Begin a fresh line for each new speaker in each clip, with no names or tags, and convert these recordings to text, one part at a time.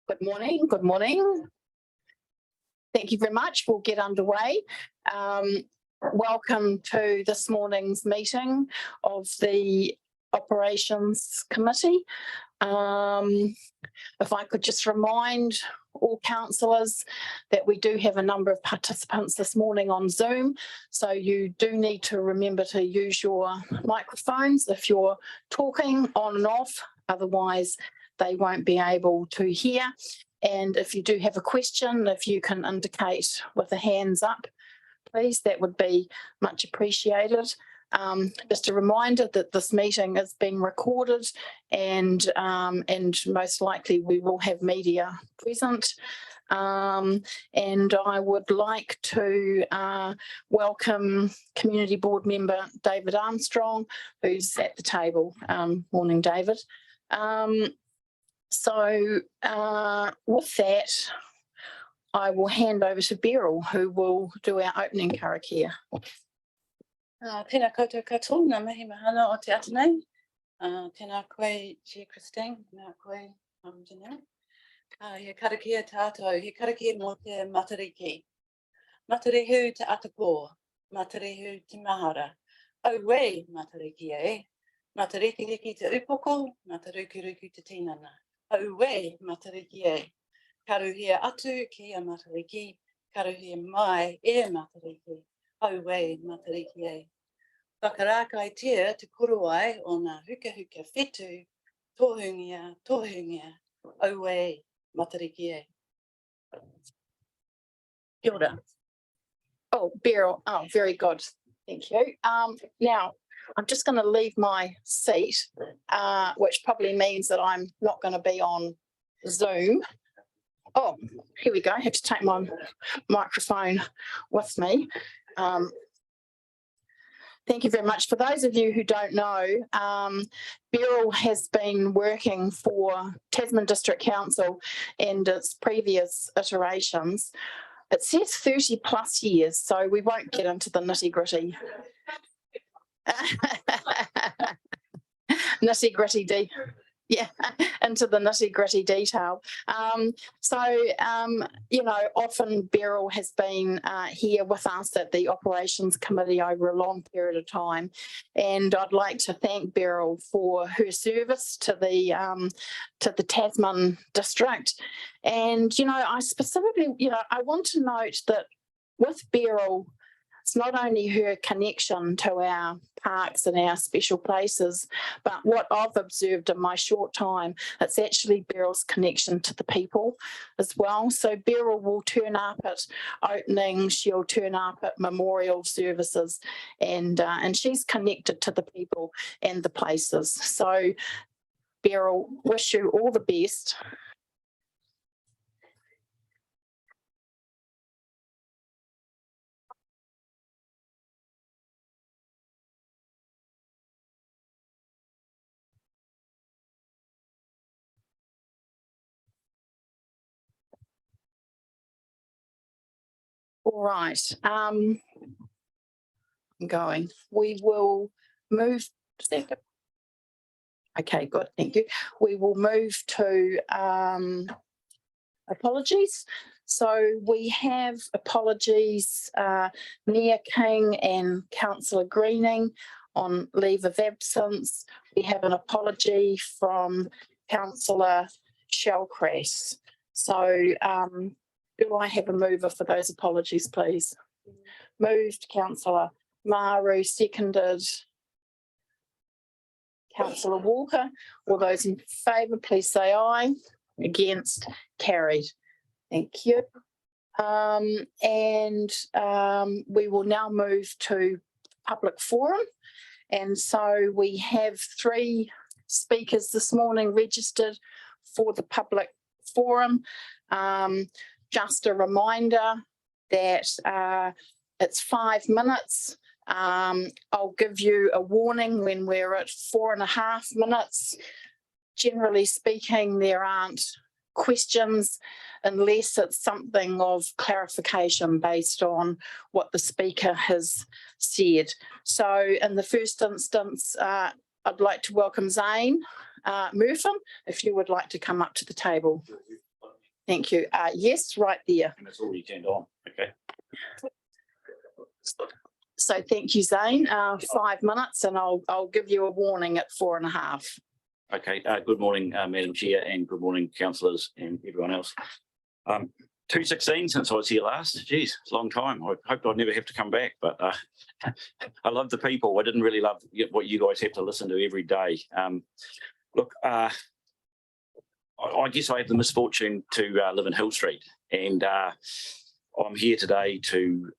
Good morning. Good morning. Thank you very much. We'll get underway. Welcome to this morning's meeting of the Operations Committee. If I could just remind all councillors that we do have a number of participants this morning on Zoom, so you do need to remember to use your microphones if you're talking on and off, otherwise they won't be able to hear. And if you do have a question, if you can indicate with the hands up, please, that would be much appreciated. Just a reminder that this meeting is being recorded and most likely we will have media present. And I would like to welcome Community Board Member David Armstrong, who's at the table. Morning, David. So with that, I will hand over to Beryl, who will do our opening karakia.
Tēnā koutou katoa, ngā mihi mahana o te atanei. Tēnā koe, Chair Christine, tēnā koe, Janelle. He karakia tātou, he karakia mō te matariki. Matarihu te atapō, matarihu te mahara. Au wei matariki e, matariki te upoko, mataruki te tinana. Au wei matariki e, karuhia atu ki a matariki, karuhia mai e matariki. Au wei matariki e. Whakarākai tia te koro ai o ngā huka whetu, tohungia, au wei matariki e. Kia ora.
Oh, Beryl, oh, very good. Thank you. Now, I'm just going to leave my seat, which probably means that I'm not going to be on Zoom. Oh, here we go. I have to take my microphone with me. Thank you very much. For those of you who don't know, Beryl has been working for Tasman District Council and its previous iterations. It says 30 plus years, so we won't get into the nitty gritty. Into the nitty-gritty detail. You know, often Beryl has been here with us at the Operations Committee over a long period of time, and I'd like to thank Beryl for her service to the Tasman district. And, you know, I specifically, you know, I want to note that with Beryl, it's not only her connection to our parks and our special places, but what I've observed in my short time, it's actually Beryl's connection to the people as well. So Beryl will turn up at openings, she'll turn up at memorial services, and she's connected to the people and the places. So Beryl, wish you all the best. All right, I'm going. We will move. Okay, good, thank you. We will move to apologies. So we have apologies, Nia King and Councillor Greening on leave of absence. We have an apology from Councillor Shellcrest. So do I have a mover for those apologies, please? Moved, Councillor Maru, seconded Councillor Walker. All those in favour, please say aye. Against, carried. Thank you. We will now move to public forum. And so we have 3 speakers this morning registered for the public forum. Just a reminder that it's 5 minutes. I'll give you a warning when we're at 4.5 minutes. Generally speaking, there aren't questions unless it's something of clarification based on what the speaker has said. So in the first instance, I'd like to welcome Zane Murphy, if you would like to come up to the table. Thank you. Yes, right there.
And it's already turned on. Okay.
So thank you, Zane. 5 minutes, and I'll give you a warning at 4.5.
Okay. Good morning, Madam Chair, and good morning, councillors and everyone else. 216 since I was here last. Geez, it's a long time. I hoped I'd never have to come back, but I love the people. I didn't really love what you guys have to listen to every day. Look, I guess I have the misfortune to live in Hill Street, and I'm here today to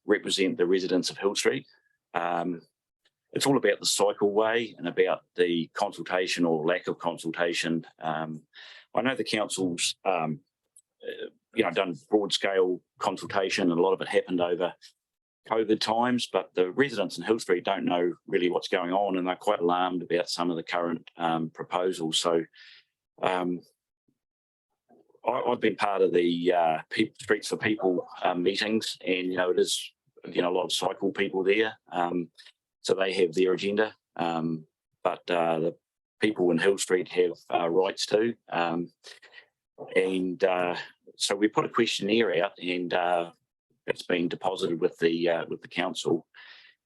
represent the residents of Hill Street. It's all about the cycleway and about the consultation or lack of consultation. I know the council's done broad scale consultation, and a lot of it happened over COVID times, but the residents in Hill Street don't know really what's going on, and they're quite alarmed about some of the current proposals. So I've been part of the Streets for People meetings, and it is a lot of cycle people there, so they have their agenda, but the people in Hill Street have rights too, and so we put a questionnaire out, and it's been deposited with the council,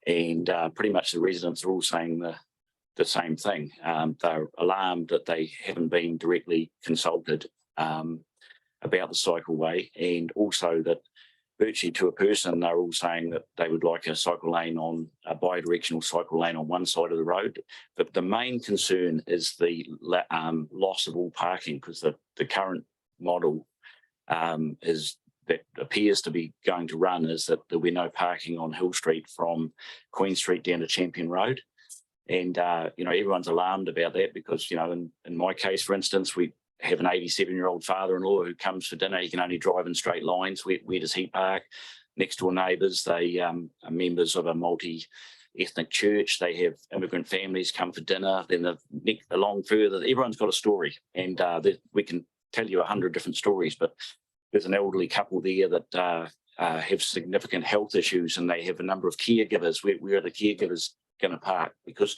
and pretty much the residents are all saying the same thing. They're alarmed that they haven't been directly consulted about the cycleway, and also that virtually to a person, they're all saying that they would like a cycle lane on a bi-directional cycle lane on one side of the road. But the main concern is the loss of all parking, because the current model is that appears to be going to run is that there'll be no parking on Hill Street from Queen Street down to Champion Road. And, everyone's alarmed about that because, in my case, for instance, we have an 87-year-old father-in-law who comes for dinner. He can only drive in straight lines. Where does he park? Next door neighbours, they are members of a multi-ethnic church. They have immigrant families come for dinner. Then along further, everyone's got a story, and we can tell you 100 different stories, but there's an elderly couple there that have significant health issues, and they have a number of caregivers. Where are the caregivers going to park? Because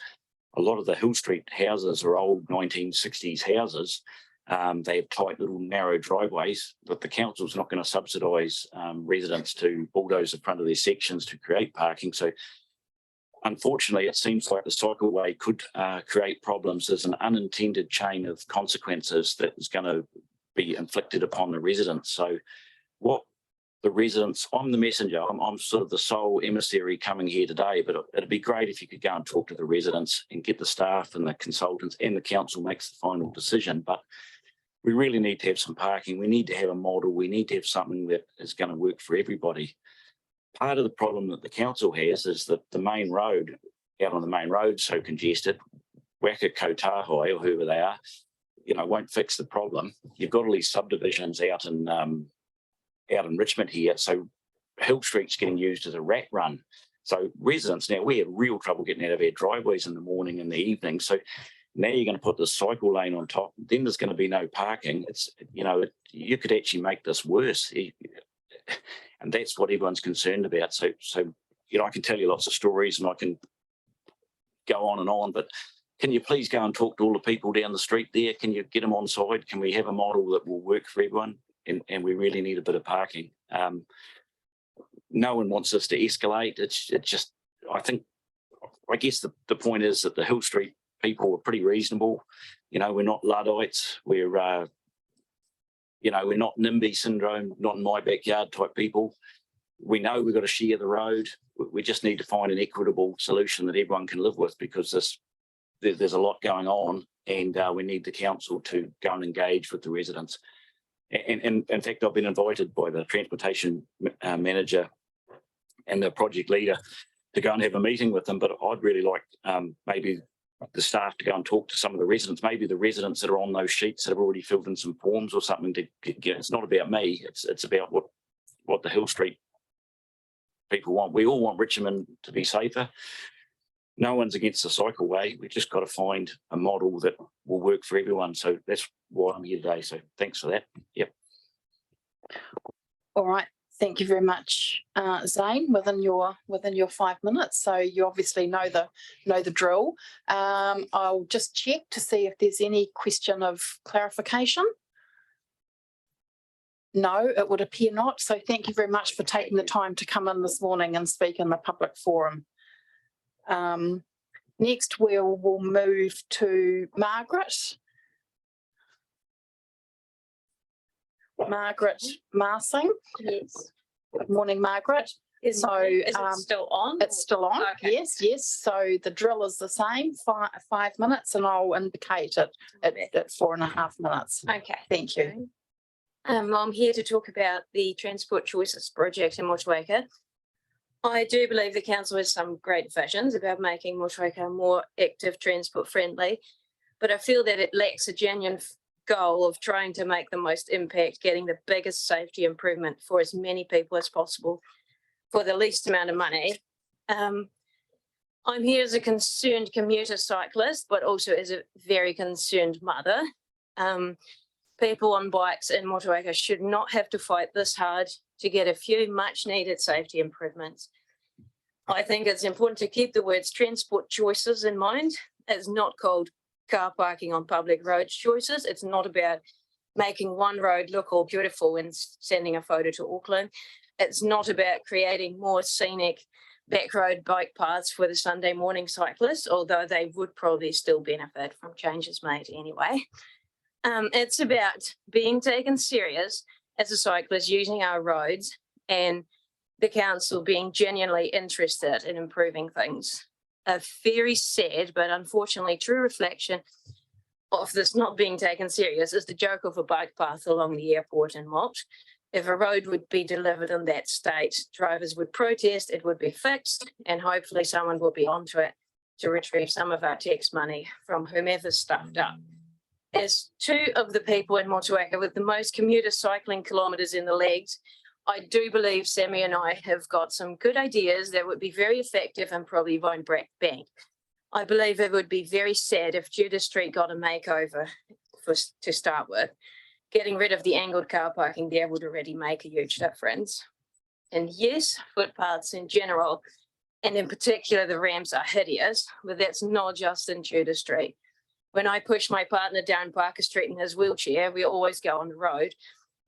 a lot of the Hill Street houses are old 1960s houses. They have tight little narrow driveways, but the council's not going to subsidise residents to bulldoze the front of their sections to create parking. So unfortunately, it seems like the cycleway could create problems. There's an unintended chain of consequences that is going to be inflicted upon the residents. So what the residents, I'm the messenger, I'm sort of the sole emissary coming here today, but it'd be great if you could go and talk to the residents and get the staff and the consultants, and the council makes the final decision. But we really need to have some parking. We need to have a model. We need to have something that is going to work for everybody. Part of the problem that the council has is that the main road, out on the main road, so congested, Waka Kotahoi, or whoever they are, won't fix the problem. You've got all these subdivisions out in Richmond here, so Hill Street's getting used as a rat run. So residents now, we have real trouble getting out of our driveways in the morning and the evening. So now you're going to put the cycle lane on top, then there's going to be no parking. It's, you could actually make this worse, and that's what everyone's concerned about. So I can tell you lots of stories, and I can go on, but can you please go and talk to all the people down the street there? Can you get them on side? Can we have a model that will work for everyone? And we really need a bit of parking. No one wants this to escalate. It's just, I guess the point is that the Hill Street people are pretty reasonable. We're not Luddites. We're not NIMBY syndrome, not in my backyard type people. We know we've got to share the road. We just need to find an equitable solution that everyone can live with, because there's a lot going on, and we need the council to go and engage with the residents. And in fact, I've been invited by the transportation manager and the project leader to go and have a meeting with them, but I'd really like maybe the staff to go and talk to some of the residents, maybe the residents that are on those sheets that have already filled in some forms or something. It's not about me, it's about what the Hill Street people want. We all want Richmond to be safer. No one's against the cycleway. We've just got to find a model that will work for everyone. So that's why I'm here today. So thanks for that. Yep.
All right. Thank you very much, Zane. Within your 5 minutes, so you obviously know the drill. I'll just check to see if there's any question of clarification. No, it would appear not. So thank you very much for taking the time to come in this morning and speak in the public forum. Next, we'll move to Margaret. Margaret Marsing.
Yes.
Good morning, Margaret.
Is it still on?
It's still on.
Okay.
Yes. So the drill is the same, 5 minutes, and I'll indicate it at 4.5 minutes.
Okay.
Thank you.
I'm here to talk about the Transport Choices project in Motueka. I do believe the council has some great visions about making Motueka more active transport friendly, but I feel that it lacks a genuine goal of trying to make the most impact, getting the biggest safety improvement for as many people as possible for the least amount of money. I'm here as a concerned commuter cyclist, but also as a very concerned mother. People on bikes in Motueka should not have to fight this hard to get a few much needed safety improvements. I think it's important to keep the words transport choices in mind. It's not called car parking on public roads choices. It's not about making one road look all beautiful and sending a photo to Auckland. It's not about creating more scenic back road bike paths for the Sunday morning cyclists, although they would probably still benefit from changes made anyway. It's about being taken serious as a cyclist using our roads and the council being genuinely interested in improving things. A very sad but unfortunately true reflection of this not being taken serious is the joke of a bike path along the airport in Malt. If a road would be delivered in that state, drivers would protest, it would be fixed, and hopefully someone will be onto it to retrieve some of our tax money from whomever's stuffed up. As two of the people in Motueka with the most commuter cycling kilometres in the legs, I do believe Sammy and I have got some good ideas that would be very effective and probably won't break bank. I believe it would be very sad if Judah Street got a makeover to start with. Getting rid of the angled car parking there would already make a huge difference. And yes, footpaths in general, and in particular the ramps are hideous, but that's not just in Judah Street. When I push my partner down Parker Street in his wheelchair, we always go on the road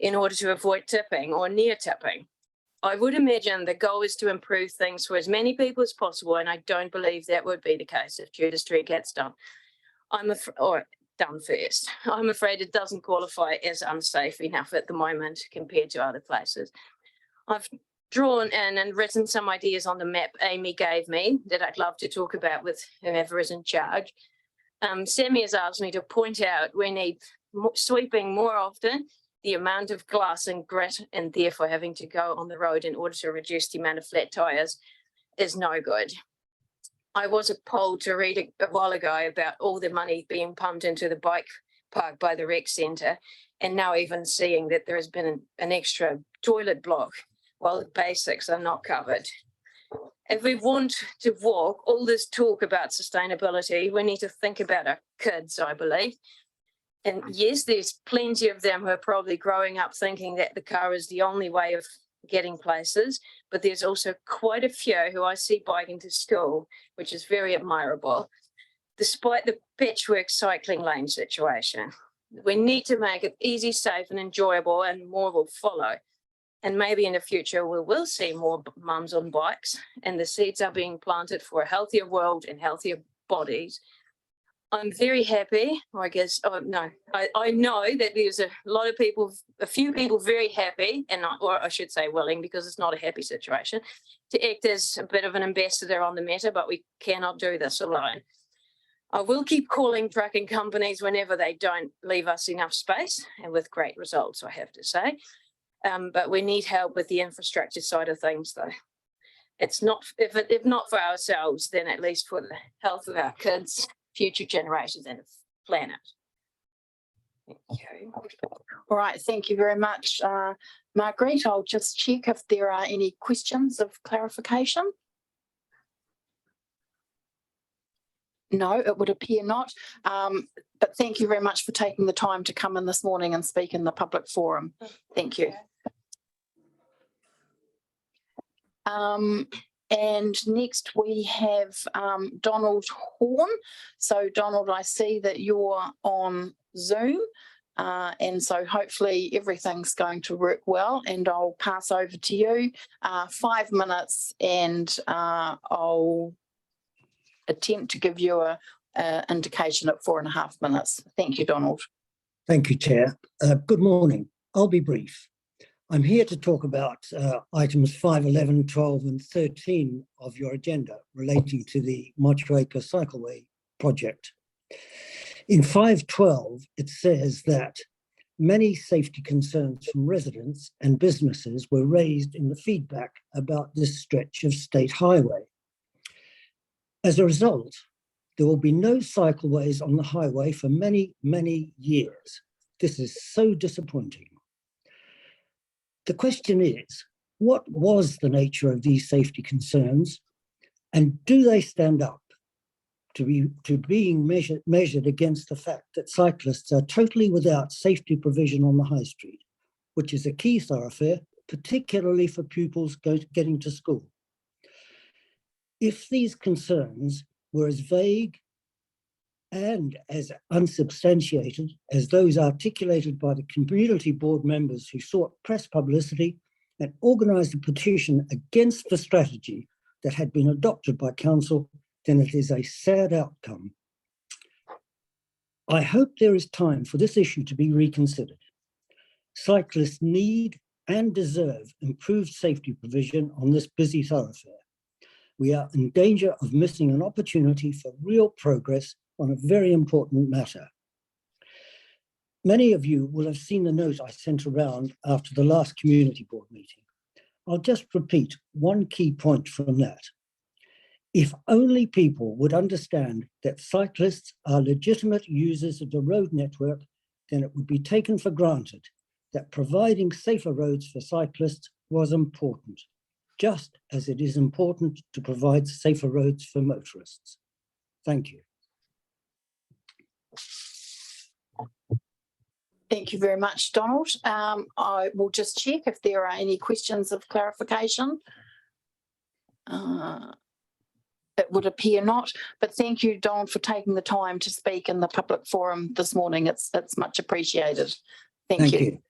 in order to avoid tipping or near tipping. I would imagine the goal is to improve things for as many people as possible, and I don't believe that would be the case if Judah Street gets done. Done first. I'm afraid it doesn't qualify as unsafe enough at the moment compared to other places. I've drawn in and written some ideas on the map Amy gave me that I'd love to talk about with whoever is in charge. Sammy has asked me to point out we need sweeping more often, the amount of glass and grit and therefore having to go on the road in order to reduce the amount of flat tyres is no good. I was appalled to read a while ago about all the money being pumped into the bike park by the rec centre, and now even seeing that there has been an extra toilet block while the basics are not covered. If we want to walk, all this talk about sustainability, we need to think about our kids, I believe. And yes, there's plenty of them who are probably growing up thinking that the car is the only way of getting places, but there's also quite a few who I see biking to school, which is very admirable, despite the patchwork cycling lane situation. We need to make it easy, safe and enjoyable, and more will follow. And maybe in the future, we will see more mums on bikes, and the seeds are being planted for a healthier world and healthier bodies. I'm very happy, I know that there's a lot of people, a few people very happy, or I should say willing, because it's not a happy situation, to act as a bit of an ambassador on the matter, but we cannot do this alone. I will keep calling trucking companies whenever they don't leave us enough space, and with great results, I have to say. But we need help with the infrastructure side of things, though. It's not, if not for ourselves, then at least for the health of our kids, future generations and the planet. Thank you.
All right, thank you very much, Marguerite. I'll just check if there are any questions of clarification. No, it would appear not. But thank you very much for taking the time to come in this morning and speak in the public forum. Thank you. And next we have Donald Horn. So Donald, I see that you're on Zoom. And so hopefully everything's going to work well, and I'll pass over to you 5 minutes, and I'll attempt to give you a indication at 4.5 minutes. Thank you, Donald.
Thank you, Chair. Good morning. I'll be brief. I'm here to talk about items 5, 11, 12 and 13 of your agenda relating to the Motueka Cycleway project. In 5.12, it says that many safety concerns from residents and businesses were raised in the feedback about this stretch of state highway. As a result, there will be no cycleways on the highway for many, many years. This is so disappointing. The question is, what was the nature of these safety concerns, and do they stand up to being measured against the fact that cyclists are totally without safety provision on the high street, which is a key thoroughfare, particularly for pupils getting to school? If these concerns were as vague and as unsubstantiated as those articulated by the community board members who sought press publicity and organised a petition against the strategy that had been adopted by council, then it is a sad outcome. I hope there is time for this issue to be reconsidered. Cyclists need and deserve improved safety provision on this busy thoroughfare. We are in danger of missing an opportunity for real progress on a very important matter. Many of you will have seen the note I sent around after the last community board meeting. I'll just repeat one key point from that. If only people would understand that cyclists are legitimate users of the road network, then it would be taken for granted that providing safer roads for cyclists was important, just as it is important to provide safer roads for motorists. Thank you.
Thank you very much, Donald. I will just check if there are any questions of clarification. It would appear not, but thank you, Donald, for taking the time to speak in the public forum this morning. It's much appreciated. Thank you.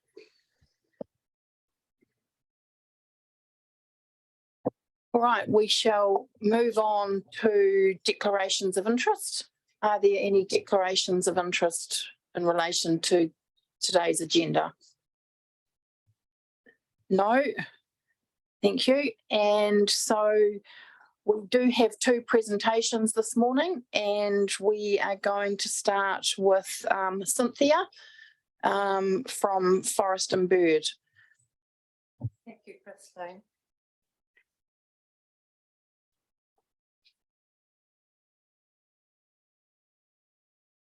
All right, we shall move on to declarations of interest. Are there any declarations of interest in relation to today's agenda? No, thank you. And so we do have 2 presentations this morning, and we are going to start with Cynthia from Forest and Bird.
Thank you, Christine.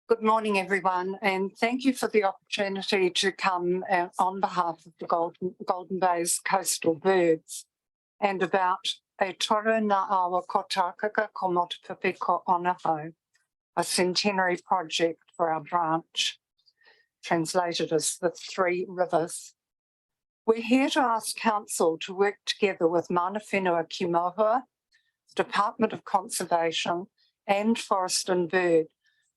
Good morning, everyone, and thank you for the opportunity to come on behalf of the Golden Bay's coastal birds and about e toru na awa ko tākaka ko Motueka ko Onaho, a centenary project for our branch, translated as the 3 rivers. We're here to ask Council to work together with Mana Whenua ki Mohua, Department of Conservation and Forest and Bird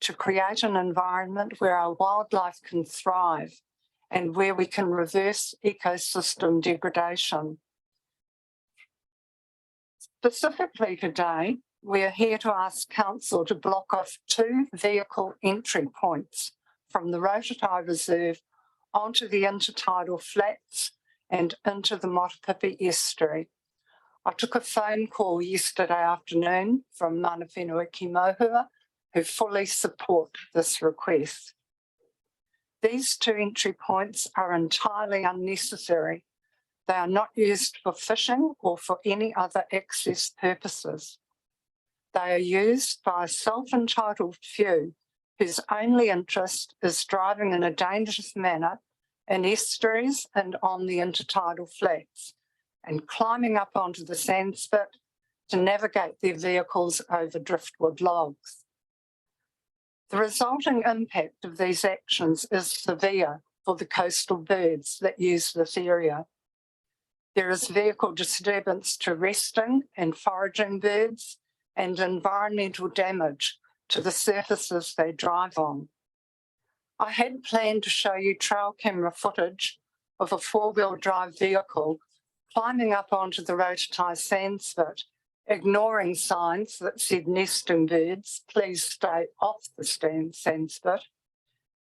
to create an environment where our wildlife can thrive and where we can reverse ecosystem degradation. Specifically today, we are here to ask Council to block off 2 vehicle entry points from the Rototai Reserve onto the intertidal flats and into the Motueka estuary. I took a phone call yesterday afternoon from Mana Whenua ki Mohua, who fully support this request. These 2 entry points are entirely unnecessary. They are not used for fishing or for any other access purposes. They are used by a self-entitled few whose only interest is driving in a dangerous manner in estuaries and on the intertidal flats and climbing up onto the sand spit to navigate their vehicles over driftwood logs. The resulting impact of these actions is severe for the coastal birds that use this area. There is vehicle disturbance to resting and foraging birds and environmental damage to the surfaces they drive on.
I had planned to show you trail camera footage of a four-wheel drive vehicle climbing up onto the Rotatai sand spit, ignoring signs that said nesting birds, please stay off the sand spit,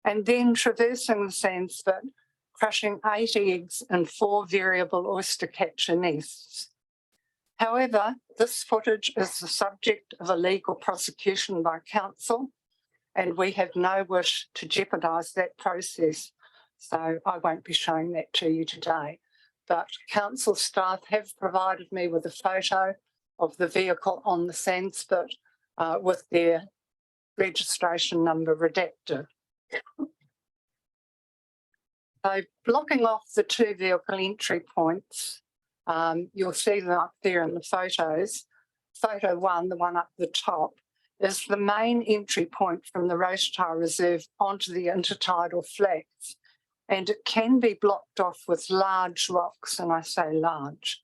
and then traversing the sand spit, crushing 8 eggs in 4 variable oyster catcher nests. However, this footage is the subject of a legal prosecution by council, and we have no wish to jeopardise that process. So I won't be showing that to you today. But council staff have provided me with a photo of the vehicle on the sand spit with their registration number redacted. So blocking off the 2 vehicle entry points, you'll see them up there in the photos. Photo 1, the one up the top, is the main entry point from the Rotatai Reserve onto the intertidal flats, and it can be blocked off with large rocks, and I say large.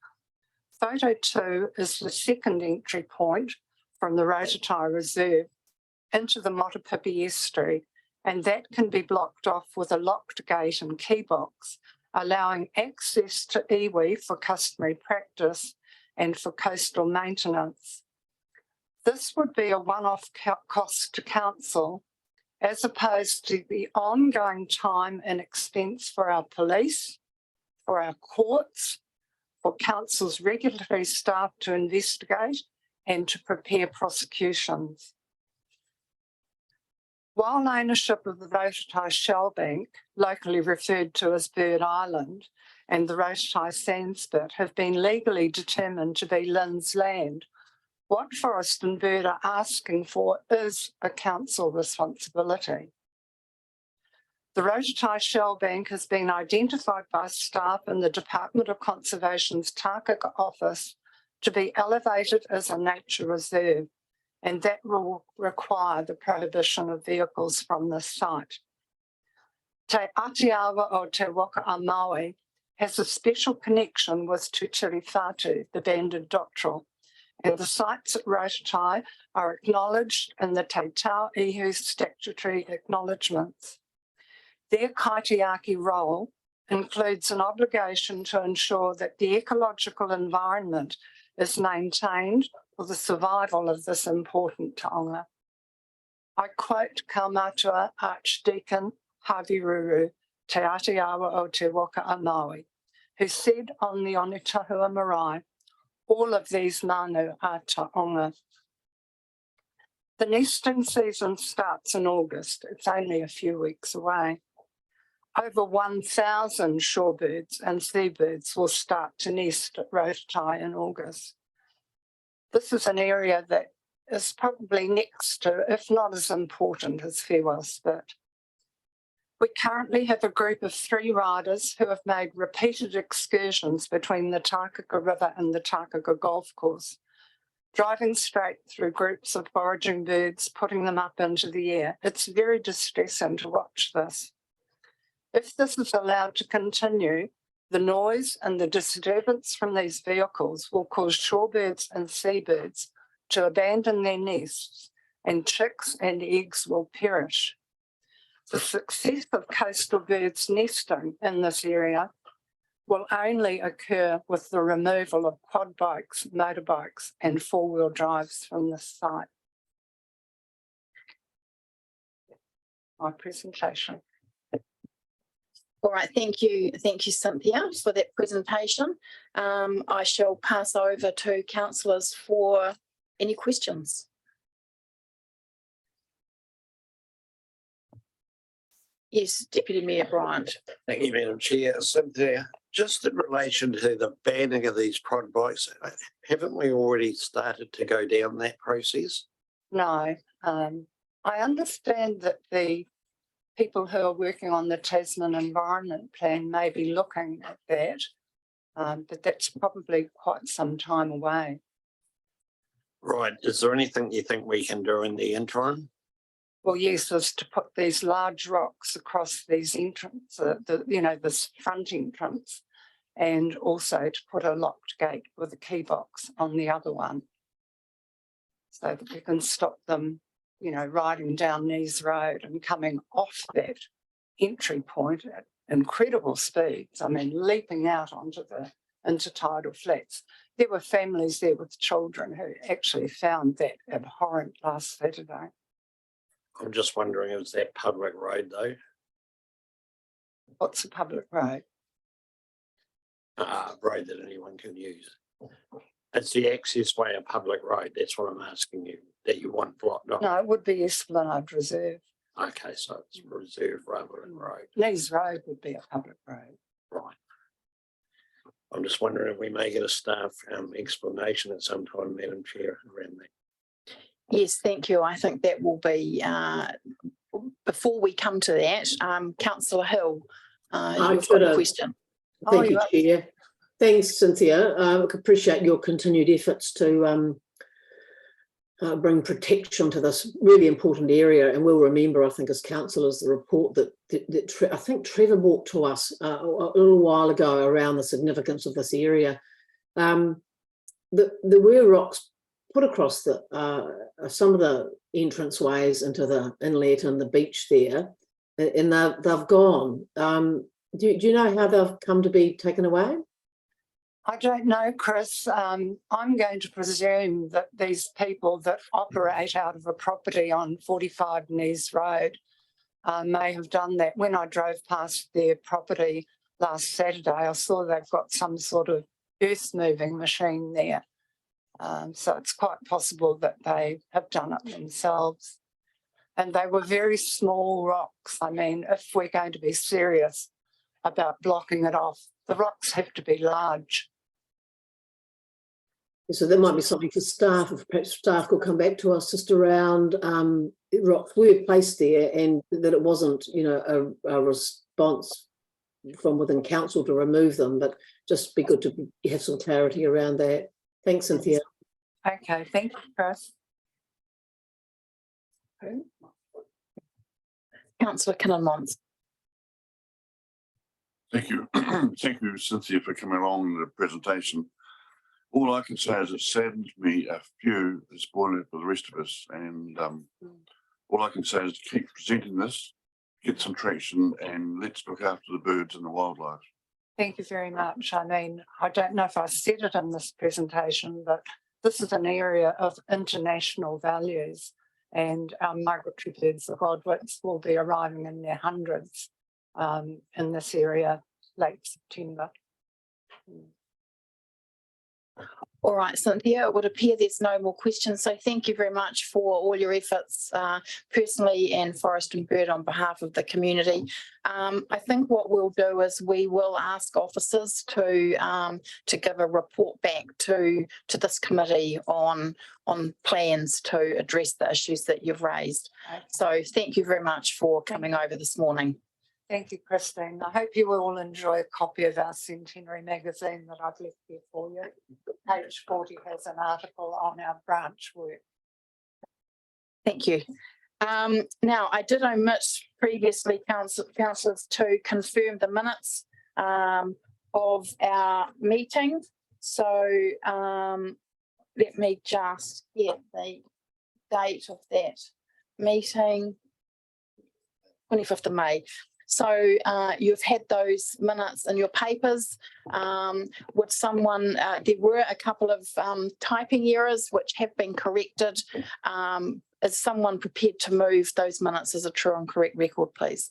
Photo 2 is the second entry point from the Rotatai Reserve into the Motueka estuary, and that can be blocked off with a locked gate and key box, allowing access to iwi for customary practice and for coastal maintenance. This would be a one-off cost to council, as opposed to the ongoing time and expense for our police, for our courts, for council's regulatory staff to investigate and to prepare prosecutions. While ownership of the Rotatai Shell Bank, locally referred to as Bird Island, and the Rotatai Sandspit have been legally determined to be Lynn's land, what Forest and Bird are asking for is a council responsibility. The Rotatai Shell Bank has been identified by staff in the Department of Conservation's Tākaka office to be elevated as a nature reserve, and that will require the prohibition of vehicles from this site. Te Atiawa o Te Waka a Maui has a special connection with Tutiri Whatu, the banded dotterel, and the sites at Rotatai are acknowledged in the Te Tau Ihu statutory acknowledgements. Their kaitiaki role includes an obligation to ensure that the ecological environment is maintained for the survival of this important taonga. I quote Kaumatua Archdeacon Haviruru Te Atiawa o Te Waka a Maui, who said on the Onitahua Marae, all of these manu are taonga. The nesting season starts in August. It's only a few weeks away. Over 1,000 shorebirds and seabirds will start to nest at Rotatai in August. This is an area that is probably next to, if not as important as Farewell Spit. We currently have a group of 3 riders who have made repeated excursions between the Tākaka River and the Tākaka Golf Course, driving straight through groups of foraging birds, putting them up into the air. It's very distressing to watch this. If this is allowed to continue, the noise and the disturbance from these vehicles will cause shorebirds and seabirds to abandon their nests, and chicks and eggs will perish. The success of coastal birds nesting in this area will only occur with the removal of quad bikes, motorbikes, and 4-wheel drives from this site. My presentation.
All right, thank you, Cynthia, for that presentation. I shall pass over to councillors for any questions. Yes, Deputy Mayor Bryant.
Thank you, Madam Chair. Cynthia, just in relation to the banning of these prod bikes, haven't we already started to go down that process?
No, I understand that the people who are working on the Tasman Environment Plan may be looking at that, but that's probably quite some time away.
Right. Is there anything you think we can do in the interim?
Well, yes, is to put these large rocks across these entrances, this front entrance, and also to put a locked gate with a key box on the other one, so that we can stop them you know, riding down Nees Road and coming off that entry point at incredible speeds. I mean, leaping out onto the intertidal flats. There were families there with children who actually found that abhorrent last Saturday.
I'm just wondering, is that public road though?
What's a public road?
Road that anyone can use. It's the access way of public road. That's what I'm asking you, that you want blocked off.
No, it would be Esplanade Reserve.
Okay, so it's reserve rather than road.
Nees Road would be a public road.
Right. I'm just wondering if we may get a staff explanation at some time, Madam Chair, around that.
Yes, thank you. I think that will be, before we come to that, Councillor Hill, you've got a question.
Thank you, Chair. Thanks, Cynthia. I appreciate your continued efforts to bring protection to this really important area. And we'll remember, I think, as councillors, the report that I think Trevor brought to us a little while ago around the significance of this area. There were rocks put across some of the entranceways into the inlet and the beach there, and they've gone. Do you know how they've come to be taken away?
I don't know, Chris. I'm going to presume that these people that operate out of a property on 45 Nees Road may have done that. When I drove past their property last Saturday, I saw they've got some sort of earth moving machine there. So it's quite possible that they have done it themselves. And they were very small rocks. I mean, if we're going to be serious about blocking it off, the rocks have to be large.
So there might be something for staff, if perhaps staff could come back to us just around rocks were placed there, and that it wasn't, you know, a response from within council to remove them, but just be good to have some clarity around that. Thanks, Cynthia.
Okay, thank you, Chris.
Councillor Kinnan-Mons.
Thank you. Thank you, Cynthia, for coming along in the presentation. All I can say is it saddens me a few, it's spoiling it for the rest of us. And all I can say is to keep presenting this, get some traction, and let's look after the birds and the wildlife.
Thank you very much. I mean, I don't know if I said it in this presentation, but this is an area of international values, and our migratory birds, the godwits, will be arriving in their hundreds in this area late September.
All right, Cynthia, it would appear there's no more questions. So thank you very much for all your efforts personally and Forest and Bird on behalf of the community. I think what we'll do is we will ask officers to give a report back to this committee on plans to address the issues that you've raised. So thank you very much for coming over this morning.
Thank you, Christine. I hope you will all enjoy a copy of our Centenary magazine that I've left here for you. Page 40 has an article on our branch work.
Thank you. Now, I did omit previously, councillors, to confirm the minutes of our meeting. So let me just get the date of that meeting, 25th of May. So you've had those minutes in your papers. Would someone, there were a couple of typing errors which have been corrected. Is someone prepared to move those minutes as a true and correct record, please?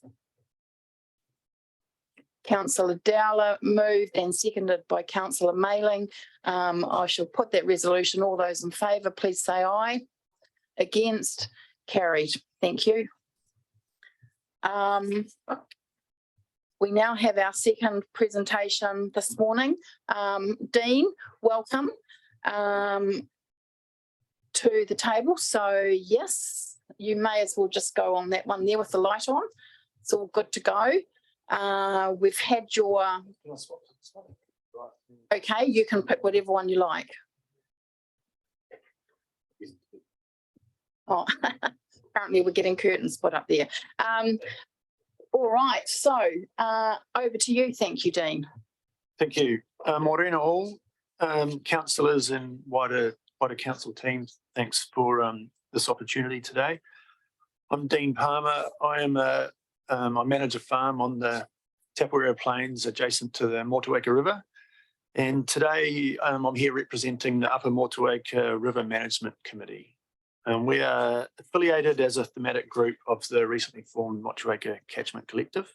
Councillor Dowler moved and seconded by Councillor Mayling. I shall put that resolution. All those in favour, please say aye. Against? Carried. Thank you. We now have our second presentation this morning. Dean, welcome to the table. So yes, you may as well just go on that one there with the light on. It's all good to go. We've had your, okay, you can pick whatever one you like. Oh, apparently we're getting curtains put up there. All right, so over to you. Thank you, Dean.
Thank you. Morena all, councillors and wider council team, thanks for this opportunity today. I'm Dean Palmer. I manage a farm on the Tapawera Plains adjacent to the Motueka River. And today I'm here representing the Upper Motueka River Management Committee. We are affiliated as a thematic group of the recently formed Motueka Catchment Collective.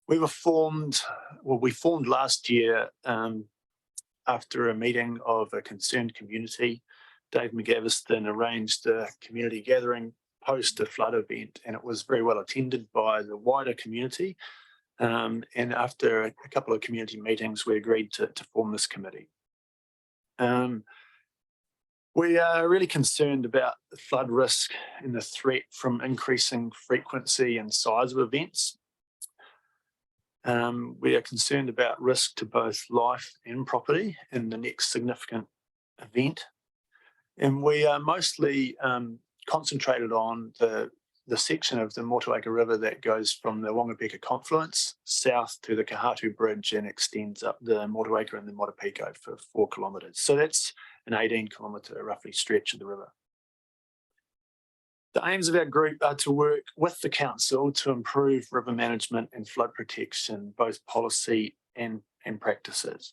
We formed last year after a meeting of a concerned community. Dave McGavin then arranged a community gathering post a flood event, and it was very well attended by the wider community. And after a couple of community meetings, we agreed to form this committee. We are really concerned about the flood risk and the threat from increasing frequency and size of events. We are concerned about risk to both life and property in the next significant event. And we are mostly concentrated on the section of the Motueka River that goes from the Wangapeka confluence south to the Kahatu Bridge and extends up the Motueka and the Motueka for 4 kilometres. So that's an 18-kilometre roughly stretch of the river. The aims of our group are to work with the council to improve river management and flood protection, both policy and practices.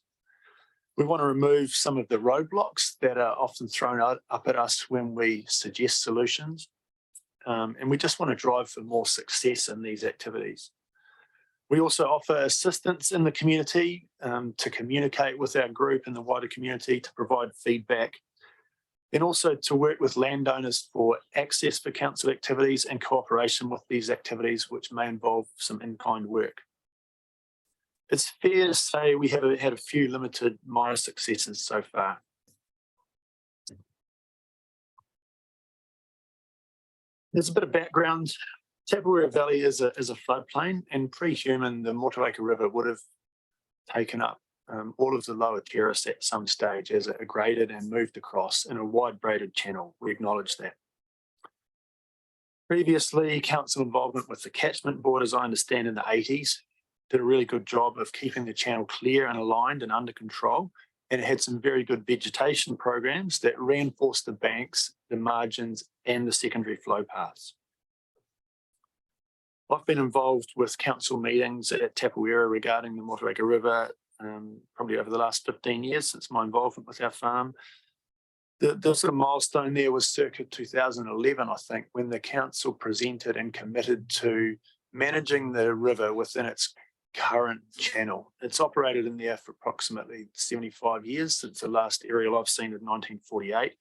We want to remove some of the roadblocks that are often thrown up at us when we suggest solutions. And we just want to drive for more success in these activities. We also offer assistance in the community to communicate with our group and the wider community, to provide feedback, and also to work with landowners for access for council activities and cooperation with these activities, which may involve some in-kind work. It's fair to say we have had a few limited minor successes so far. There's a bit of background. Tapawera Valley is a floodplain, and pre-human, the Motueka River would have taken up all of the lower terrace at some stage as it graded and moved across in a wide braided channel. We acknowledge that. Previously, council involvement with the catchment board, as I understand, in the 80s, did a really good job of keeping the channel clear and aligned and under control. And it had some very good vegetation programs that reinforced the banks, the margins, and the secondary flow paths. I've been involved with council meetings at Tapawera regarding the Motueka River probably over the last 15 years since my involvement with our farm. The sort of milestone there was circa 2011, I think, when the council presented and committed to managing the river within its current channel. It's operated in there for approximately 75 years since the last aerial I've seen in 1948.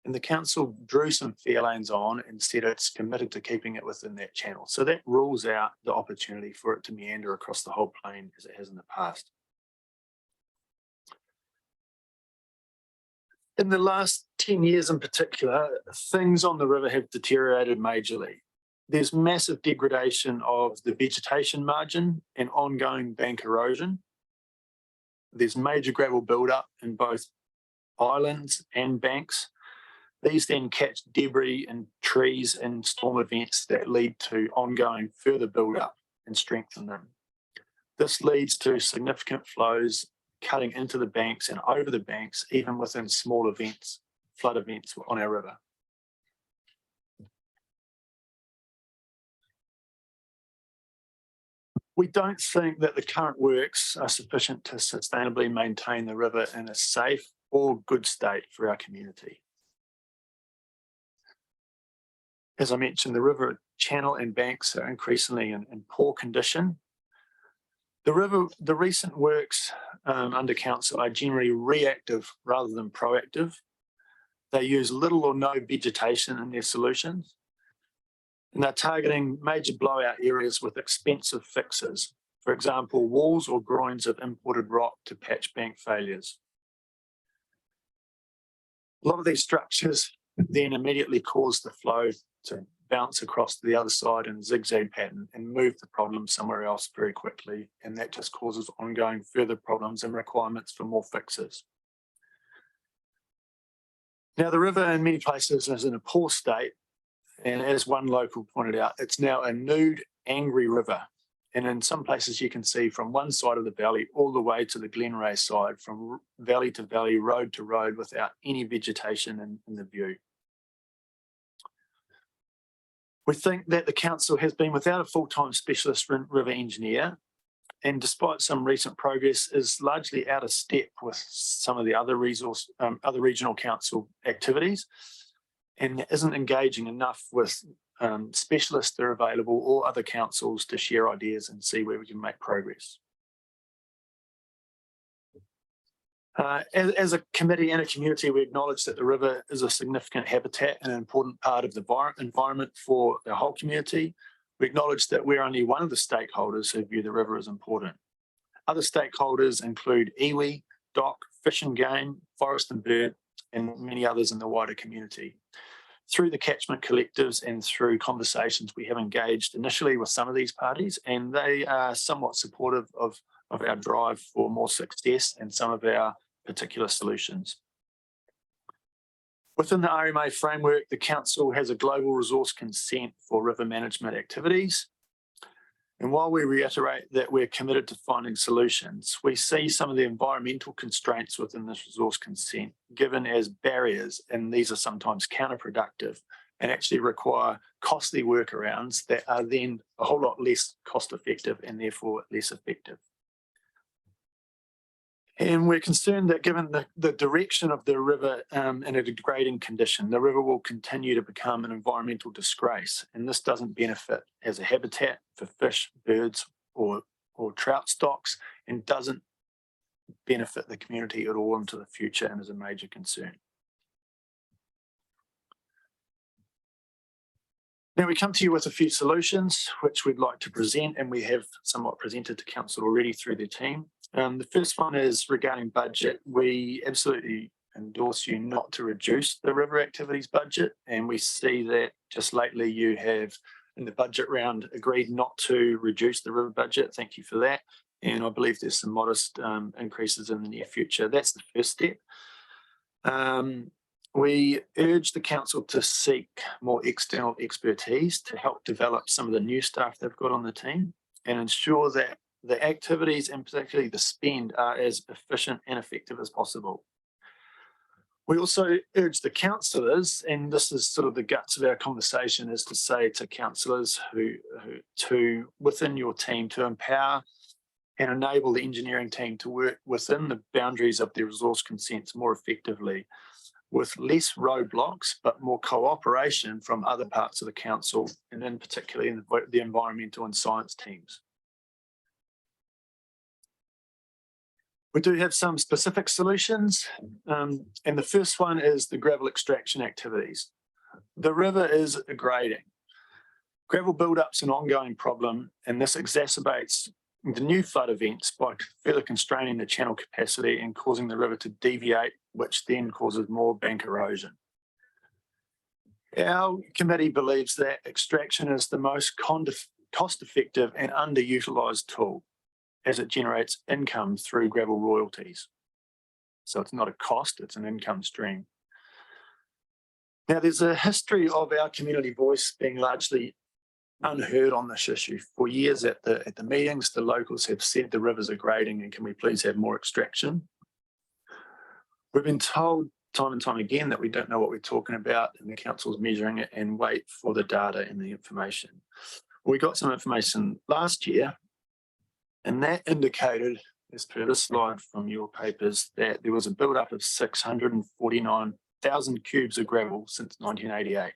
And the council drew some fair lanes on and said it's committed to keeping it within that channel. So that rules out the opportunity for it to meander across the whole plain as it has in the past. In the last 10 years in particular, things on the river have deteriorated majorly. There's massive degradation of the vegetation margin and ongoing bank erosion. There's major gravel buildup in both islands and banks. These then catch debris and trees and storm events that lead to ongoing further buildup and strengthen them. This leads to significant flows cutting into the banks and over the banks, even within small events, flood events on our river. We don't think that the current works are sufficient to sustainably maintain the river in a safe or good state for our community. As I mentioned, the river channel and banks are increasingly in poor condition. The recent works under council are generally reactive rather than proactive. They use little or no vegetation in their solutions. And they're targeting major blowout areas with expensive fixes. For example, walls or groins of imported rock to patch bank failures. A lot of these structures then immediately cause the flow to bounce across to the other side in a zigzag pattern and move the problem somewhere else very quickly. And that just causes ongoing further problems and requirements for more fixes. Now, the river in many places is in a poor state. And as one local pointed out, it's now a nude, angry river. And in some places you can see from one side of the valley all the way to the Glenray side, from valley to valley, road to road, without any vegetation in the view. We think that the council has been without a full-time specialist river engineer, and despite some recent progress, is largely out of step with some of the other regional council activities, and isn't engaging enough with specialists that are available or other councils to share ideas and see where we can make progress. As a committee and a community, we acknowledge that the river is a significant habitat and an important part of the environment for the whole community. We acknowledge that we're only one of the stakeholders who view the river as important. Other stakeholders include iwi, DOC, Fish and Game, Forest and Bird, and many others in the wider community. Through the catchment collectives and through conversations, we have engaged initially with some of these parties, and they are somewhat supportive of our drive for more success and some of our particular solutions. Within the RMA framework, the council has a global resource consent for river management activities. And while we reiterate that we're committed to finding solutions, we see some of the environmental constraints within this resource consent given as barriers, and these are sometimes counterproductive and actually require costly workarounds that are then a whole lot less cost effective and therefore less effective. And we're concerned that given the direction of the river in a degrading condition, the river will continue to become an environmental disgrace. And this doesn't benefit as a habitat for fish, birds, or trout stocks, and doesn't benefit the community at all into the future, and is a major concern. Now we come to you with a few solutions which we'd like to present, and we have somewhat presented to council already through their team. The first one is regarding budget. We absolutely endorse you not to reduce the river activities budget, and we see that just lately you have in the budget round agreed not to reduce the river budget. Thank you for that, and I believe there's some modest increases in the near future. That's the first step. We urge the council to seek more external expertise to help develop some of the new staff they've got on the team and ensure that the activities and particularly the spend are as efficient and effective as possible. We also urge the councillors, and this is sort of the guts of our conversation, is to say to councillors who within your team to empower and enable the engineering team to work within the boundaries of their resource consents more effectively, with less roadblocks, but more cooperation from other parts of the council, and in particularly in the environmental and science teams. We do have some specific solutions, and the first one is the gravel extraction activities. The river is degrading. Gravel build-up's an ongoing problem, and this exacerbates the new flood events by further constraining the channel capacity and causing the river to deviate, which then causes more bank erosion. Our committee believes that extraction is the most cost-effective and underutilised tool, as it generates income through gravel royalties. So it's not a cost, it's an income stream. Now there's a history of our community voice being largely unheard on this issue. For years at the meetings, the locals have said the rivers are degrading and can we please have more extraction? We've been told time and time again that we don't know what we're talking about and the council's measuring it and wait for the data and the information. We got some information last year, and that indicated, as per this slide from your papers, that there was a build-up of 649,000 cubes of gravel since 1988.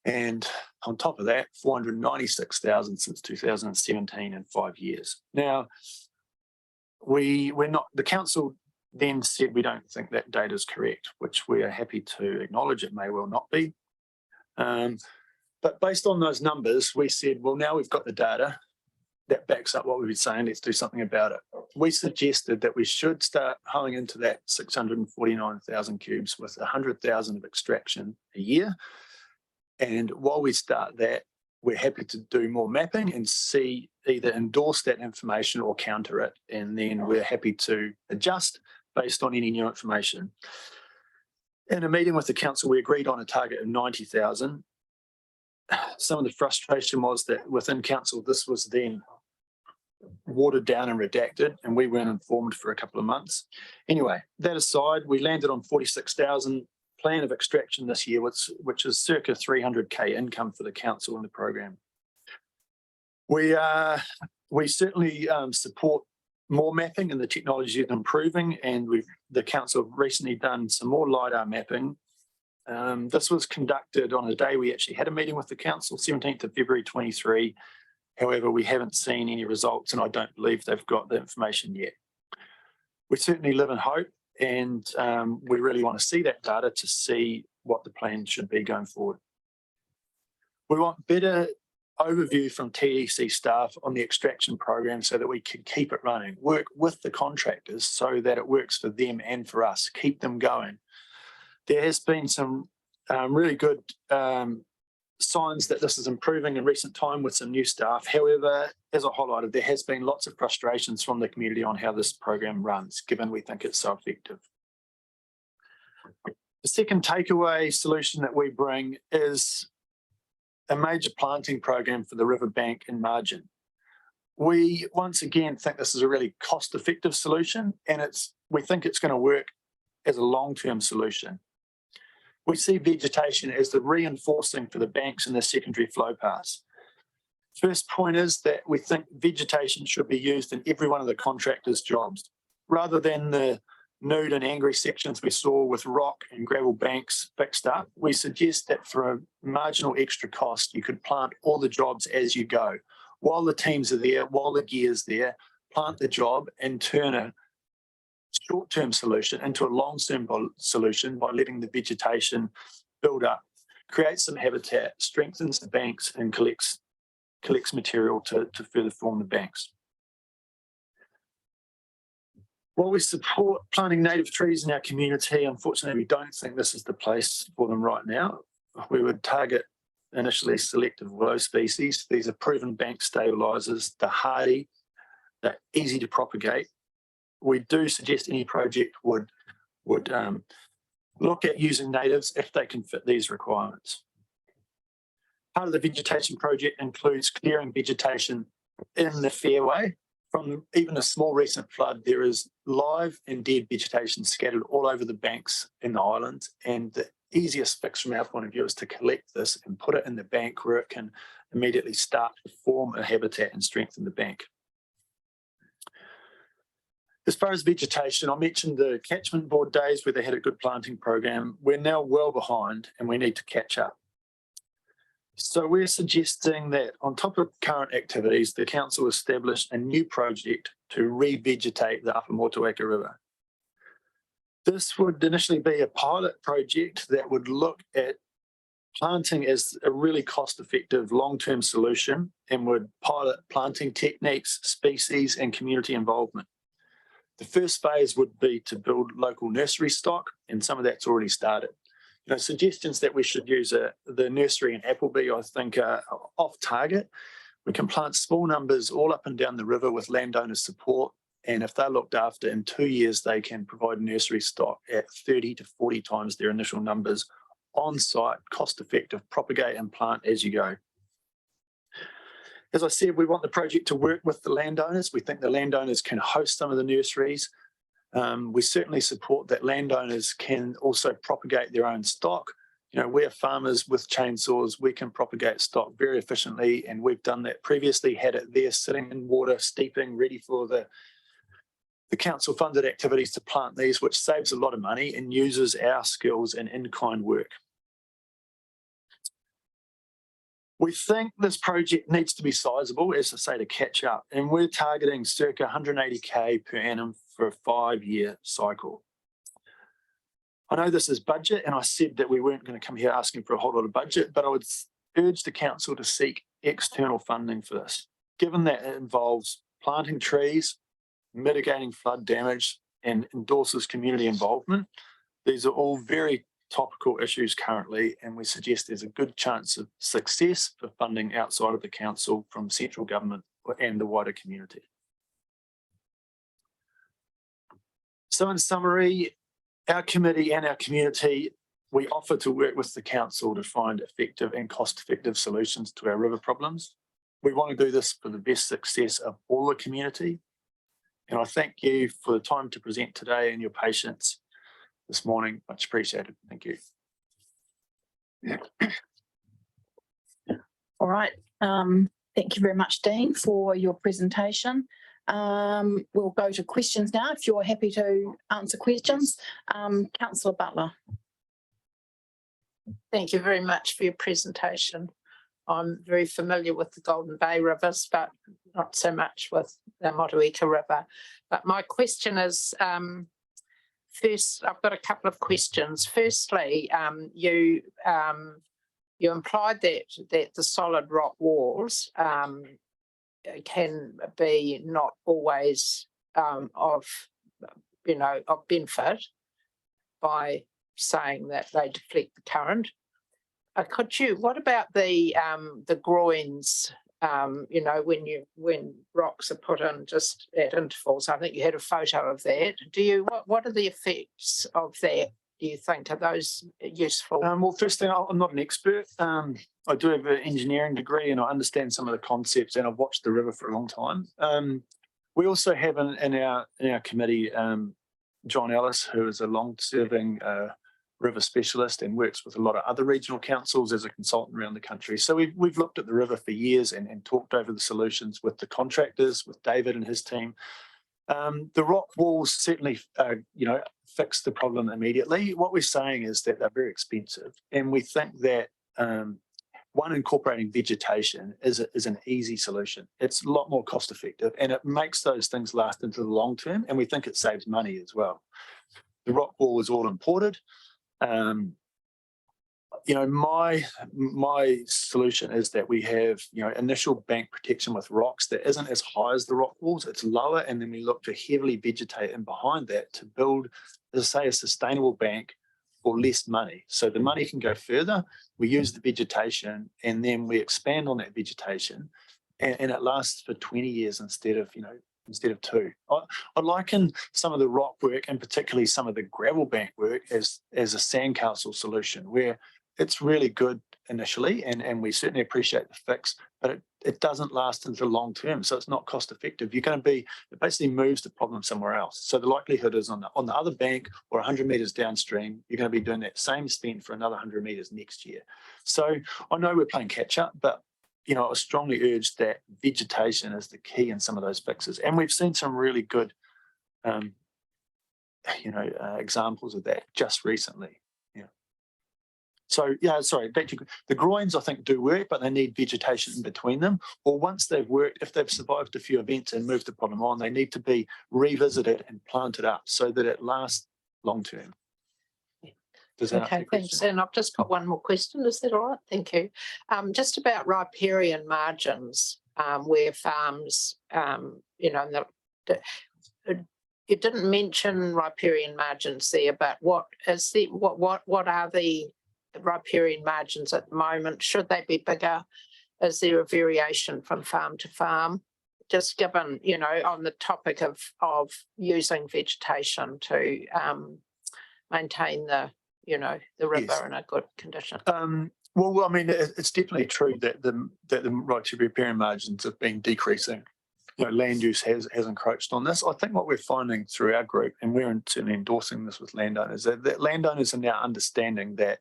And on top of that, 496,000 since 2017 in 5 years. Now, the council then said we don't think that data is correct, which we are happy to acknowledge it may well not be. But based on those numbers, we said, well, now we've got the data that backs up what we've been saying, let's do something about it. We suggested that we should start hoeing into that 649,000 cubes with 100,000 of extraction a year. And while we start that, we're happy to do more mapping and see either endorse that information or counter it. And then we're happy to adjust based on any new information. In a meeting with the council, we agreed on a target of 90,000. Some of the frustration was that within council, this was then watered down and redacted, and we weren't informed for a couple of months. Anyway, that aside, we landed on 46,000 plan of extraction this year, which is circa 300K income for the council in the program. We certainly support more mapping, and the technology is improving, and the council have recently done some more LiDAR mapping. This was conducted on a day we actually had a meeting with the council, 17th of February 23. However, we haven't seen any results, and I don't believe they've got the information yet. We certainly live in hope, and we really want to see that data to see what the plan should be going forward. We want better overview from TEC staff on the extraction program so that we can keep it running, work with the contractors so that it works for them and for us, keep them going. There has been some really good signs that this is improving in recent time with some new staff. However, as I highlighted, there has been lots of frustrations from the community on how this program runs, given we think it's so effective. The second takeaway solution that we bring is a major planting program for the riverbank and margin. We once again think this is a really cost-effective solution, and we think it's going to work as a long-term solution. We see vegetation as the reinforcing for the banks and the secondary flow paths. First point is that we think vegetation should be used in every one of the contractors' jobs, rather than the nude and angry sections we saw with rock and gravel banks fixed up. We suggest that for a marginal extra cost, you could plant all the jobs as you go. While the teams are there, while the gear's there, plant the job and turn a short-term solution into a long-term solution by letting the vegetation build up, create some habitat, strengthens the banks, and collects material to further form the banks. While we support planting native trees in our community, unfortunately, we don't think this is the place for them right now. We would target initially selective willow species. These are proven bank stabilisers. They're hardy, they're easy to propagate. We do suggest any project would look at using natives if they can fit these requirements. Part of the vegetation project includes clearing vegetation in the fairway. From even a small recent flood, there is live and dead vegetation scattered all over the banks in the island, and the easiest fix from our point of view is to collect this and put it in the bank where it can immediately start to form a habitat and strengthen the bank. As far as vegetation, I mentioned the catchment board days where they had a good planting program. We're now well behind and we need to catch up. So we're suggesting that on top of current activities, the council establish a new project to re-vegetate the upper Motueka River. This would initially be a pilot project that would look at planting as a really cost-effective long-term solution and would pilot planting techniques, species, and community involvement. The first phase would be to build local nursery stock, and some of that's already started. Suggestions that we should use the nursery in Appleby, I think, are off target. We can plant small numbers all up and down the river with landowner support, and if they're looked after, in 2 years, they can provide nursery stock at 30 to 40 times their initial numbers on site, cost effective, propagate and plant as you go. As I said, we want the project to work with the landowners. We think the landowners can host some of the nurseries. We certainly support that landowners can also propagate their own stock. We're farmers with chainsaws. We can propagate stock very efficiently, and we've done that previously, had it there sitting in water, steeping, ready for the council-funded activities to plant these, which saves a lot of money and uses our skills and in-kind work. We think this project needs to be sizable, as I say, to catch up, and we're targeting circa 180K per annum for a 5-year cycle. I know this is budget, and I said that we weren't going to come here asking for a whole lot of budget, but I would urge the council to seek external funding for this, given that it involves planting trees, mitigating flood damage, and endorses community involvement. These are all very topical issues currently, and we suggest there's a good chance of success for funding outside of the council from central government and the wider community. So in summary, our committee and our community, we offer to work with the council to find effective and cost-effective solutions to our river problems. We want to do this for the best success of all the community. And I thank you for the time to present today and your patience this morning. Much appreciated. Thank you.
All right. Thank you very much, Dean, for your presentation. We'll go to questions now, if you're happy to answer questions. Councillor Butler.
Thank you very much for your presentation. I'm very familiar with the Golden Bay rivers, but not so much with the Motueka River. But my question is, first, I've got a couple of questions. Firstly, you implied that the solid rock walls can be not always of benefit by saying that they deflect the current. What about the groins? When rocks are put in just at intervals, I think you had a photo of that. What are the effects of that? Do you think, are those useful?
Well, first thing, I'm not an expert. I do have an engineering degree and I understand some of the concepts, and I've watched the river for a long time. We also have in our committee John Ellis, who is a long-serving river specialist and works with a lot of other regional councils as a consultant around the country. So we've looked at the river for years and talked over the solutions with the contractors, with David and his team. The rock walls certainly, fix the problem immediately. What we're saying is that they're very expensive, and we think that incorporating vegetation is an easy solution. It's a lot more cost effective, and it makes those things last into the long term, and we think it saves money as well. The rock wall is all imported. My solution is that we have, initial bank protection with rocks that isn't as high as the rock walls, it's lower, and then we look to heavily vegetate in behind that to build, as I say, a sustainable bank for less money. So the money can go further, we use the vegetation, and then we expand on that vegetation, and it lasts for 20 years instead of 2. I liken some of the rock work, and particularly some of the gravel bank work, as a sandcastle solution, where it's really good initially, and we certainly appreciate the fix, but it doesn't last into the long term, so it's not cost effective. It basically moves the problem somewhere else. So the likelihood is on the other bank or 100 metres downstream, you're going to be doing that same spend for another 100 metres next year. So I know we're playing catch up, but I strongly urge that vegetation is the key in some of those fixes. And we've seen some really good, examples of that just recently. Yeah. So, back to the groins, I think, do work, but they need vegetation in between them. Or once they've worked, if they've survived a few events and moved the problem on, they need to be revisited and planted up so that it lasts long term.
Okay, thanks. And I've just got one more question. Is that all right? Thank you. Just about riparian margins, where farms, you didn't mention riparian margins there, but what are the riparian margins at the moment? Should they be bigger? Is there a variation from farm to farm? Just given, on the topic of using vegetation to maintain the river in a good condition.
Well, I mean, it's definitely true that the riparian margins have been decreasing. Land use has encroached on this. I think what we're finding through our group, and we're certainly endorsing this with landowners, that landowners are now understanding that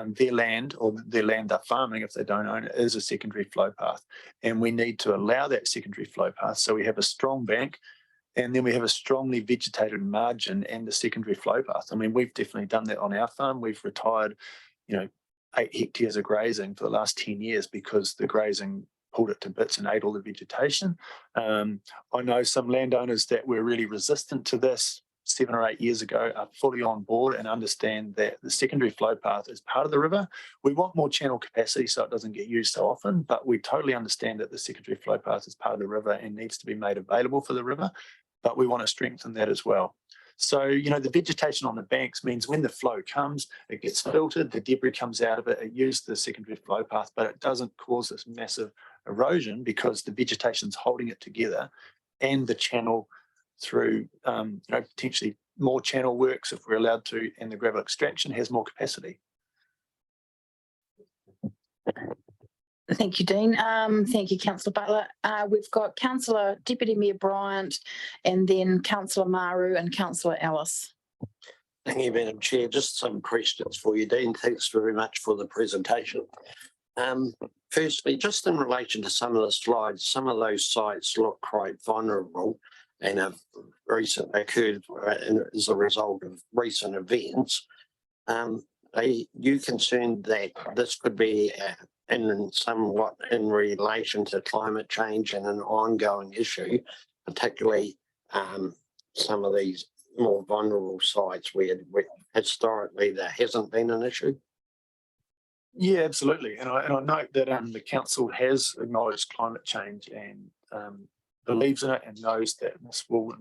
their land, or their land they're farming if they don't own it, is a secondary flow path, and we need to allow that secondary flow path so we have a strong bank. And then we have a strongly vegetated margin and the secondary flow path. I mean, we've definitely done that on our farm. We've retired, 8 hectares of grazing for the last 10 years because the grazing pulled it to bits and ate all the vegetation. I know some landowners that were really resistant to this 7 or 8 years ago are fully on board and understand that the secondary flow path is part of the river. We want more channel capacity so it doesn't get used so often, but we totally understand that the secondary flow path is part of the river and needs to be made available for the river. But we want to strengthen that as well. So, the vegetation on the banks means when the flow comes, it gets filtered, the debris comes out of it, it uses the secondary flow path, but it doesn't cause this massive erosion because the vegetation's holding it together, and the channel through, potentially more channel works if we're allowed to, and the gravel extraction has more capacity.
Thank you, Dean. Thank you, Councillor Butler. We've got Deputy Mayor Bryant, and then Councillor Maru and Councillor Ellis.
Thank you, Madam Chair. Just some questions for you, Dean. Thanks very much for the presentation. Firstly, just in relation to some of the slides, some of those sites look quite vulnerable and have recently occurred as a result of recent events. Are you concerned that this could be somewhat in relation to climate change and an ongoing issue, particularly some of these more vulnerable sites where historically there hasn't been an issue?
Yeah, absolutely. And I note that the council has acknowledged climate change and believes in it and knows that this will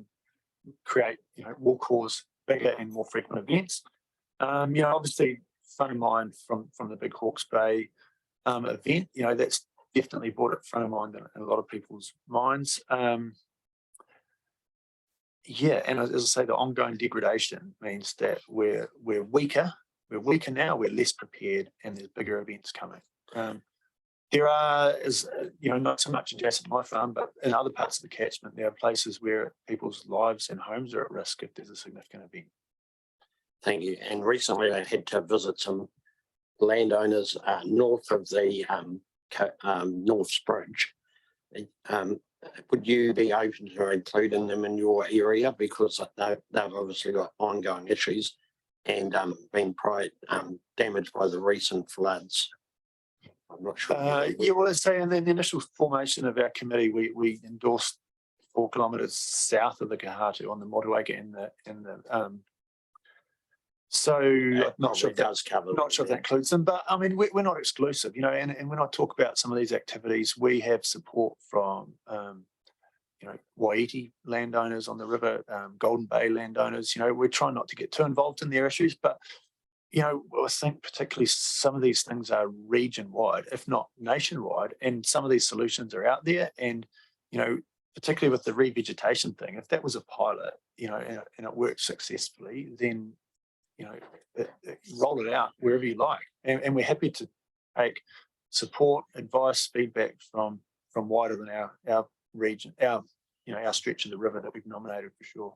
create, will cause bigger and more frequent events. Obviously front of mind from the Big Hawke's Bay event, that's definitely brought it front of mind in a lot of people's minds. Yeah, and as I say, the ongoing degradation means that we're weaker. We're weaker now, we're less prepared, and there's bigger events coming. There are, not so much adjacent to my farm, but in other parts of the catchment, there are places where people's lives and homes are at risk if there's a significant event.
Thank you. And recently I had to visit some landowners north of the North's Bridge. Would you be open to including them in your area, because they've obviously got ongoing issues and been damaged by the recent floods? I'm not sure.
Yeah, well, let's say in the initial formation of our committee, we endorsed 4 kilometres south of the Kahatu on the Motueka and the so I'm not sure if that includes them, but I mean we're not exclusive, and when I talk about some of these activities, we have support from Waiti landowners on the river, Golden Bay landowners. We're trying not to get too involved in their issues, but I think particularly some of these things are region-wide, if not nationwide, and some of these solutions are out there. And, particularly with the revegetation thing, if that was a pilot, and it worked successfully, then, roll it out wherever you like. And we're happy to take support, advice, feedback from wider than our region, our stretch of the river that we've nominated for sure.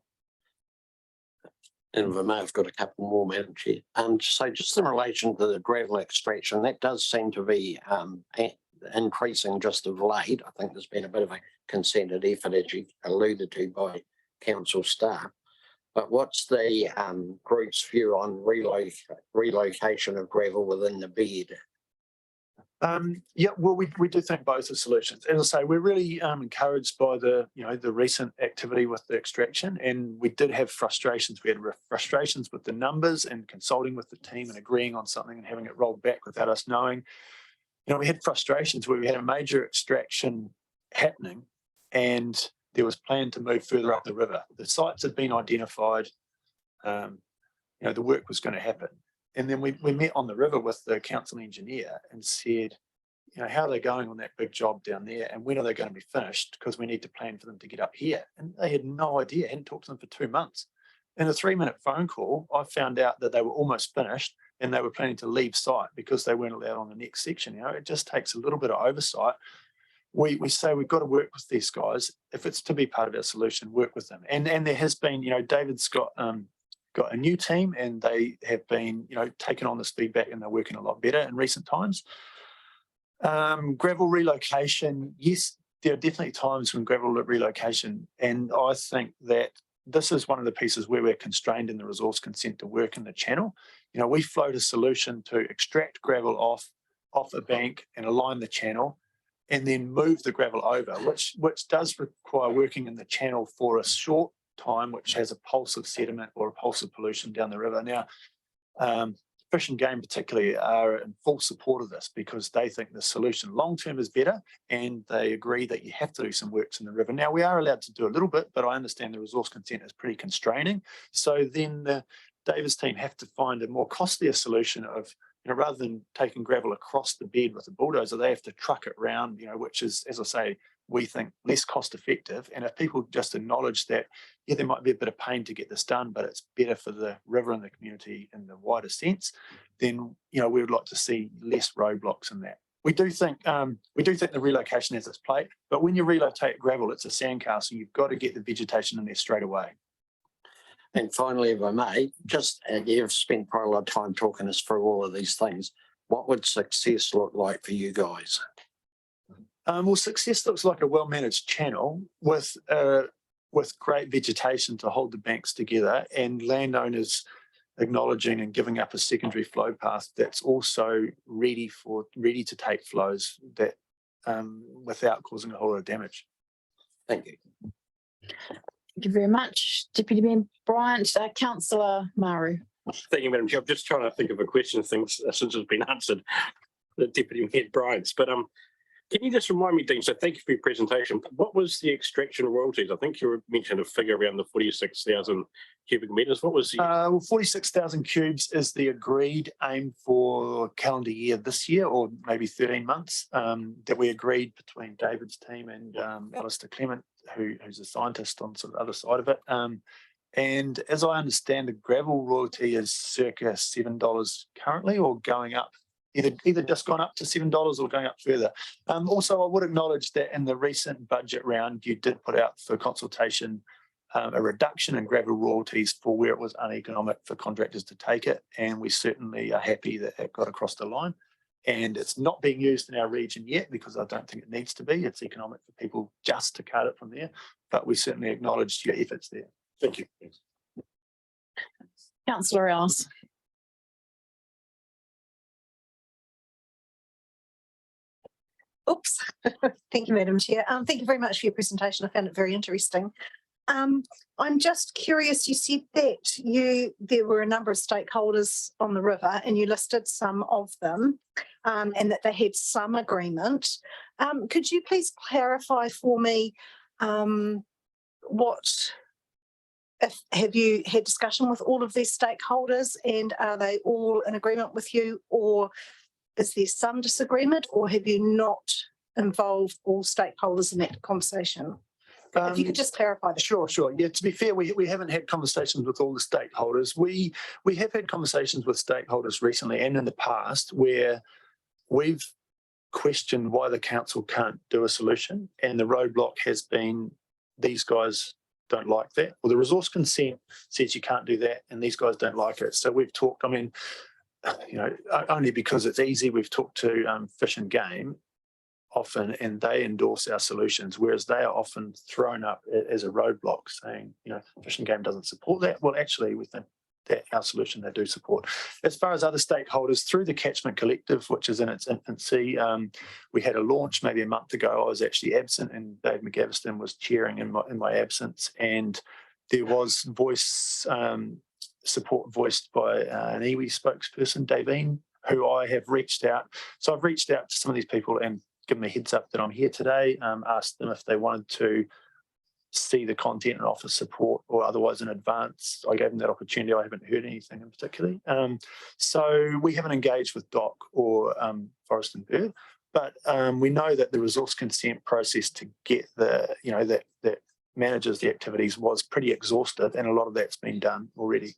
And if I may, I've got a couple more, Madam Chair. So just in relation to the gravel extraction, that does seem to be increasing just of late. I think there's been a bit of a concerted effort, as you alluded to, by council staff. But what's the group's view on relocation of gravel within the bed?
Yeah, well, we do think both are solutions. As I say, we're really encouraged by the recent activity with the extraction, and we did have frustrations. We had frustrations with the numbers and consulting with the team and agreeing on something and having it rolled back without us knowing. We had frustrations where we had a major extraction happening, and there was plan to move further up the river. The sites had been identified. The work was going to happen. And then we met on the river with the council engineer and said, how are they going on that big job down there, and when are they going to be finished? Because we need to plan for them to get up here. And they had no idea, hadn't talked to them for 2 months. In a 3-minute phone call, I found out that they were almost finished and they were planning to leave site because they weren't allowed on the next section. It just takes a little bit of oversight. We say we've got to work with these guys. If it's to be part of our solution, work with them. And there has been, David's got a new team, and they have been, taking on this feedback, and they're working a lot better in recent times. Gravel relocation, yes, there are definitely times when gravel relocation, and I think that this is one of the pieces where we're constrained in the resource consent to work in the channel. We float a solution to extract gravel off a bank and align the channel, and then move the gravel over, which does require working in the channel for a short time, which has a pulse of sediment or a pulse of pollution down the river. Now, Fish and Game particularly are in full support of this because they think the solution long-term is better, and they agree that you have to do some works in the river. Now, we are allowed to do a little bit, but I understand the resource consent is pretty constraining. So then the Davis team have to find a more costlier solution of, rather than taking gravel across the bed with a bulldozer, they have to truck it around, which is, as I say, we think less cost effective. And if people just acknowledge that, yeah, there might be a bit of pain to get this done, but it's better for the river and the community in the wider sense, then, we would like to see less roadblocks in that. We do think the relocation has its plate, but when you relocate gravel, it's a sandcastle. You've got to get the vegetation in there straight away.
And finally, if I may, just you've spent quite a lot of time talking us through all of these things. What would success look like for you guys?
Well, success looks like a well-managed channel with great vegetation to hold the banks together and landowners acknowledging and giving up a secondary flow path that's also ready to take flows that without causing a whole lot of damage.
Thank you.
Thank you very much, Deputy Mayor Bryant. Councillor Maru.
Thank you, Madam Chair. I'm just trying to think of a question since it's been answered, the Deputy Mayor Bryant's. But can you just remind me, Dean, so thank you for your presentation. What was the extraction royalties? I think you mentioned a figure around the 46,000 cubic metres. What was the...
Well, 46,000 cubes is the agreed aim for calendar year this year, or maybe 13 months, that we agreed between David's team and Alistair Clement, who's a scientist on sort of the other side of it. And as I understand, the gravel royalty is circa $7 currently, or going up, either just gone up to $7 or going up further. Also, I would acknowledge that in the recent budget round, you did put out for consultation a reduction in gravel royalties for where it was uneconomic for contractors to take it. And we certainly are happy that it got across the line. And it's not being used in our region yet because I don't think it needs to be. It's economic for people just to cut it from there. But we certainly acknowledge your efforts there. Thank you.
Councillor Ellis.
Oops. Thank you, Madam Chair. Thank you very much for your presentation. I found it very interesting. I'm just curious, you said that there were a number of stakeholders on the river and you listed some of them and that they had some agreement. Could you please clarify for me have you had discussion with all of these stakeholders and are they all in agreement with you, or is there some disagreement, or have you not involved all stakeholders in that conversation? If you could just clarify that.
Sure. Yeah, to be fair, we haven't had conversations with all the stakeholders. We have had conversations with stakeholders recently and in the past where we've questioned why the council can't do a solution, and the roadblock has been these guys don't like that, or the resource consent says you can't do that and these guys don't like it. So we've talked, I mean, you know, only because it's easy, we've talked to Fish and Game often and they endorse our solutions, whereas they are often thrown up as a roadblock saying, you know, Fish and Game doesn't support that. Well, actually, we think that our solution they do support. As far as other stakeholders, through the Catchment Collective, which is in its infancy, we had a launch maybe a month ago. I was actually absent and Dave McGaveston was chairing in my absence, and there was support voiced by an iwi spokesperson, Davine, who I have reached out. So I've reached out to some of these people and given them a heads up that I'm here today, asked them if they wanted to see the content and offer support or otherwise in advance. I gave them that opportunity. I haven't heard anything in particular. So we haven't engaged with DOC or Forest and Bird, but we know that the resource consent process to get the, you know, that manages the activities was pretty exhaustive, and a lot of that's been done already.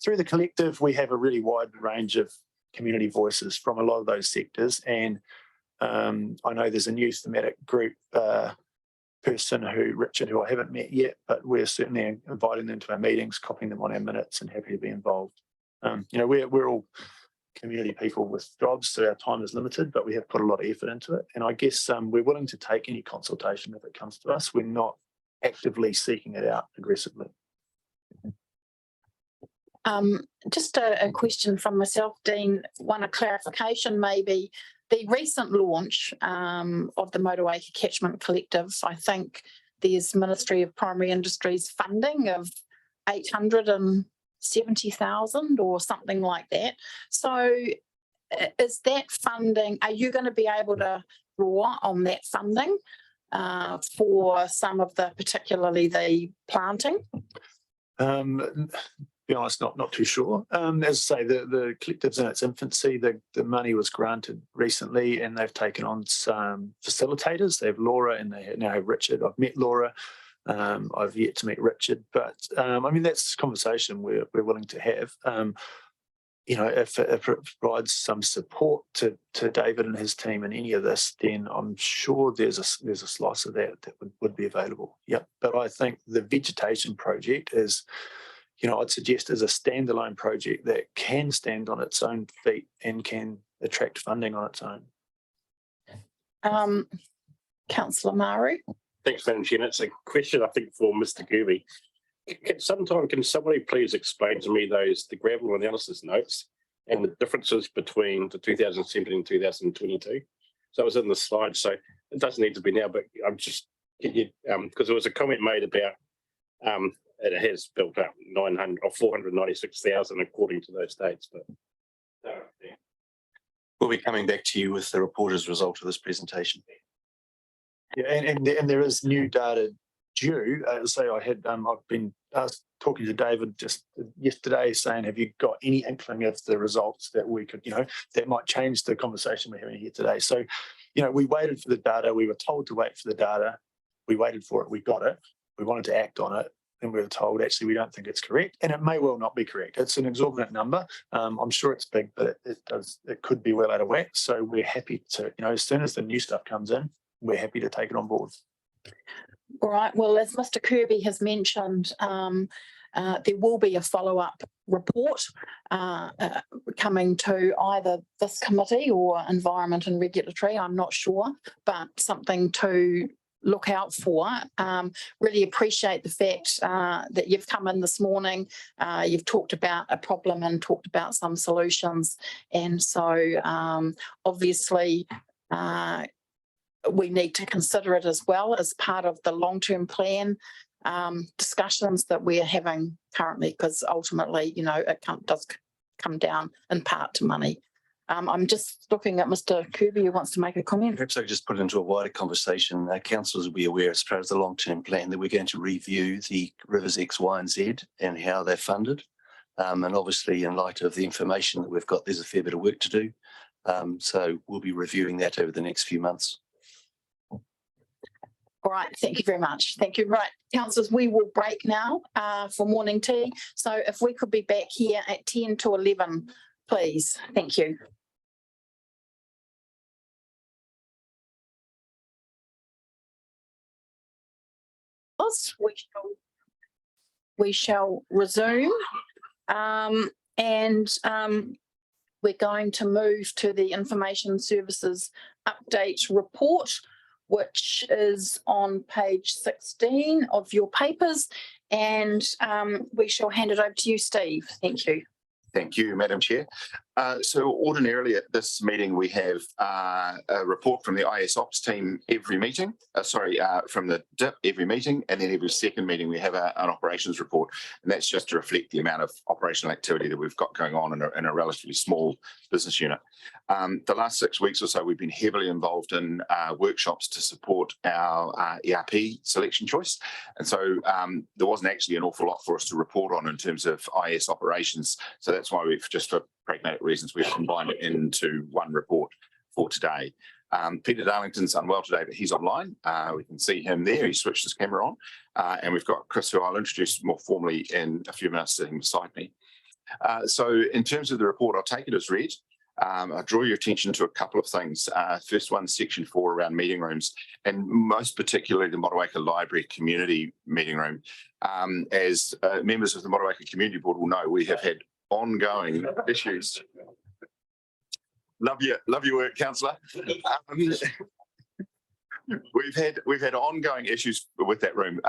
Through the collective, we have a really wide range of community voices from a lot of those sectors, and I know there's a new thematic group person Richard, who I haven't met yet, but we're certainly inviting them to our meetings, copying them on our minutes, and happy to be involved. You know, we're all community people with jobs, so our time is limited, but we have put a lot of effort into it. And I guess we're willing to take any consultation if it comes to us. We're not actively seeking it out aggressively.
Just a question from myself, Dean. One, a clarification maybe. The recent launch of the Motueka Catchment Collective, I think there's Ministry of Primary Industries funding of 870,000 or something like that. So is that funding, are you going to be able to draw on that funding for some of the, particularly the planting?
Be honest, not too sure. As I say, the collective's in its infancy. The money was granted recently, and they've taken on some facilitators. They have Laura, and they now have Richard. I've met Laura. I've yet to meet Richard, but I mean that's a conversation we're willing to have. You know, if it provides some support to David and his team in any of this, then I'm sure there's a slice of that would be available. Yep. But I think the vegetation project is I'd suggest is a standalone project that can stand on its own feet and can attract funding on its own.
Councillor Maru.
Thanks, Madam Chair. It's a question, I think, for Mr. Kirby. Can somebody please explain to me the gravel analysis notes and the differences between the 2017 and 2022? So it was in the slide, so it doesn't need to be now, but I'm just, because there was a comment made about it has built up 900 or 496,000 according to those dates, but.
We'll be coming back to you with the report as a result of this presentation.
Yeah, and there is new data due. I've been talking to David just yesterday saying, have you got any inkling of the results that we could, that might change the conversation we're having here today. So, we waited for the data. We were told to wait for the data. We waited for it. We got it. We wanted to act on it. And we were told, actually, we don't think it's correct. And it may well not be correct. It's an exorbitant number. I'm sure it's big, but it could be well out of whack. So we're happy to, as soon as the new stuff comes in, we're happy to take it on board.
All right. Well, as Mr. Kirby has mentioned, there will be a follow-up report coming to either this committee or Environment and Regulatory. I'm not sure, but something to look out for. Really appreciate the fact that you've come in this morning. You've talked about a problem and talked about some solutions. And so obviously we need to consider it as well as part of the long-term plan discussions that we're having currently, because ultimately, it does come down in part to money. I'm just looking at Mr. Kirby who wants to make a comment.
Perhaps I could just put it into a wider conversation. Councillors will be aware as part of the long-term plan that we're going to review the rivers X, Y and Z and how they're funded. And obviously in light of the information that we've got, there's a fair bit of work to do. So we'll be reviewing that over the next few months.
All right, thank you very much. Thank you. Right, councillors, we will break now for morning tea. So if we could be back here at 10 to 11, please. Thank you. We shall resume and we're going to move to the Information Services Update Report, which is on page 16 of your papers, and we shall hand it over to you, Steve. Thank you.
Thank you, Madam Chair. So ordinarily at this meeting, we have a report from the IS Ops team every meeting, from the DIP every meeting, and then every second meeting we have an operations report. And that's just to reflect the amount of operational activity that we've got going on in a relatively small business unit. The last 6 weeks or so, we've been heavily involved in workshops to support our ERP selection choice. And so there wasn't actually an awful lot for us to report on in terms of IS operations. So that's why we've just, for pragmatic reasons, we've combined it into one report for today. Peter Darlington's unwell today, but he's online. We can see him there. He switched his camera on. And we've got Chris, who I'll introduce more formally in a few minutes, sitting beside me. So in terms of the report, I'll take it as read. I'll draw your attention to a couple of things. First one, section 4 around meeting rooms, and most particularly the Motueka Library Community Meeting Room. As members of the Motueka Community Board will know, we have had ongoing issues. Love your work, Councillor. We've had ongoing issues with that room,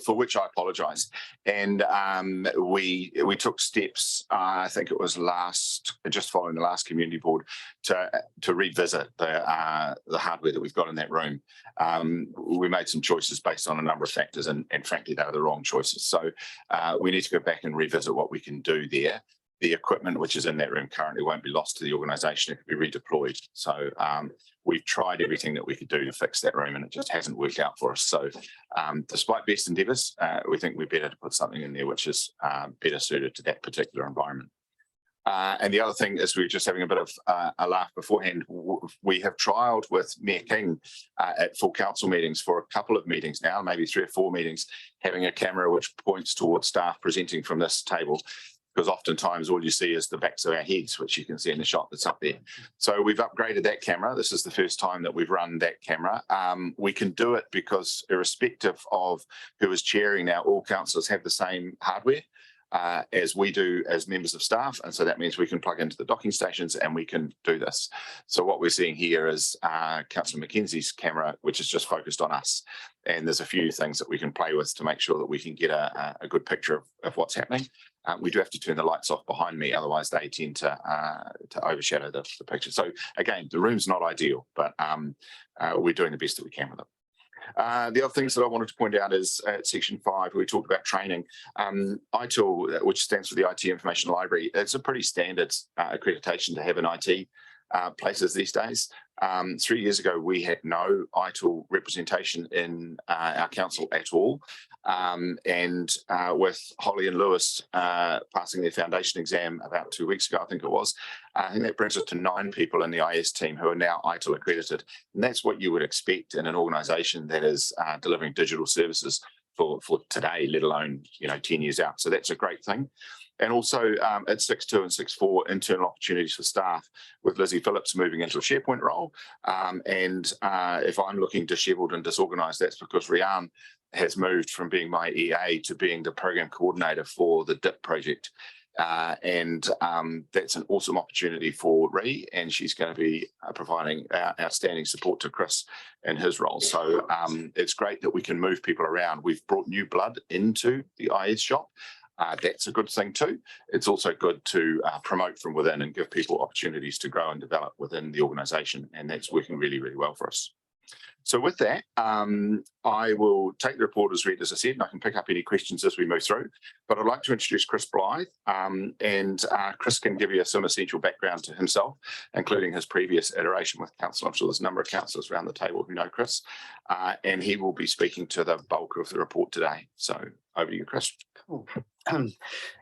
for which I apologise. And we took steps. I think it was just following the last community board to revisit the hardware that we've got in that room. We made some choices based on a number of factors, and frankly, they were the wrong choices. So we need to go back and revisit what we can do there. The equipment which is in that room currently won't be lost to the organisation. It could be redeployed. So we've tried everything that we could do to fix that room, and it just hasn't worked out for us. So despite best endeavours, we think we're better to put something in there which is better suited to that particular environment. And the other thing is, we were just having a bit of a laugh beforehand. We have trialled with Mayor King at full council meetings for a couple of meetings now, maybe 3 or 4 meetings, having a camera which points towards staff presenting from this table, because oftentimes all you see is the backs of our heads, which you can see in the shot that's up there. So we've upgraded that camera. This is the first time that we've run that camera. We can do it because irrespective of who is chairing now, all councillors have the same hardware. as we do as members of staff. And so that means we can plug into the docking stations and we can do this. So what we're seeing here is Councillor Mackenzie's camera, which is just focused on us. And there's a few things that we can play with to make sure that we can get a good picture of what's happening. We do have to turn the lights off behind me, otherwise they tend to overshadow the picture. So again, the room's not ideal, but we're doing the best that we can with it. The other things that I wanted to point out is at section 5, we talked about training. ITIL, which stands for the IT Information Library, it's a pretty standard accreditation to have in IT places these days. 3 years ago, we had no ITIL representation in our council at all. And with Holly and Lewis passing their foundation exam about 2 weeks ago, I think it was, I think that brings us to 9 people in the IS team who are now ITIL accredited. And that's what you would expect in an organisation that is delivering digital services for today, let alone 10 years out. So that's a great thing. And also at 6.2 and 6.4, internal opportunities for staff with Lizzie Phillips moving into a SharePoint role. And if I'm looking dishevelled and disorganised, that's because Rianne has moved from being my EA to being the program coordinator for the DIP project. And that's an awesome opportunity for Ree, and she's going to be providing outstanding support to Chris in his role. So it's great that we can move people around. We've brought new blood into the IS shop. That's a good thing too. It's also good to promote from within and give people opportunities to grow and develop within the organisation, and that's working really, really well for us. So with that, I will take the report as read, as I said, and I can pick up any questions as we move through. But I'd like to introduce Chris Blythe, and Chris can give you some essential background to himself, including his previous iteration with council. I'm sure there's a number of councillors around the table who know Chris, and he will be speaking to the bulk of the report today. So over to you, Chris.
Cool.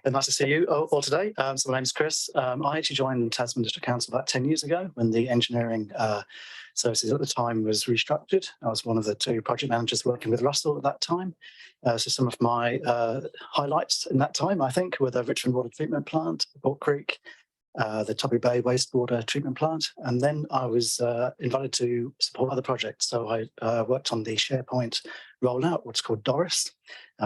Nice to see you all today. So my name is Chris. I actually joined Tasman District Council about 10 years ago when the engineering services at the time was restructured. I was one of the 2 project managers working with Russell at that time. So some of my highlights in that time, I think, were the Richmond Water Treatment Plant, Port Creek, the Tubby Bay Wastewater Treatment Plant, and then I was invited to support other projects. So I worked on the SharePoint rollout, what's called Doris.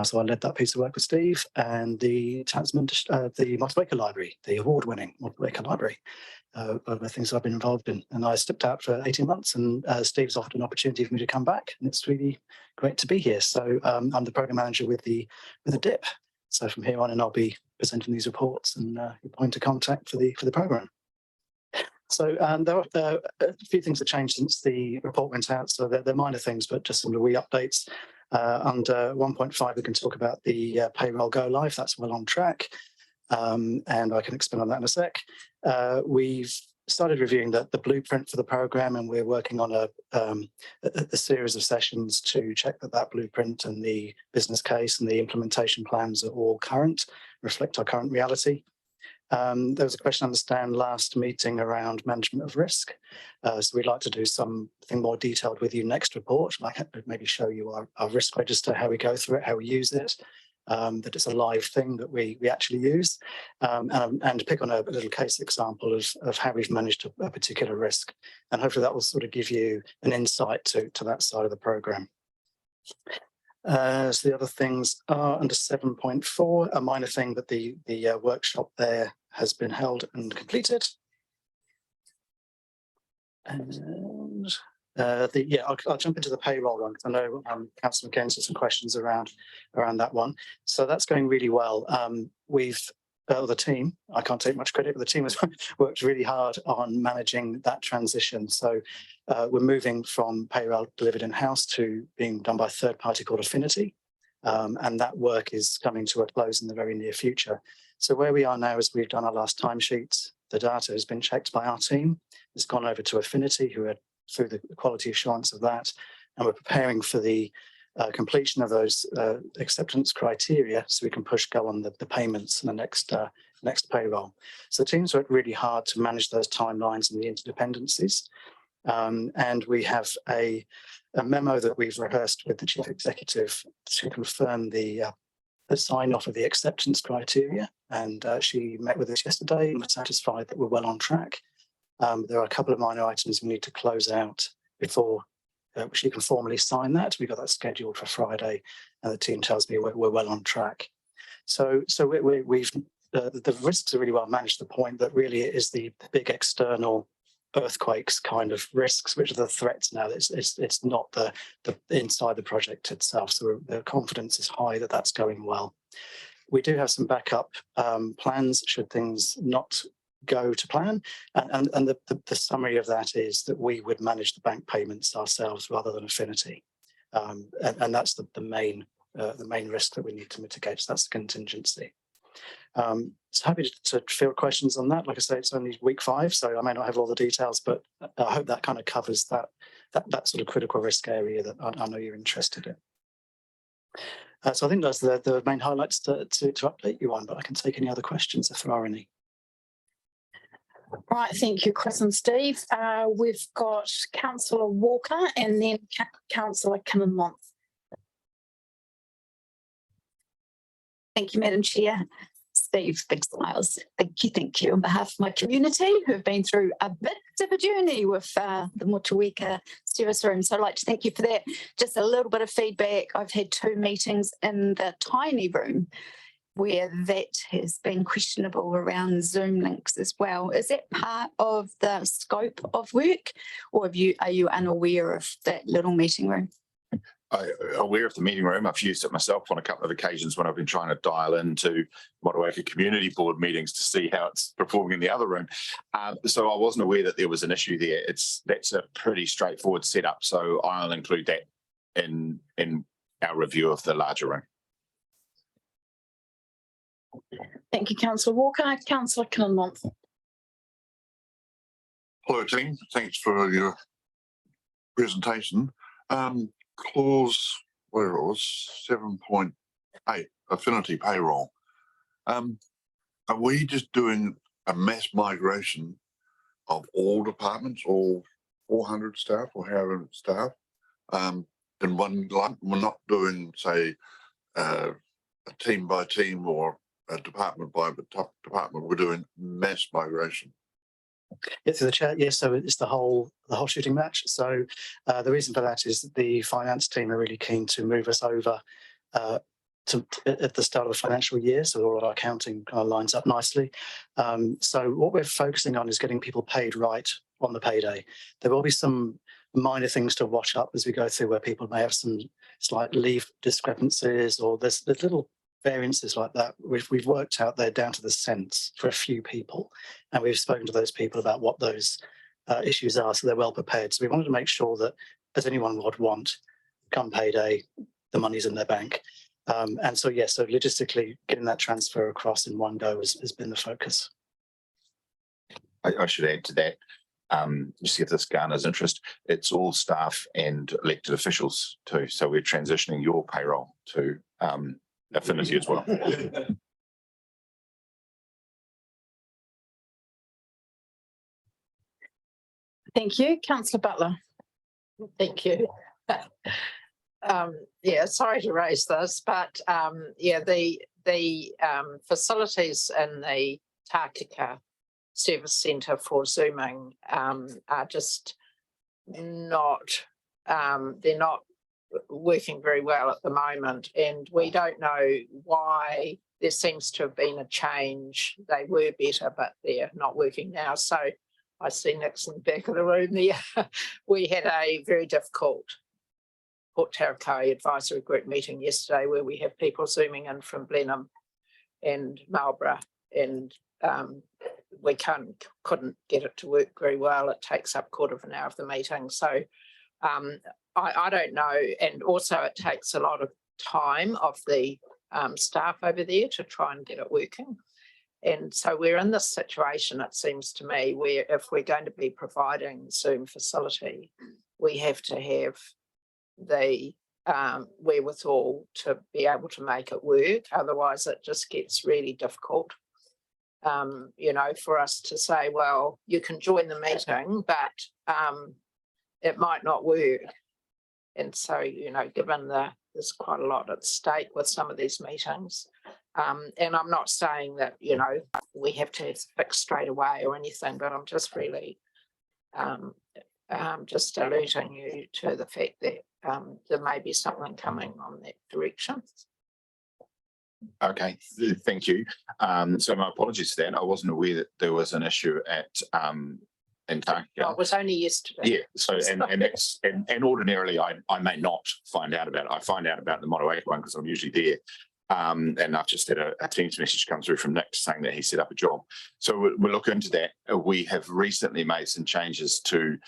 So I led that piece of work with Steve, and the Tasman, the Motueka Library, the award-winning Motueka Library, are the things I've been involved in. And I stepped out for 18 months, and Steve's offered an opportunity for me to come back, and it's really great to be here. So I'm the program manager with the DIP. So from here on in, I'll be presenting these reports and your point of contact for the program. So there are a few things that changed since the report went out. So they're minor things, but just some wee updates. Under 1.5, we can talk about the payroll go live. That's well on track. And I can expand on that in a sec. We've started reviewing the blueprint for the program, and we're working on a series of sessions to check that blueprint and the business case and the implementation plans are all current, reflect our current reality. There was a question, I understand, last meeting around management of risk. So we'd like to do something more detailed with you next report, like maybe show you our risk register, how we go through it, how we use it, that it's a live thing that we actually use, and pick on a little case example of how we've managed a particular risk. And hopefully that will sort of give you an insight to that side of the programme. So the other things are under 7.4, a minor thing that the workshop there has been held and completed. And I'll jump into the payroll one, because I know Councillor Mackenzie has some questions around that one. So that's going really well. The team, I can't take much credit, but the team has worked really hard on managing that transition. So we're moving from payroll delivered in-house to being done by a third party called Affinity. And that work is coming to a close in the very near future. So where we are now is we've done our last timesheets. The data has been checked by our team. It's gone over to Affinity, who are through the quality assurance of that. And we're preparing for the completion of those acceptance criteria so we can push go on the payments in the next payroll. So the teams worked really hard to manage those timelines and the interdependencies. And we have a memo that we've rehearsed with the Chief Executive to confirm the sign off of the acceptance criteria. And she met with us yesterday and was satisfied that we're well on track. There are a couple of minor items we need to close out before she can formally sign that. We got that scheduled for Friday, and the team tells me we're well on track. We've the risks are really well managed to the point that really it is the big external earthquakes kind of risks, which are the threats now. It's not the inside the project itself. So the confidence is high that that's going well. We do have some backup plans should things not go to plan. And the summary of that is that we would manage the bank payments ourselves rather than Affinity. And that's the main risk that we need to mitigate. So that's the contingency. So happy to field questions on that. Like I say, it's only week 5, so I may not have all the details, but I hope that kind of covers that sort of critical risk area that I know you're interested in. So I think that's the main highlights to update you on, but I can take any other questions if there are any.
Right, thank you, Chris and Steve. We've got Councillor Walker and then Councillor Kinmonth.
Thank you, Madam Chair. Steve, big smiles. Thank you on behalf of my community who've been through a bit of a journey with the Motueka service room. So I'd like to thank you for that. Just a little bit of feedback. I've had 2 meetings in the tiny room where that has been questionable around Zoom links as well. Is that part of the scope of work, or are you unaware of that little meeting room?
I'm aware of the meeting room. I've used it myself on a couple of occasions when I've been trying to dial into Motueka Community Board meetings to see how it's performing in the other room. So I wasn't aware that there was an issue there. That's a pretty straightforward setup. So I'll include that in our review of the larger room.
Thank you, Councillor Walker. Councillor Kinmonth.
Hello, team. Thanks for your presentation. Clause, where it was 7.8, Affinity payroll. Are we just doing a mass migration of all departments, all 400 staff or however many staff, in one lump? We're not doing, say, a team by team or a department by department. We're doing mass migration.
Yes, through the chair. Yes, so it's the whole shooting match. So the reason for that is that the finance team are really keen to move us over at the start of the financial year, so all of our accounting kind of lines up nicely. So what we're focusing on is getting people paid right on the payday. There will be some minor things to watch up as we go through, where people may have some slight leave discrepancies, or there's little variances like that. We've worked out they're down to the cents for a few people, and we've spoken to those people about what those issues are, so they're well prepared. So we wanted to make sure that, as anyone would want, come payday, the money's in their bank. And so, yes, so logistically getting that transfer across in one go has been the focus.
I should add to that, just see if this garners interest, it's all staff and elected officials too. So we're transitioning your payroll to Affinity as well.
Thank you. Councillor Butler.
Thank you. Yeah, sorry to raise this, but yeah, the facilities in the Tākeka Service Centre for Zooming are just not, they're not working very well at the moment, and we don't know why. There seems to have been a change. They were better, but they're not working now. So I see Nick's in the back of the room there. We had a very difficult Port Tarakai Advisory Group meeting yesterday, where we have people zooming in from Blenheim and Marlborough, and we couldn't get it to work very well. It takes up 1/4 hour of the meeting. So I don't know, and also it takes a lot of time of the staff over there to try and get it working. And so we're in this situation, it seems to me, where if we're going to be providing Zoom facility, we have to have the wherewithal to be able to make it work. Otherwise it just gets really difficult, you know, for us to say, well, you can join the meeting, but it might not work. And so, you know, given there's quite a lot at stake with some of these meetings, and I'm not saying that, you know, we have to have fixed straight away or anything, but I'm just really just alerting you to the fact that there may be something coming on that direction.
Okay, thank you. So my apologies for that. I wasn't aware that there was an issue at in Tākeka.
It was only yesterday.
Yeah, so and ordinarily I may not find out about it. I find out about the Motueka one because I'm usually there. And I've just had a Teams message come through from Nick saying that he set up a job. So we'll look into that. We have recently made some changes to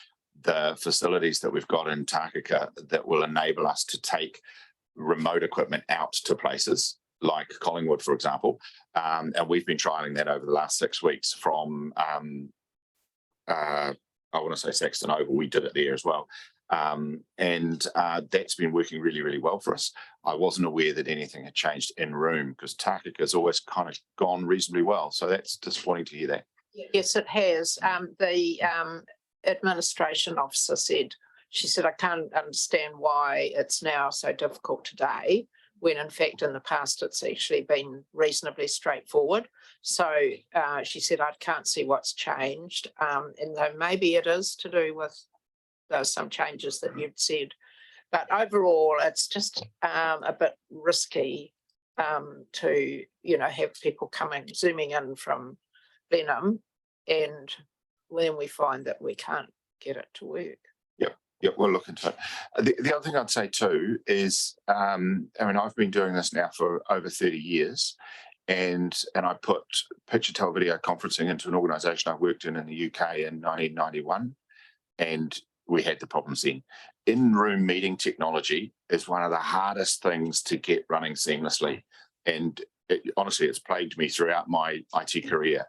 the facilities that we've got in Tākeka that will enable us to take remote equipment out to places like Collingwood, for example. And we've been trialing that over the last 6 weeks from I want to say Saxton Oval. We did it there as well. And that's been working really, really well for us. I wasn't aware that anything had changed in room because Tākeka has always kind of gone reasonably well. So that's disappointing to hear that.
Yes, it has. The administration officer said, she said, I can't understand why it's now so difficult today, when in fact in the past it's actually been reasonably straightforward. So she said, I can't see what's changed. And though maybe it is to do with some changes that you've said, but overall it's just a bit risky to, you know, have people zooming in from Blenheim, and then we find that we can't get it to work.
Yeah, we'll look into it. The other thing I'd say too is, I mean, I've been doing this now for over 30 years, and I put picture tele video conferencing into an organisation I worked in the UK in 1991, and we had the problems then. In-room meeting technology is one of the hardest things to get running seamlessly, and honestly, it's plagued me throughout my IT career.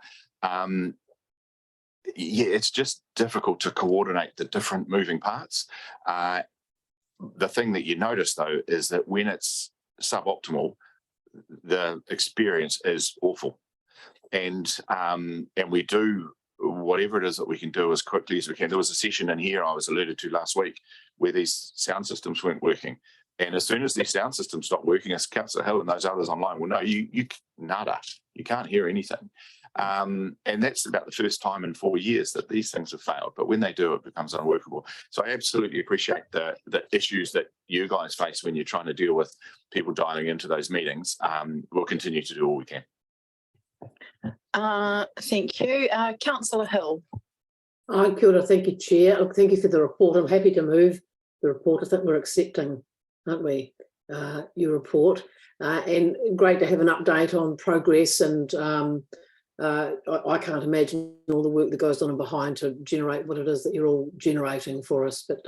Yeah, it's just difficult to coordinate the different moving parts. The thing that you notice though is that when it's suboptimal, the experience is awful, and we do whatever it is that we can do as quickly as we can. There was a session in here I was alluded to last week where these sound systems weren't working, and as soon as these sound systems stopped working, as Councillor Hill and those others online will know, you nada, you can't hear anything. And that's about the first time in 4 years that these things have failed. But when they do, it becomes unworkable. So I absolutely appreciate the issues that you guys face when you're trying to deal with people dialing into those meetings. We'll continue to do all we can.
Thank you. Councillor Hill.
Kia ora, thank you, Chair. Look, thank you for the report. I'm happy to move the report. I think we're accepting, aren't we, your report. And great to have an update on progress, and I can't imagine all the work that goes on behind to generate what it is that you're all generating for us. But,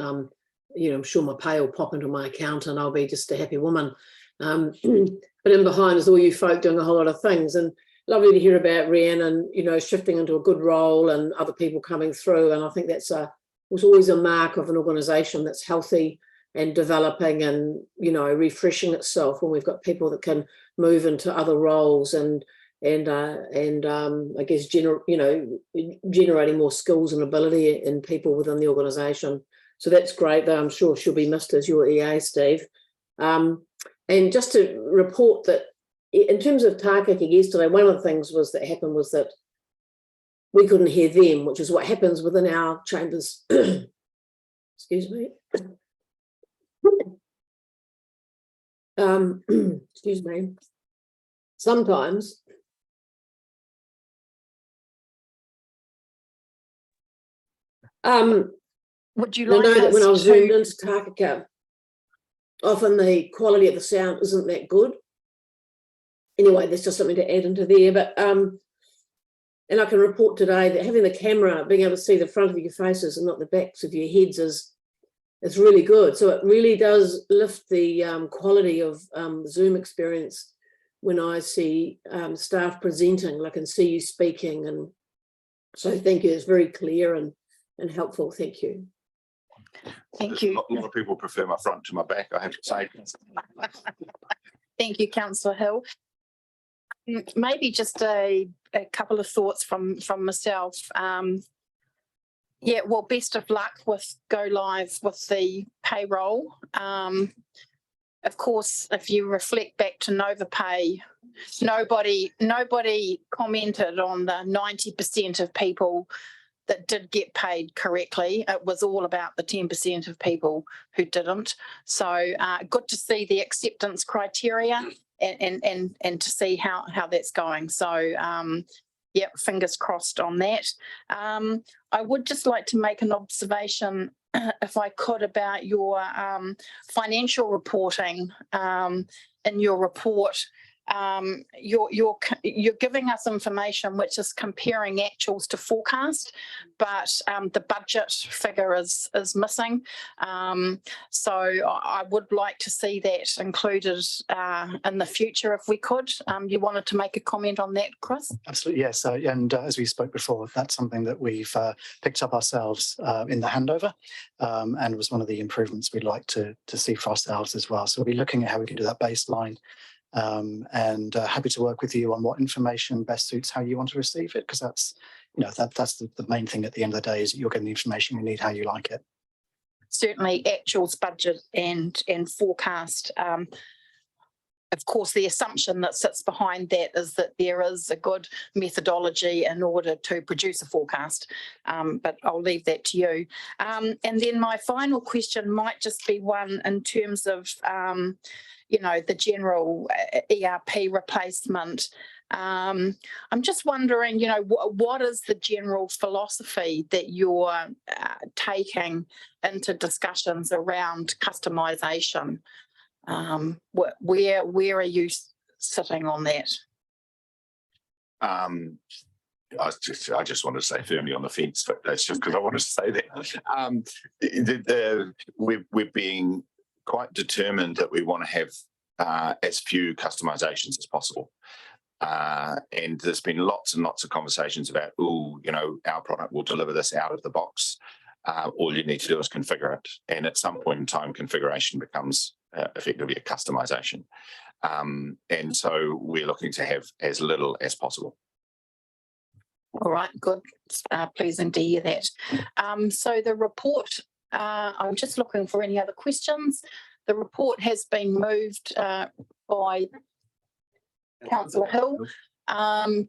you know, I'm sure my pay will pop into my account and I'll be just a happy woman. But in behind is all you folk doing a whole lot of things. And lovely to hear about Rhiannon, you know, shifting into a good role and other people coming through. And I think that's was always a mark of an organisation that's healthy and developing and, you know, refreshing itself when we've got people that can move into other roles and I guess generating more skills and ability in people within the organisation. So that's great. Though I'm sure she'll be missed as your EA, Steve. And just to report that in terms of Tākeka yesterday, one of the things that happened was that we couldn't hear them, which is what happens within our chambers. Excuse me. Excuse me. Sometimes
would you
like
like
that when I was
us
zoomed
to
into Tākeka, often the quality of the sound isn't that good. Anyway, there's just something to add into there. But and I can report today that having the camera, being able to see the front of your faces and not the backs of your heads is really good. So it really does lift the quality of Zoom experience when I see staff presenting. I can see you speaking, and so thank you. It's very clear and helpful. Thank you.
Thank you.
A lot of people prefer my front to my back, I have to say.
Thank you, Councillor Hill. Maybe just a couple of thoughts from myself. Yeah, well, best of luck with go live with the payroll. Of course, if you reflect back to Nova Pay, nobody commented on the 90% of people that did get paid correctly. It was all about the 10% of people who didn't. So good to see the acceptance criteria and to see how that's going. So yep, fingers crossed on that. I would just like to make an observation, if I could, about your financial reporting in your report. You're giving us information which is comparing actuals to forecast, but the budget figure is missing. So I would like to see that included in the future if we could. You wanted to make a comment on that, Chris?
Absolutely, yes. And as we spoke before, that's something that we've picked up ourselves in the handover, and was one of the improvements we'd like to see for ourselves as well. So we'll be looking at how we can do that baseline, and happy to work with you on what information best suits how you want to receive it, because that's, you know, that's the main thing at the end of the day, is that you're getting the information you need how you like it.
Certainly actuals, budget and forecast. Of course, the assumption that sits behind that is that there is a good methodology in order to produce a forecast, but I'll leave that to you. And then my final question might just be one in terms of, you know, the general ERP replacement. I'm just wondering, you know, what is the general philosophy that you're taking into discussions around customisation? Where are you sitting on that?
I just want to say firmly on the fence, but that's just because I want to say that. We've been quite determined that we want to have as few customizations as possible. And there's been lots and lots of conversations about, oh, you know, our product will deliver this out of the box. All you need to do is configure it. And at some point in time, configuration becomes effectively a customization. And so we're looking to have as little as possible.
All right, good. Pleasing to hear that. So the report, I'm just looking for any other questions. The report has been moved by Councillor Hill.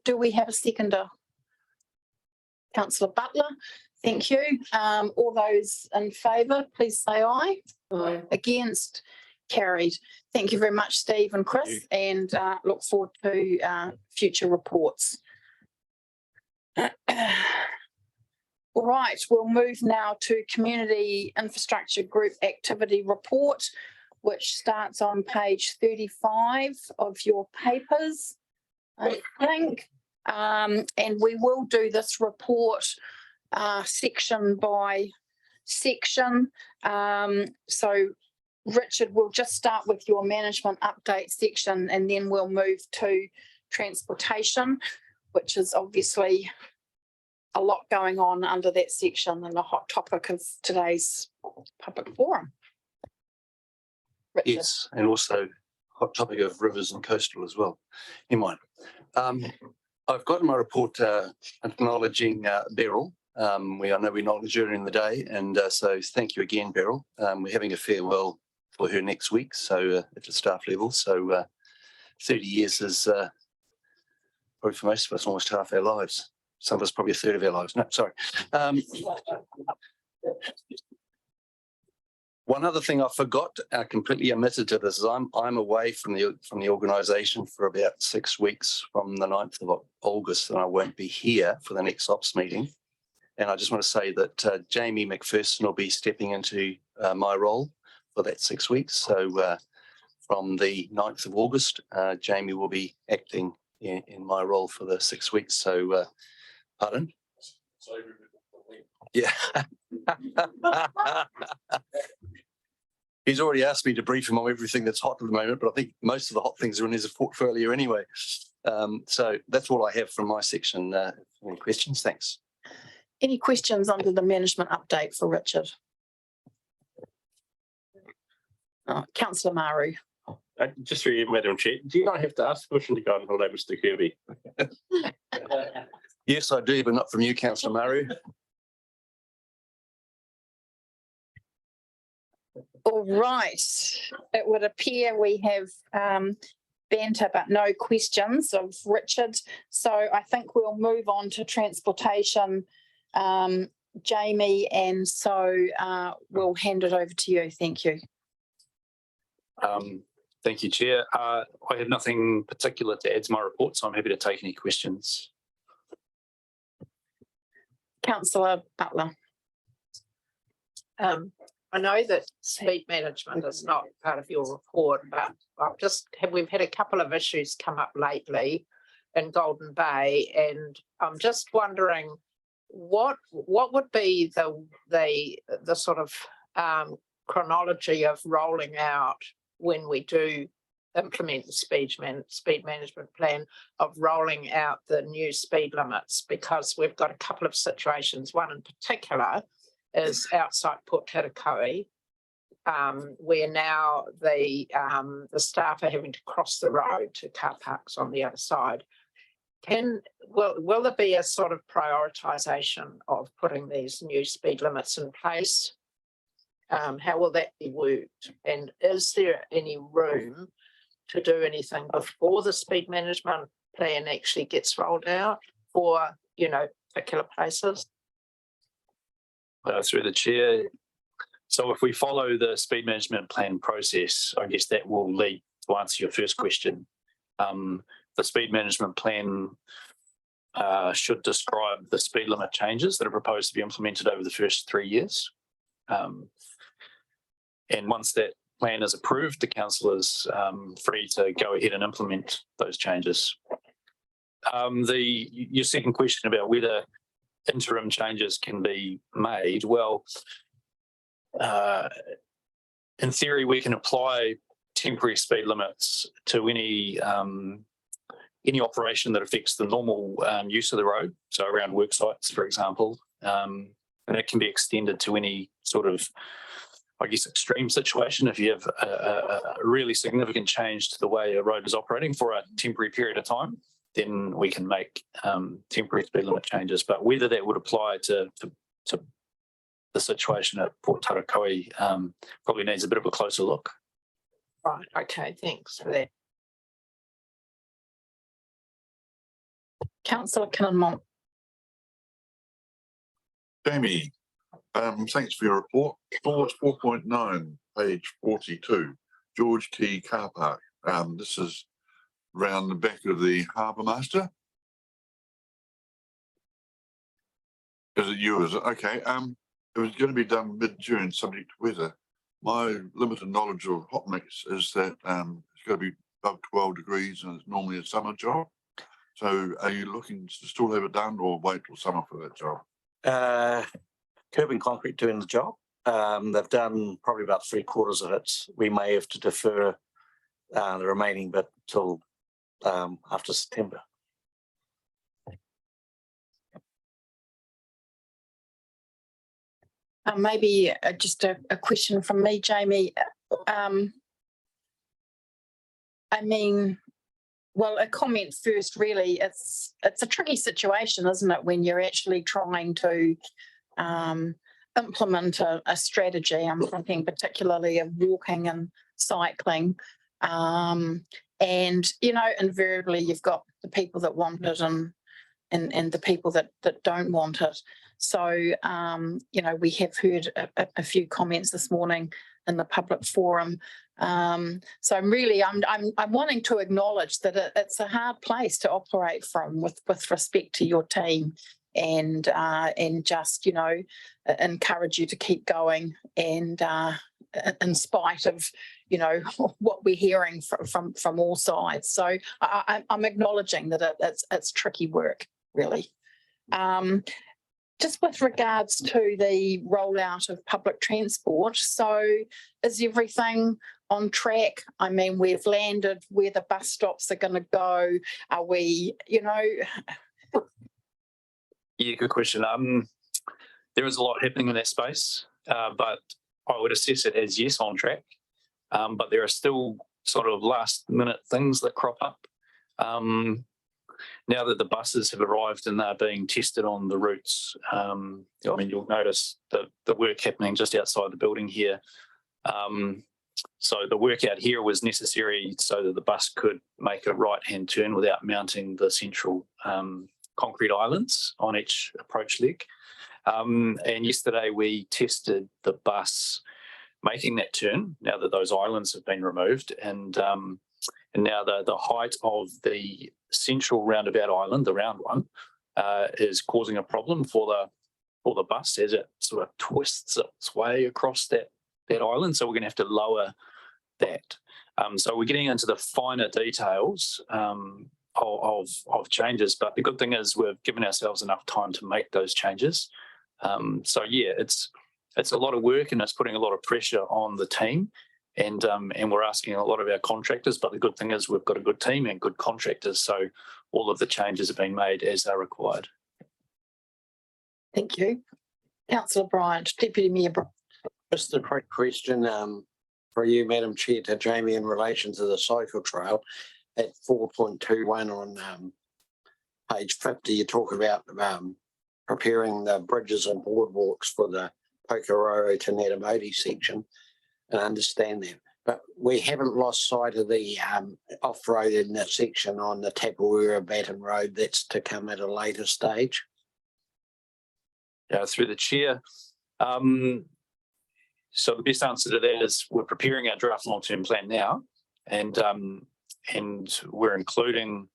Do we have a seconder? Councillor Butler. Thank you. All those in favour, please say aye.
Aye.
Against? Carried. Thank you very much, Steve and Chris, and look forward to future reports. All right, we'll move now to Community Infrastructure Group Activity Report, which starts on page 35 of your papers, I think. And we will do this report section by section. So Richard, we'll just start with your management update section, and then we'll move to transportation, which is obviously a lot going on under that section and a hot topic of today's public forum. Richard.
Yes, and also hot topic of rivers and coastal as well. In mind, I've got in my report acknowledging Beryl. I know we acknowledge her in the day, and so thank you again, Beryl. We're having a farewell for her next week, so at the staff level. So 30 years is probably for most of us almost half our lives. Some of us probably a third of our lives. No, sorry. One other thing I forgot, completely omitted to this, is I'm away from the organisation for about 6 weeks from the 9th of August, and I won't be here for the next ops meeting. And I just want to say that Jamie McPherson will be stepping into my role for that 6 weeks. So from the 9th of August, Jamie will be acting in my role for the 6 weeks. So, pardon? Yeah. He's already asked me to brief him on everything that's hot at the moment, but I think most of the hot things are in his portfolio anyway. So that's all I have from my section. Any questions? Thanks.
Any questions under the management update for Richard? Councillor Maru.
Just for you, Madam Chair, do you not have to ask permission to go on holiday, Mr. Kirby?
Yes, I do, but not from you, Councillor Maru.
All right. It would appear we have banter, but no questions of Richard. So I think we'll move on to transportation, Jamie, and so we'll hand it over to you. Thank you.
Thank you, Chair. I have nothing particular to add to my report, so I'm happy to take any questions.
Councillor Butler.
I know that speed management is not part of your report, but we've had a couple of issues come up lately in Golden Bay, and I'm just wondering what would be the sort of chronology of rolling out when we do implement the speed management plan of rolling out the new speed limits, because we've got a couple of situations. One in particular is outside Port Tarakoe, where now the staff are having to cross the road to car parks on the other side. Will there be a sort of prioritisation of putting these new speed limits in place? How will that be worked? And is there any room to do anything before the speed management plan actually gets rolled out for, particular places?
Through the Chair. So if we follow the speed management plan process, I guess that will lead to answer your first question. The speed management plan should describe the speed limit changes that are proposed to be implemented over the first 3 years. And once that plan is approved, the council is free to go ahead and implement those changes. Your second question about whether interim changes can be made, well, in theory, we can apply temporary speed limits to any operation that affects the normal use of the road, so around work sites, for example, and it can be extended to any sort of, I guess, extreme situation. If you have a really significant change to the way a road is operating for a temporary period of time, then we can make temporary speed limit changes. But whether that would apply to the situation at Port Tarakoe probably needs a bit of a closer look.
Right, okay, thanks for that.
Councillor Kinmont.
Jamie, thanks for your report. Clause 4.9, page 42, George Quay Car Park. This is round the back of the Harbour Master. Is it yours? Okay. It was going to be done mid-June, subject to weather. My limited knowledge of hot mix is that it's going to be above 12 degrees and it's normally a summer job. So are you looking to still have it done or wait till summer for that job?
Curb and Concrete doing the job. They've done probably about 3/4 of it. We may have to defer the remaining bit till after September.
Maybe just a question from me, Jamie. Well, a comment first, really. It's a tricky situation, isn't it, when you're actually trying to implement a strategy. I'm thinking particularly of walking and cycling. And, invariably you've got the people that want it and the people that don't want it. So, we have heard a few comments this morning in the public forum. So I'm wanting to acknowledge that it's a hard place to operate from with respect to your team, and just encourage you to keep going, and in spite of what we're hearing from all sides. So I'm acknowledging that it's tricky work, really. Just with regards to the rollout of public transport, so is everything on track? I mean, we've landed where the bus stops are going to go. Are we,
Yeah, good question. There is a lot happening in that space, but I would assess it as yes, on track. But there are still sort of last minute things that crop up. Now that the buses have arrived and they're being tested on the routes, you'll notice the work happening just outside the building here. So the work out here was necessary so that the bus could make a right-hand turn without mounting the central concrete islands on each approach leg. And yesterday we tested the bus making that turn now that those islands have been removed, and now the height of the central roundabout island, the round one, is causing a problem for the bus as it sort of twists its way across that island. So we're going to have to lower that. So we're getting into the finer details of changes, but the good thing is we've given ourselves enough time to make those changes. So yeah, it's a lot of work and it's putting a lot of pressure on the team, and we're asking a lot of our contractors, but the good thing is we've got a good team and good contractors, so all of the changes are being made as they're required.
Thank you. Councillor Bryant, Deputy Mayor Bryant.
Just a quick question for you, Madam Chair, to Jamie in relation to the cycle trail at 4.21 on page 50. You talk about preparing the bridges and boardwalks for the Pokeroro to Natamoti section, and I understand that. But we haven't lost sight of the off-road in that section on the Tapawera Baton Road. That's to come at a later stage.
Through the chair. So the best answer to that is we're preparing our draft long-term plan now, and we're including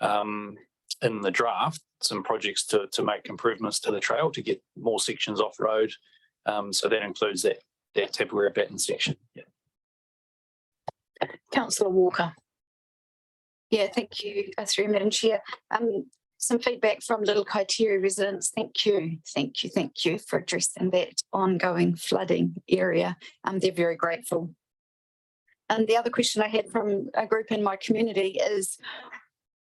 in the draft some projects to make improvements to the trail to get more sections off road. So that includes that Tapawera Baton section. Yeah.
Councillor Walker.
Yeah, thank you, through Madam Chair. Some feedback from Little Kaiteri residents. Thank you for addressing that ongoing flooding area. They're very grateful. And the other question I had from a group in my community is,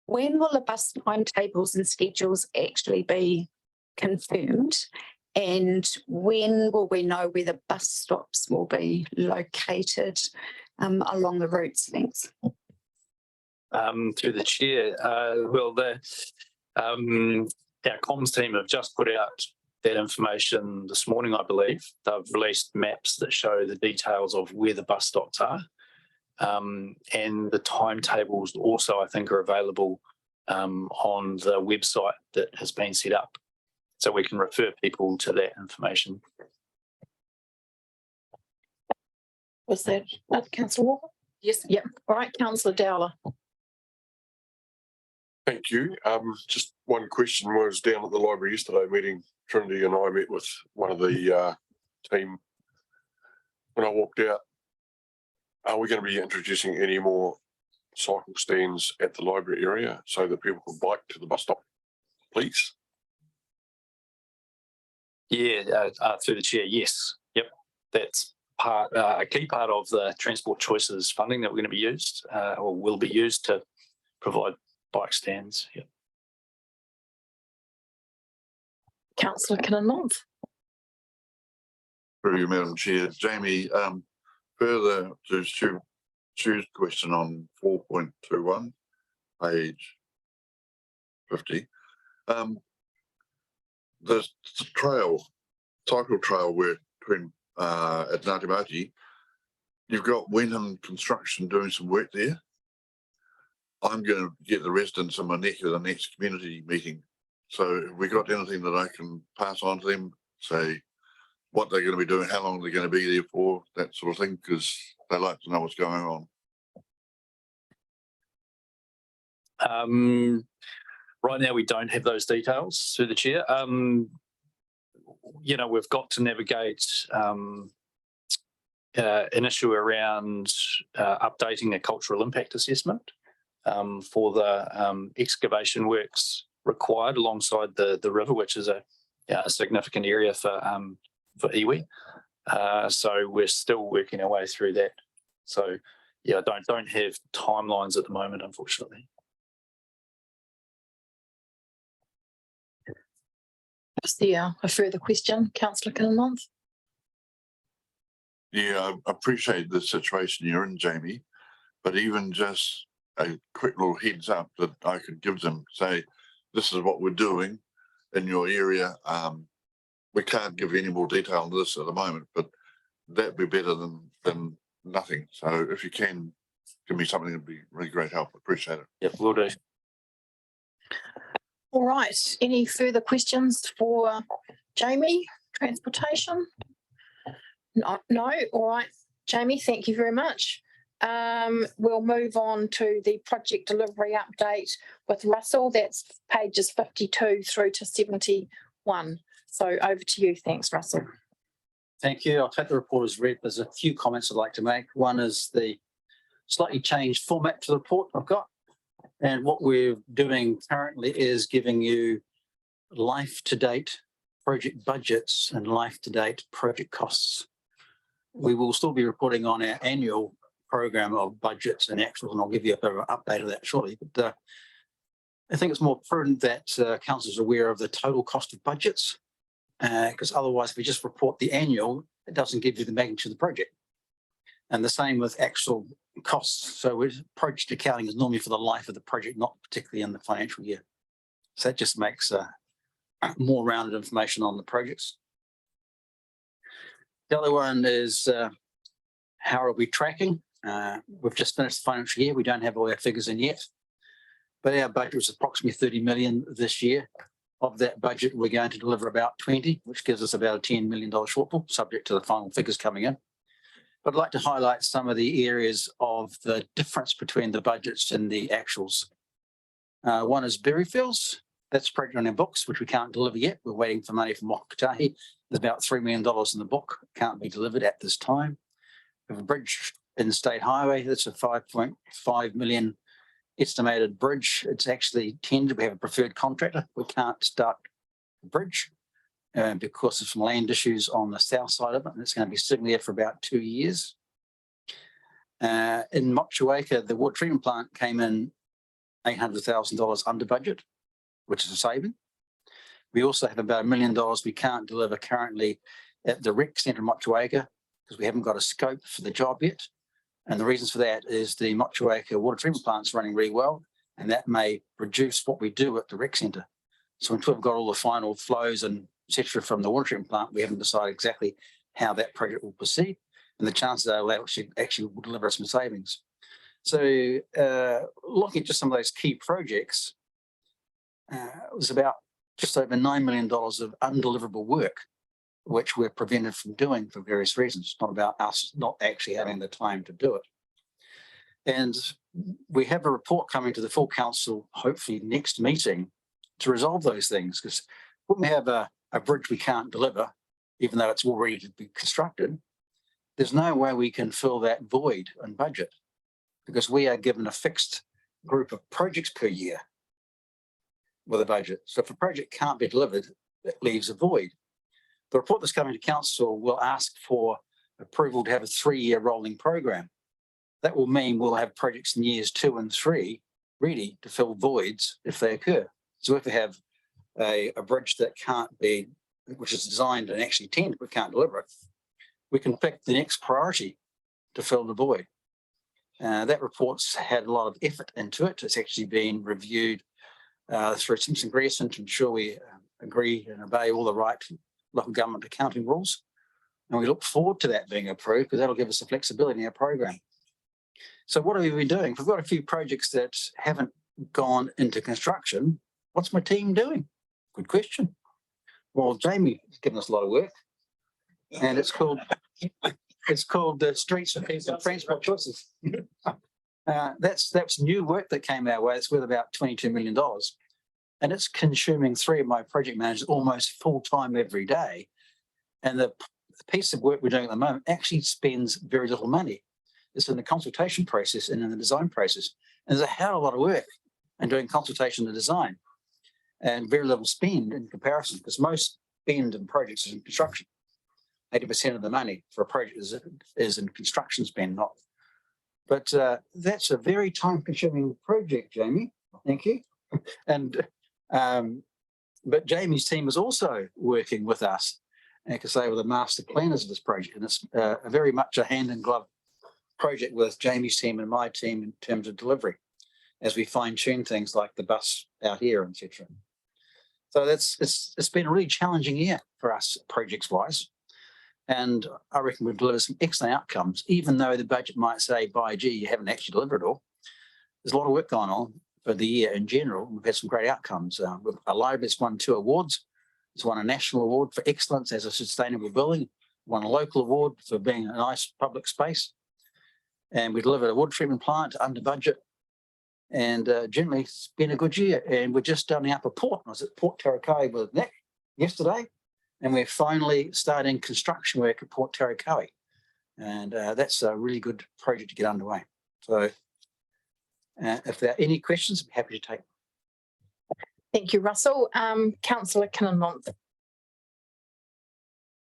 when will the bus timetables and schedules actually be confirmed? And when will we know where the bus stops will be located along the routes? Thanks.
Through the chair, our comms team have just put out that information this morning, I believe. They've released maps that show the details of where the bus stops are. And the timetables also, I think, are available on the website that has been set up. So we can refer people to that information.
Was that Councillor Walker?
Yes.
Yep. All right, Councillor Dowler.
Thank you. Just one question. I was down at the library yesterday meeting. Trinity and I met with one of the team. When I walked out, are we going to be introducing any more cycle stands at the library area so that people can bike to the bus stop, please?
Yeah, through the chair, yes. Yep, that's a key part of the Transport Choices funding that we're going to be used or will be used to provide bike stands. Yep.
Councillor Kinnon-Month.
Through you, Madam Chair. Jamie, further to Stu's question on 4.21, page 50, the cycle trail where between at Natamoti, you've got Wenham Construction doing some work there. I'm going to get the residents in my neck at the next community meeting. So have we got anything that I can pass on to them, say what they're going to be doing, how long they're going to be there for, that sort of thing, because they like to know what's going on.
Right now, we don't have those details through the chair. We've got to navigate an issue around updating a cultural impact assessment for the excavation works required alongside the river, which is a significant area for iwi. So we're still working our way through that. So yeah, I don't have timelines at the moment, unfortunately.
Is there a further question, Councillor Kinnon-Month?
Yeah, I appreciate the situation you're in, Jamie, but even just a quick little heads up that I could give them, say, this is what we're doing in your area. We can't give you any more detail on this at the moment, but that'd be better than nothing. So if you can give me something, it'd be really great help. Appreciate it.
Yep, will do.
All right. Any further questions for Jamie? Transportation? No, all right, Jamie, thank you very much. We'll move on to the project delivery update with Russell. That's pages 52 through to 71. So over to you. Thanks, Russell.
Thank you. I'll take the report as read. There's a few comments I'd like to make. One is the slightly changed format to the report I've got. And what we're doing currently is giving you life-to-date project budgets and life-to-date project costs. We will still be reporting on our annual program of budgets and actuals, and I'll give you a bit of an update of that shortly. But I think it's more prudent that council is aware of the total cost of budgets, because otherwise, if we just report the annual, it doesn't give you the magnitude of the project. And the same with actual costs. So project accounting is normally for the life of the project, not particularly in the financial year. So that just makes more rounded information on the projects. The other one is how are we tracking? We've just finished the financial year. We don't have all our figures in yet, but our budget was approximately 30 million this year. Of that budget, we're going to deliver about 20, which gives us about a $10 million shortfall, subject to the final figures coming in. But I'd like to highlight some of the areas of the difference between the budgets and the actuals. One is Berryfields. That's a project on our books, which we can't deliver yet. We're waiting for money from Motueka. There's about $3 million in the book, can't be delivered at this time. We have a bridge in the State Highway. That's a 5.5 million estimated bridge. It's actually tendered. We have a preferred contractor. We can't start the bridge because of some land issues on the south side of it. And it's going to be sitting there for about 2 years. In Motueka, the water treatment plant came in $800,000 under budget, which is a saving. We also have about $1 million we can't deliver currently at the rec centre in Motueka because we haven't got a scope for the job yet. And the reasons for that is the Motueka water treatment plant is running really well, and that may reduce what we do at the rec centre. So until we've got all the final flows and et cetera from the water treatment plant, we haven't decided exactly how that project will proceed. And the chances are that actually will deliver some savings. So looking at just some of those key projects, it was about just over $9 million of undeliverable work, which we're prevented from doing for various reasons. It's not about us not actually having the time to do it. And we have a report coming to the full council, hopefully next meeting, to resolve those things. Because when we have a bridge we can't deliver, even though it's all ready to be constructed, there's no way we can fill that void in budget because we are given a fixed group of projects per year with a budget. So if a project can't be delivered, it leaves a void. The report that's coming to council will ask for approval to have a 3-year rolling program. That will mean we'll have projects in years 2 and 3 ready to fill voids if they occur. So if we have a bridge that can't be, which is designed and actually tendered, we can't deliver it, we can pick the next priority to fill the void. That report's had a lot of effort into it. It's actually been reviewed through Simpson Grierson to ensure we agree and obey all the right local government accounting rules. And we look forward to that being approved because that'll give us the flexibility in our program. So what have we been doing? If we've got a few projects that haven't gone into construction, what's my team doing? Good question. Well, Jamie has given us a lot of work, and it's called Streets and Transport Choices. That's new work that came our way. It's worth about $22 million. And it's consuming 3 of my project managers almost full time every day. And the piece of work we're doing at the moment actually spends very little money. It's in the consultation process and in the design process. And there's a hell of a lot of work in doing consultation and design and very little spend in comparison because most spend in projects is in construction. 80% of the money for a project is in construction spend, not. But that's a very time-consuming project, Jamie. Thank you. And but Jamie's team is also working with us because they were the master planners of this project, and it's very much a hand-in-glove project with Jamie's team and my team in terms of delivery, as we fine-tune things like the bus out here, etc. So it's been a really challenging year for us projects-wise. And I reckon we've delivered some excellent outcomes, even though the budget might say, by gee, you haven't actually delivered it all. There's a lot of work going on for the year in general. We've had some great outcomes. Our library's won 2 awards. It's won a national award for excellence as a sustainable building, won a local award for being a nice public space. And we delivered a wood treatment plant under budget. And generally, it's been a good year. And we're just starting up a port. I was at Port Tarakoe with Nick yesterday. And we're finally starting construction work at Port Tarakoe. And that's a really good project to get underway. So if there are any questions, I'm happy to take.
Thank you, Russell. Councillor Kinnon-Month.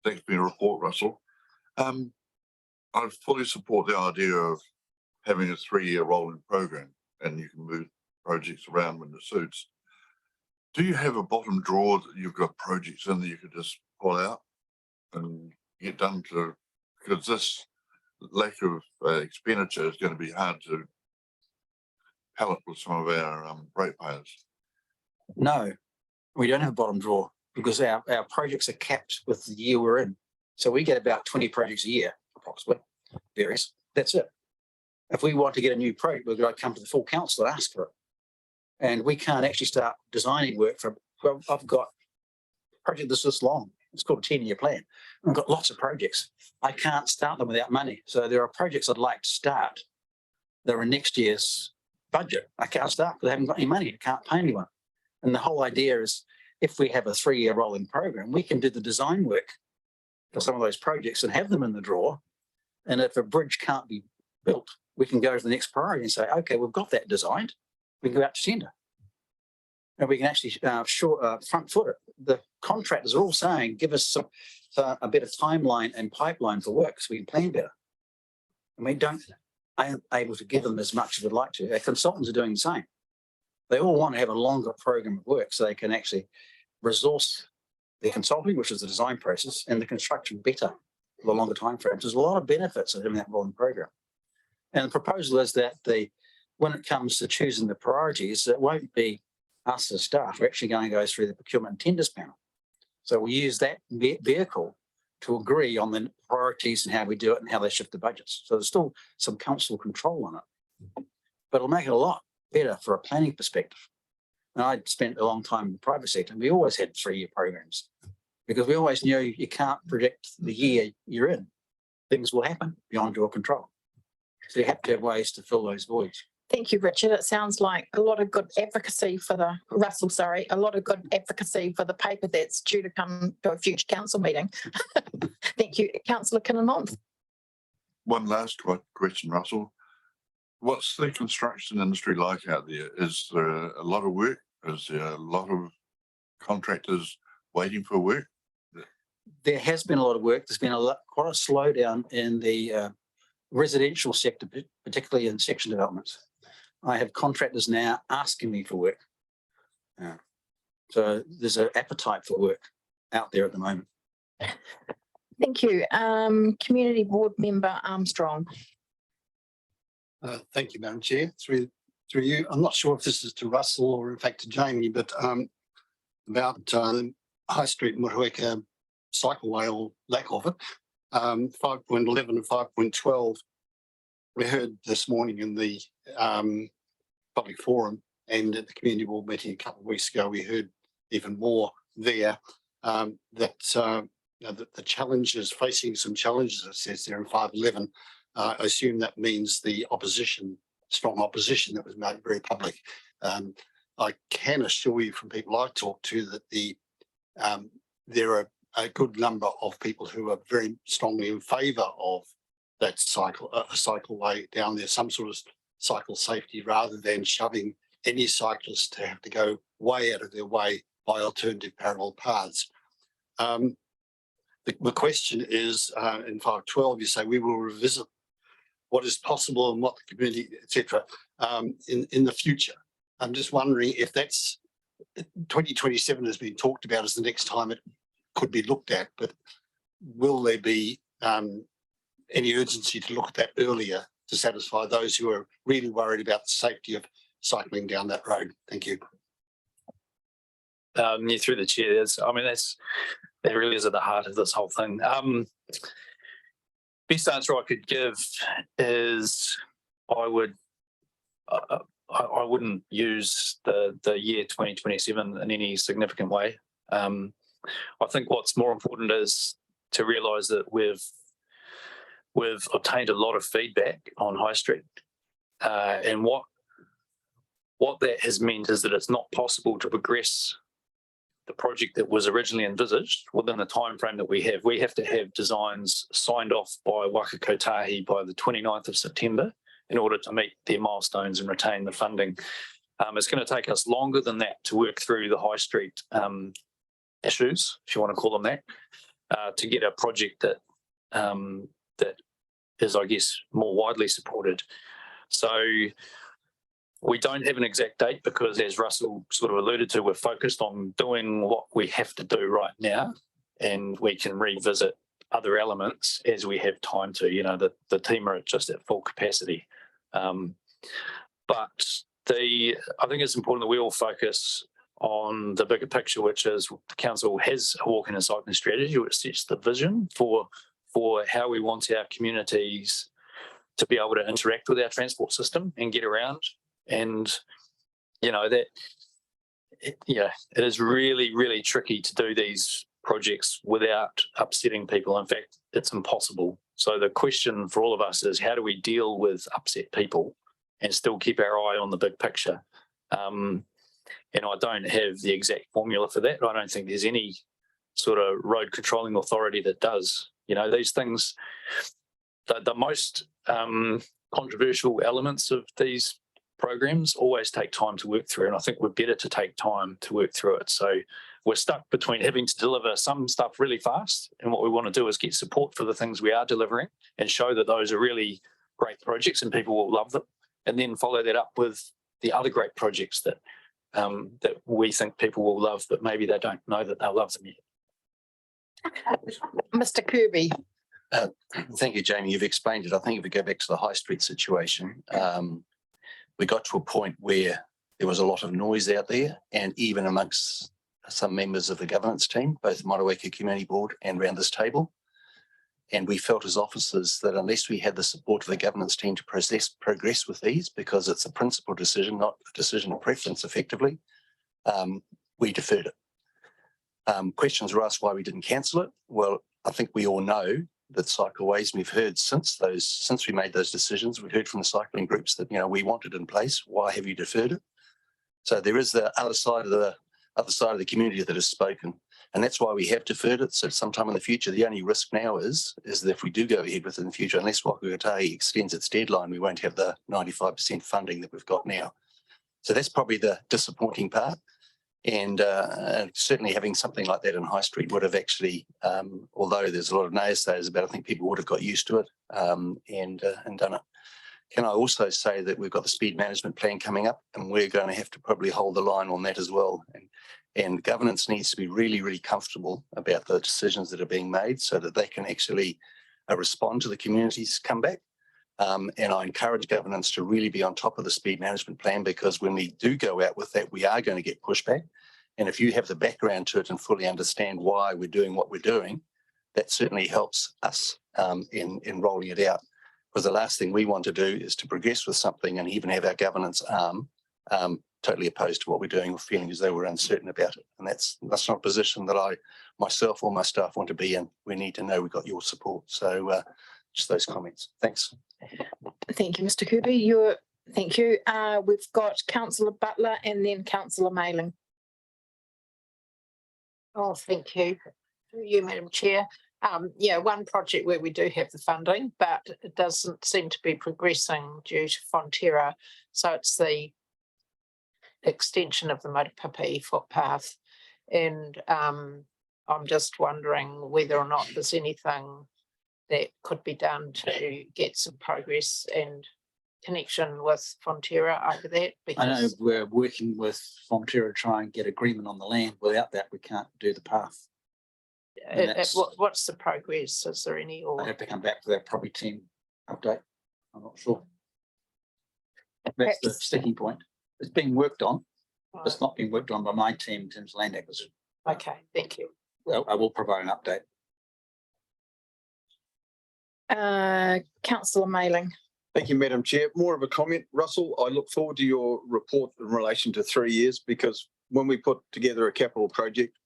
Thanks for your report, Russell. I fully support the idea of having a 3-year rolling program, and you can move projects around when it suits. Do you have a bottom drawer that you've got projects in that you could just pull out and get done to, because this lack of expenditure is going to be hard to pallet with some of our ratepayers?
No, we don't have a bottom drawer because our projects are capped with the year we're in. So we get about 20 projects a year, approximately, various. That's it. If we want to get a new project, we've got to come to the full council and ask for it. And we can't actually start designing work for, well, I've got a project that's this long. It's called a 10-year plan. I've got lots of projects. I can't start them without money. So there are projects I'd like to start that are in next year's budget. I can't start because I haven't got any money. I can't pay anyone. And the whole idea is if we have a 3-year rolling program, we can do the design work for some of those projects and have them in the drawer. And if a bridge can't be built, we can go to the next priority and say, okay, we've got that designed. We can go out to tender. And we can actually front foot it. The contractors are all saying, give us a better timeline and pipeline for work so we can plan better. And we aren't able to give them as much as we'd like to. Our consultants are doing the same. They all want to have a longer program of work so they can actually resource their consulting, which is the design process, and the construction better for the longer time frames. There's a lot of benefits of having that rolling program. And the proposal is that when it comes to choosing the priorities, it won't be us as staff. We're actually going to go through the procurement and tenders panel. So we use that vehicle to agree on the priorities and how we do it and how they shift the budgets. So there's still some council control on it, but it'll make it a lot better for a planning perspective. And I'd spent a long time in the private sector, and we always had 3-year programs because we always knew you can't predict the year you're in. Things will happen beyond your control. So you have to have ways to fill those voids.
Thank you, Richard. It sounds like a lot of good advocacy for the, Russell, sorry, a lot of good advocacy for the paper that's due to come to a future council meeting. Thank you. Councillor Kinnon-Month.
One last question, Russell. What's the construction industry like out there? Is there a lot of work? Is there a lot of contractors waiting for work?
There has been a lot of work. There's been quite a slowdown in the residential sector, particularly in section developments. I have contractors now asking me for work. So there's an appetite for work out there at the moment.
Thank you. Community Board Member Armstrong.
Thank you, Madam Chair. Through you, I'm not sure if this is to Russell or in fact to Jamie, but about High Street Motueka cycleway or lack of it, 5.11 and 5.12. We heard this morning in the public forum and at the community board meeting a couple of weeks ago, we heard even more there that the challenges, facing some challenges, it says there in 5.11. I assume that means the opposition, strong opposition that was made very public. I can assure you from people I talk to that there are a good number of people who are very strongly in favour of that cycleway down there, some sort of cycle safety, rather than shoving any cyclists to have to go way out of their way by alternative parallel paths. The question is, in 5.12, you say we will revisit what is possible and what the community, etc., in the future. I'm just wondering if that's 2027 has been talked about as the next time it could be looked at, but will there be any urgency to look at that earlier to satisfy those who are really worried about the safety of cycling down that road? Thank you.
Yeah, through the chair, that really is at the heart of this whole thing. Best answer I could give is I wouldn't use the year 2027 in any significant way. I think what's more important is to realise that we've obtained a lot of feedback on High Street, and what that has meant is that it's not possible to progress the project that was originally envisaged within the time frame that we have. We have to have designs signed off by Waka Kotahi by the 29th of September in order to meet their milestones and retain the funding. It's going to take us longer than that to work through the High Street issues, if you want to call them that, to get a project that that is, I guess, more widely supported. So we don't have an exact date because, as Russell sort of alluded to, we're focused on doing what we have to do right now, and we can revisit other elements as we have time to. You know, the team are just at full capacity. But I think it's important that we all focus on the bigger picture, which is the council has a walking and cycling strategy which sets the vision for how we want our communities to be able to interact with our transport system and get around. And you know that it is really, really tricky to do these projects without upsetting people. In fact, it's impossible. So the question for all of us is, how do we deal with upset people and still keep our eye on the big picture? And I don't have the exact formula for that. I don't think there's any sort of road controlling authority that does. You know, these things, the most controversial elements of these programs always take time to work through, and I think we're better to take time to work through it. So we're stuck between having to deliver some stuff really fast, and what we want to do is get support for the things we are delivering and show that those are really great projects and people will love them, and then follow that up with the other great projects that that we think people will love, but maybe they don't know that they'll love them yet.
Mr. Kirby.
Thank you, Jamie. You've explained it. I think if we go back to the High Street situation, we got to a point where there was a lot of noise out there, and even amongst some members of the governance team, both Motueka Community Board and around this table. And we felt as officers that unless we had the support of the governance team to progress with these, because it's a principal decision, not a decision of preference effectively, we deferred it. Questions were asked why we didn't cancel it. Well, I think we all know that cycleways, we've heard since we made those decisions, we've heard from the cycling groups that, you know, we want it in place. Why have you deferred it? So there is the other side of the community that has spoken, and that's why we have deferred it. So sometime in the future, the only risk now is that if we do go ahead with it in the future, unless Waka Kotahi extends its deadline, we won't have the 95% funding that we've got now. So that's probably the disappointing part. And certainly having something like that in High Street would have actually, although there's a lot of naysayers about it, I think people would have got used to it and done it. Can I also say that we've got the speed management plan coming up, and we're going to have to probably hold the line on that as well. And governance needs to be really, really comfortable about the decisions that are being made so that they can actually respond to the community's comeback. And I encourage governance to really be on top of the speed management plan, because when we do go out with that, we are going to get pushback. And if you have the background to it and fully understand why we're doing what we're doing, that certainly helps us in rolling it out. Because the last thing we want to do is to progress with something and even have our governance arm totally opposed to what we're doing or feeling as though we're uncertain about it. And that's not a position that I, myself or my staff want to be in. We need to know we've got your support. So just those comments. Thanks.
Thank you, Mr. Kirby. Thank you. We've got Councillor Butler and then Councillor Mailing.
Oh, thank you. Through you, Madam Chair. Yeah, one project where we do have the funding, but it doesn't seem to be progressing due to Fonterra. So it's the extension of the Motueka footpath. And I'm just wondering whether or not there's anything that could be done to get some progress and connection with Fonterra over that.
I know we're working with Fonterra to try and get agreement on the land. Without that, we can't do the path.
What's the progress? Is there any? Or
I have to come back to that probably team update. I'm not sure. That's the sticking point. It's being worked on. Right. It's not being worked on by my team in terms of land acquisition.
Okay, thank you.
Well, I will provide an update.
Councillor Mailing.
Thank you, Madam Chair. More of a comment. Russell, I look forward to your report in relation to 3 years, because when we put together a capital project,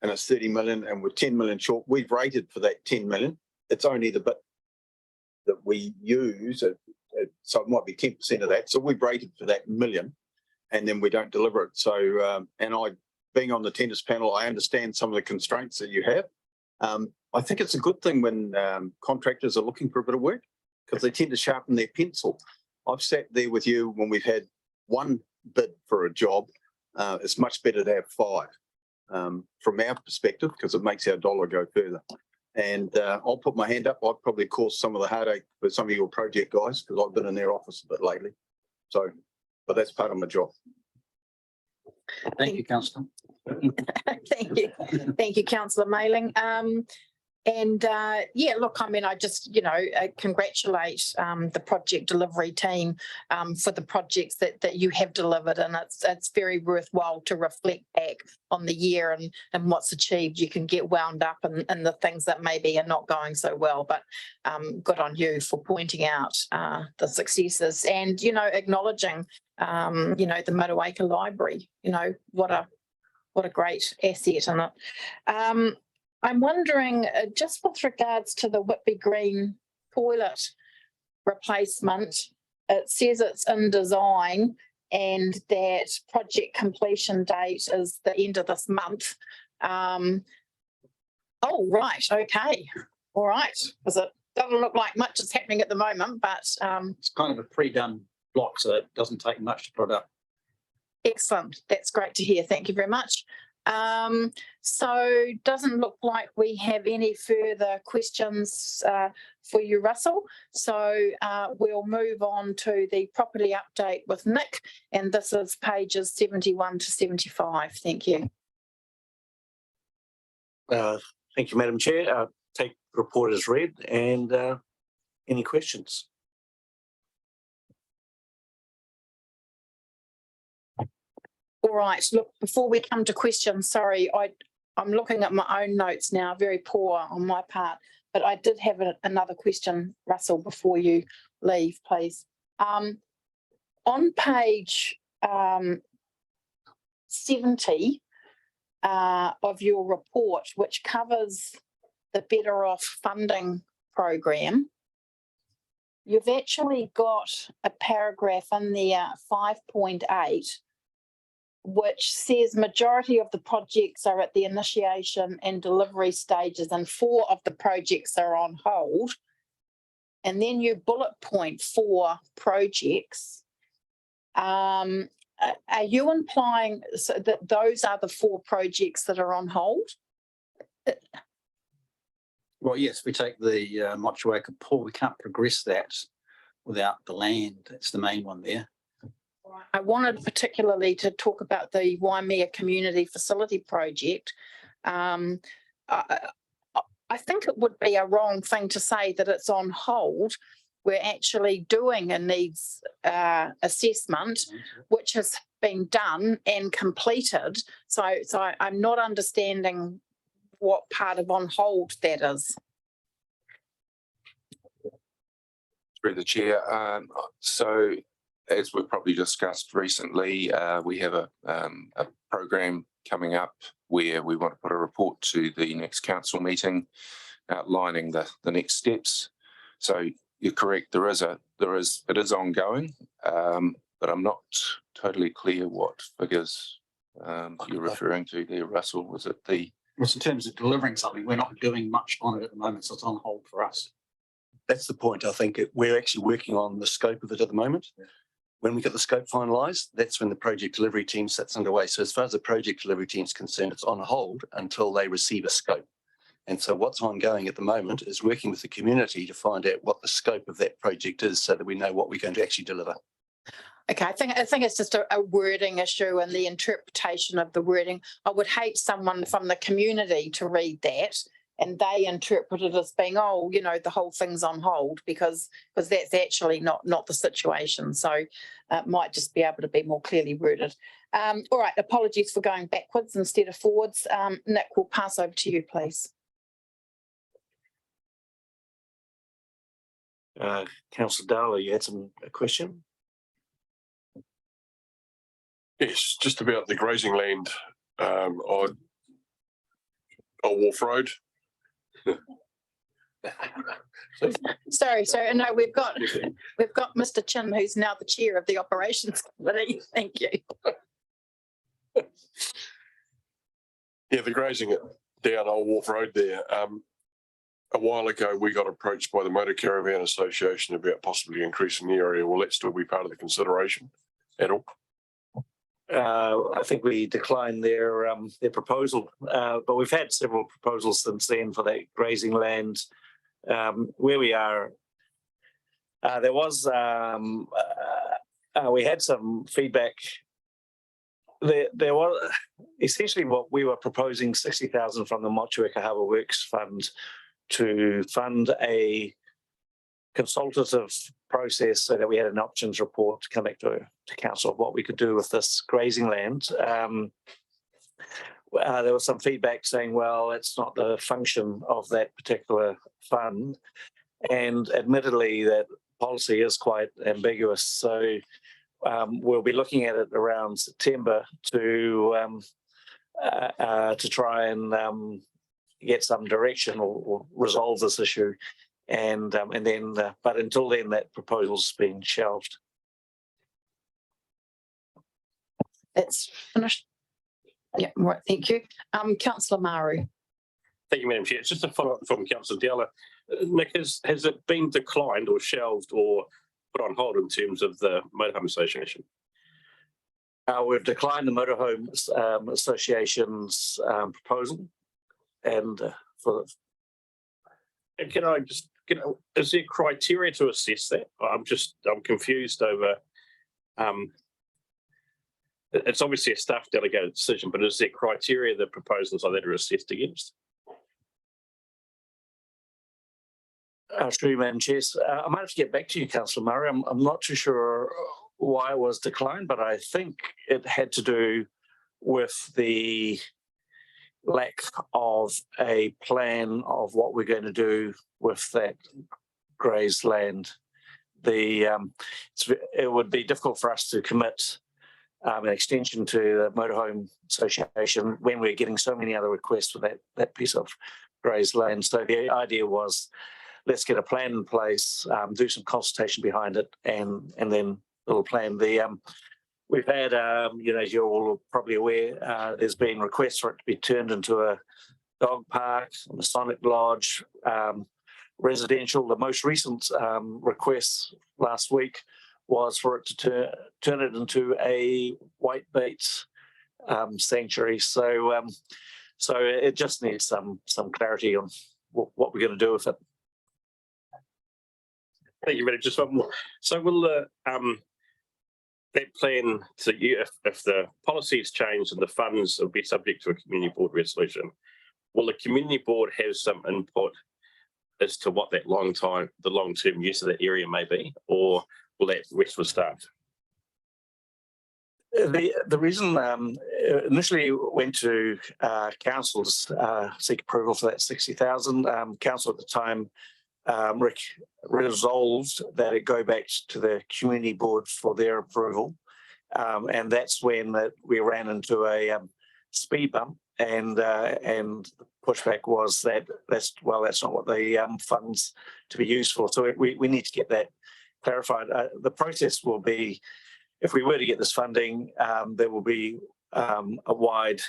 and it's 30 million and we're 10 million short, we've rated for that 10 million. It's only the bit that we use, so it might be 10% of that. So we've rated for that million and then we don't deliver it. So, and being on the tenders panel, I understand some of the constraints that you have. I think it's a good thing when contractors are looking for a bit of work because they tend to sharpen their pencil. I've sat there with you when we've had one bid for a job. It's much better to have 5 from our perspective because it makes our dollar go further. And I'll put my hand up. I've probably caused some of the heartache for some of your project guys because I've been in their office a bit lately. So, but that's part of my job.
Thank you, Councillor.
Thank you, Councillor Mailing. Yeah, look, I mean, I just, congratulate the project delivery team for the projects that you have delivered, and it's very worthwhile to reflect back on the year and what's achieved. You can get wound up in the things that maybe are not going so well, but good on you for pointing out the successes and acknowledging the Motueka Library. What a great asset in it. I'm wondering, just with regards to the Whitby Green toilet replacement, it says it's in design and that project completion date is the end of this month. Oh, right, okay, all right, because it doesn't look like much is happening at the moment, but
it's kind of a pre-done block, so it doesn't take much to put up.
Excellent, that's great to hear. Thank you very much. So doesn't look like we have any further questions for you, Russell. So we'll move on to the property update with Nick, and this is pages 71 to 75. Thank you.
Thank you, Madam Chair. Take the report as read, and any questions?
All right, look, before we come to questions, sorry, I'm looking at my own notes now, very poor on my part, but I did have another question, Russell, before you leave, please. On page 70 of your report, which covers the Better Off funding program, you've actually got a paragraph in there, 5.8, which says majority of the projects are at the initiation and delivery stages and 4 of the projects are on hold. And then you bullet point 4 projects. Are you implying that those are the 4 projects that are on hold?
Well, yes, we take the Motueka Pool. We can't progress that without the land. That's the main one there.
I wanted particularly to talk about the Waimea Community Facility Project. I think it would be a wrong thing to say that it's on hold. We're actually doing a needs assessment, which has been done and completed. So I'm not understanding what part of on hold that is.
Through the chair. So as we've probably discussed recently, we have a program coming up where we want to put a report to the next council meeting outlining the next steps. So you're correct, it is ongoing, but I'm not totally clear what figures you're referring to there, Russell. Was it the...
Well, in terms of delivering something, we're not doing much on it at the moment, so it's on hold for us.
That's the point. I think we're actually working on the scope of it at the moment. Yeah. When we get the scope finalised, that's when the project delivery team sits underway. So as far as the project delivery team is concerned, it's on hold until they receive a scope. And so what's ongoing at the moment is working with the community to find out what the scope of that project is so that we know what we're going to actually deliver.
Okay, I think it's just a wording issue and the interpretation of the wording. I would hate someone from the community to read that and they interpret it as being, oh, the whole thing's on hold, because that's actually not the situation. So it might just be able to be more clearly worded. All right, apologies for going backwards instead of forwards. Nick, we'll pass over to you, please.
Councillor Darley, you had a question?
Yes, just about the grazing land. I
Old Wharf Road.
Sorry, no, we've got Mr. Chin, who's now the chair of the operations committee. Thank you.
Yeah, the grazing it down Old Wharf Road there. A while ago, we got approached by the Motor Caravan Association about possibly increasing the area. Will that still be part of the consideration at all?
I think we declined their proposal, but we've had several proposals since then for that grazing land. Where we are, there was we had some feedback. There was essentially what we were proposing 60,000 from the Motueka Harbour Works Fund to fund a consultative process so that we had an options report to come back to council of what we could do with this grazing land. There was some feedback saying, well, it's not the function of that particular fund. And admittedly, that policy is quite ambiguous. So we'll be looking at it around September to try and get some direction or resolve this issue. And then, but until then, that proposal's been shelved.
That's finished. Yeah, right. Thank you. Councillor Maru.
Thank you, Madam Chair. It's just a follow-up from Councillor Diallo. Nick, has it been declined or shelved or put on hold in terms of the Motorhome Association?
We've declined the Motorhome Association's proposal, and
can I just is there criteria to assess that? I'm confused over. It's obviously a staff delegated decision, but is there criteria that proposals like that are assessed against?
Through Madam Chair, I might have to get back to you, Councillor Murray. I'm not too sure why it was declined, but I think it had to do with the lack of a plan of what we're going to do with that grazed land. It would be difficult for us to commit an extension to the Motorhome Association when we're getting so many other requests for that piece of grazed land. So the idea was, let's get a plan in place, do some consultation behind it, and then little plan. We've had, as you're all probably aware, there's been requests for it to be turned into a dog park, a Masonic Lodge, residential. The most recent request last week was for it to turn it into a whitebait sanctuary. So it just needs some clarity on what we're going to do with it.
Thank you, Madam. Just one more. So will that plan if the policies change and the funds will be subject to a community board resolution, will the community board have some input as to what that the long-term use of that area may be, or will that rest with staff?
The reason initially went to council to seek approval for that 60,000. Council at the time resolved that it go back to the community board for their approval, and that's when we ran into a speed bump, and the pushback was that's not what the funds to be used for. So we need to get that clarified. The process will be, if we were to get this funding, there will be a wide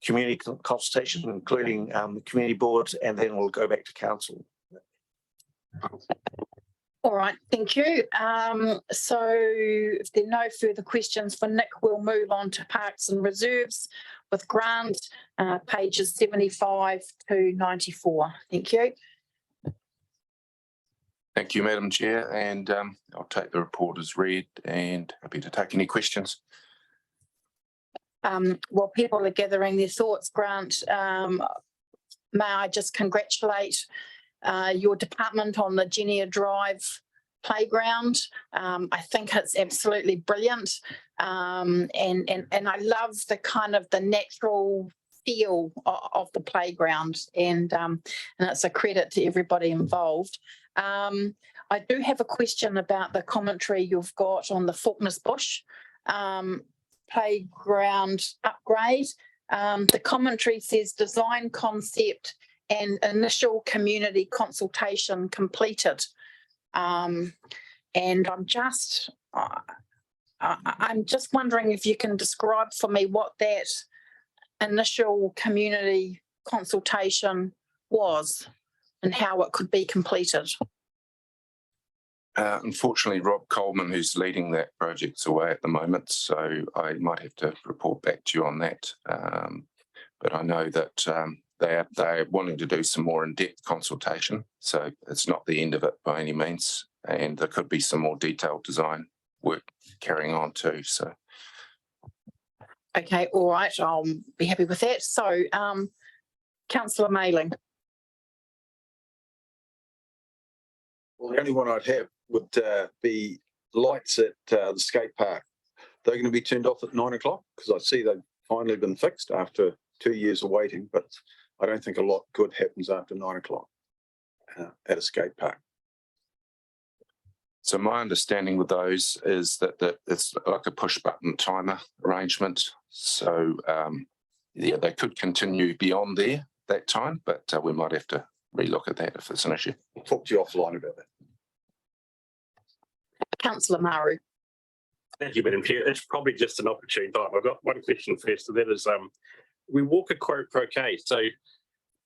community consultation, including the community board, and then we'll go back to council.
All right, thank you. So if there are no further questions for Nick, we'll move on to Parks and Reserves with Grant, pages 75 to 94. Thank you.
Thank you, Madam Chair, and I'll take the report as read and happy to take any questions.
While people are gathering their thoughts, Grant, may I just congratulate your department on the Genia Drive playground. I think it's absolutely brilliant, and I love the kind of the natural feel of the playground, and it's a credit to everybody involved. I do have a question about the commentary you've got on the Faulkners Bush playground upgrade. The commentary says design concept and initial community consultation completed. And I'm just wondering if you can describe for me what that initial community consultation was and how it could be completed.
Unfortunately, Rob Coleman, who's leading that project, is away at the moment, so I might have to report back to you on that. But I know that they're wanting to do some more in-depth consultation, so it's not the end of it by any means, and there could be some more detailed design work carrying on too. So,
okay, all right, I'll be happy with that. So, Councillor Mayling.
Well, the only one I'd have would be lights at the skate park. They're going to be turned off at 9 o'clock because I see they've finally been fixed after 2 years of waiting, but I don't think a lot good happens after 9 o'clock at a skate park.
so my understanding with those is that it's like a push button timer arrangement. So yeah, they could continue beyond that time, but we might have to relook at that if it's an issue.
I'll talk to you offline about that.
Councillor Maru.
Thank you, Madam Chair. It's probably just an opportune time. I've got one question first, and that is, we walk a croquet, so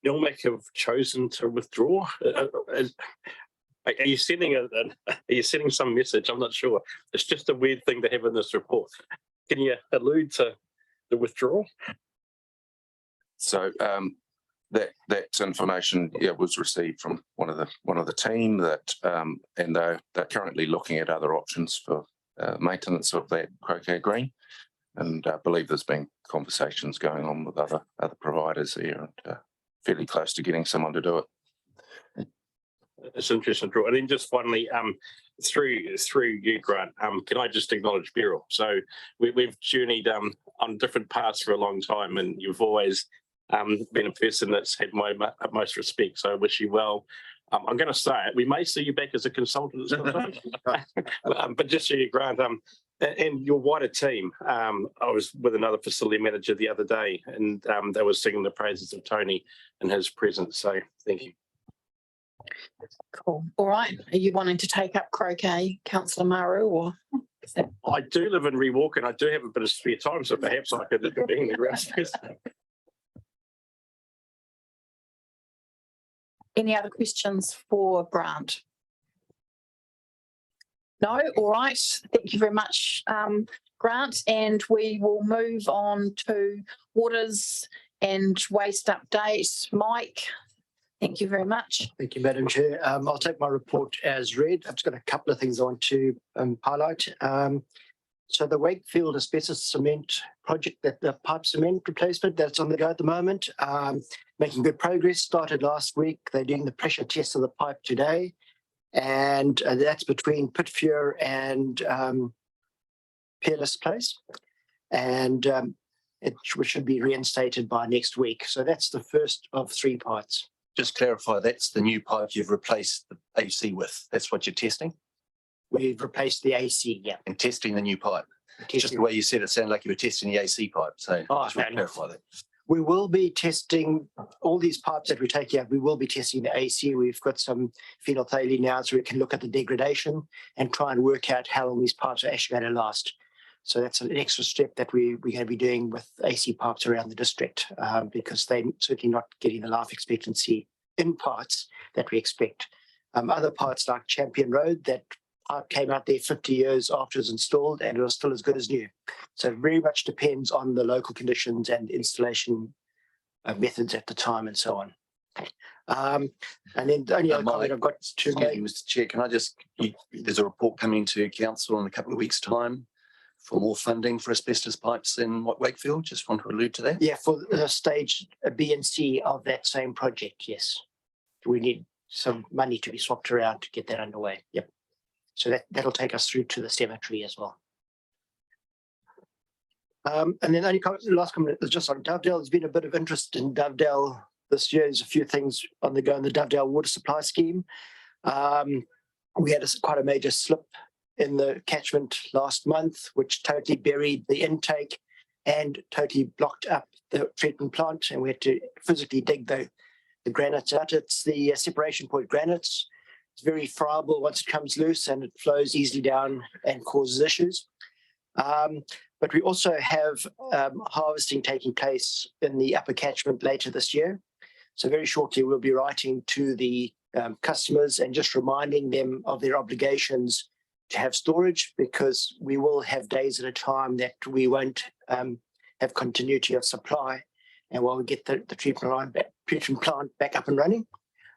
Nilmac have chosen to withdraw. Are you sending some message? I'm not sure. It's just a weird thing to have in this report. Can you allude to the withdrawal?
So that information was received from one of the team that and they're currently looking at other options for maintenance of that croquet green, and I believe there's been conversations going on with other providers there, and fairly close to getting someone to do it.
It's interesting, Drew. And then just finally, through you, Grant, can I just acknowledge Beryl? So we've journeyed on different paths for a long time, and you've always been a person that's had my utmost respect. So I wish you well. I'm going to say it. We may see you back as a consultant, but just so you, Grant, and your wider team. I was with another facility manager the other day, and they were singing the praises of Tony in his presence. So thank you.
Cool. All right. Are you wanting to take up croquet, Councillor Maru, or?
I do live in Rewalk, and I do have a bit of spare time, so perhaps I could be in the grass.
Any other questions for Grant? No? All right. Thank you very much, Grant. And we will move on to waters and waste update. Mike, thank you very much.
Thank you, Madam Chair. I'll take my report as read. I've just got a couple of things I want to highlight. So the Wakefield asbestos cement project, that the pipe cement replacement that's on the go at the moment, making good progress, started last week. They're doing the pressure test of the pipe today. And that's between Pitfield and Peerless Place. And it should be reinstated by next week. So that's the first of 3 parts.
Just clarify, that's the new pipe you've replaced the AC with. That's what you're testing?
We've replaced the AC, yeah.
And testing the new pipe. Just the way you said it sounded like you were testing the AC pipe. So I just want to clarify that.
We will be testing all these pipes that we take out. We will be testing the AC. We've got some phenolphthalein now, so we can look at the degradation and try and work out how long these pipes are actually going to last. So that's an extra step that we're going to be doing with AC pipes around the district, because they're certainly not getting the life expectancy in parts that we expect. Other parts like Champion Road, that pipe came out there 50 years after it was installed and it was still as good as new. So it very much depends on the local conditions and installation methods at the time and so on. And then the only other comment I've got to make.
Mr. Chair, can I just, there's a report coming to council in a couple of weeks' time for more funding for asbestos pipes in Wakefield. Just want to allude to that.
Yeah, for the stage B and C of that same project, yes. We need some money to be swapped around to get that underway. Yep. So that'll take us through to the cemetery as well. And then the last comment is just on Dovedale. There's been a bit of interest in Dovedale this year. There's a few things on the go in the Dovedale water supply scheme. We had quite a major slip in the catchment last month, which totally buried the intake and totally blocked up the treatment plant, and we had to physically dig the granite out. It's the separation point granites. It's very friable once it comes loose, and it flows easily down and causes issues. But we also have harvesting taking place in the upper catchment later this year. So very shortly, we'll be writing to the customers and just reminding them of their obligations to have storage, because we will have days at a time that we won't have continuity of supply. And while we get the treatment plant back up and running,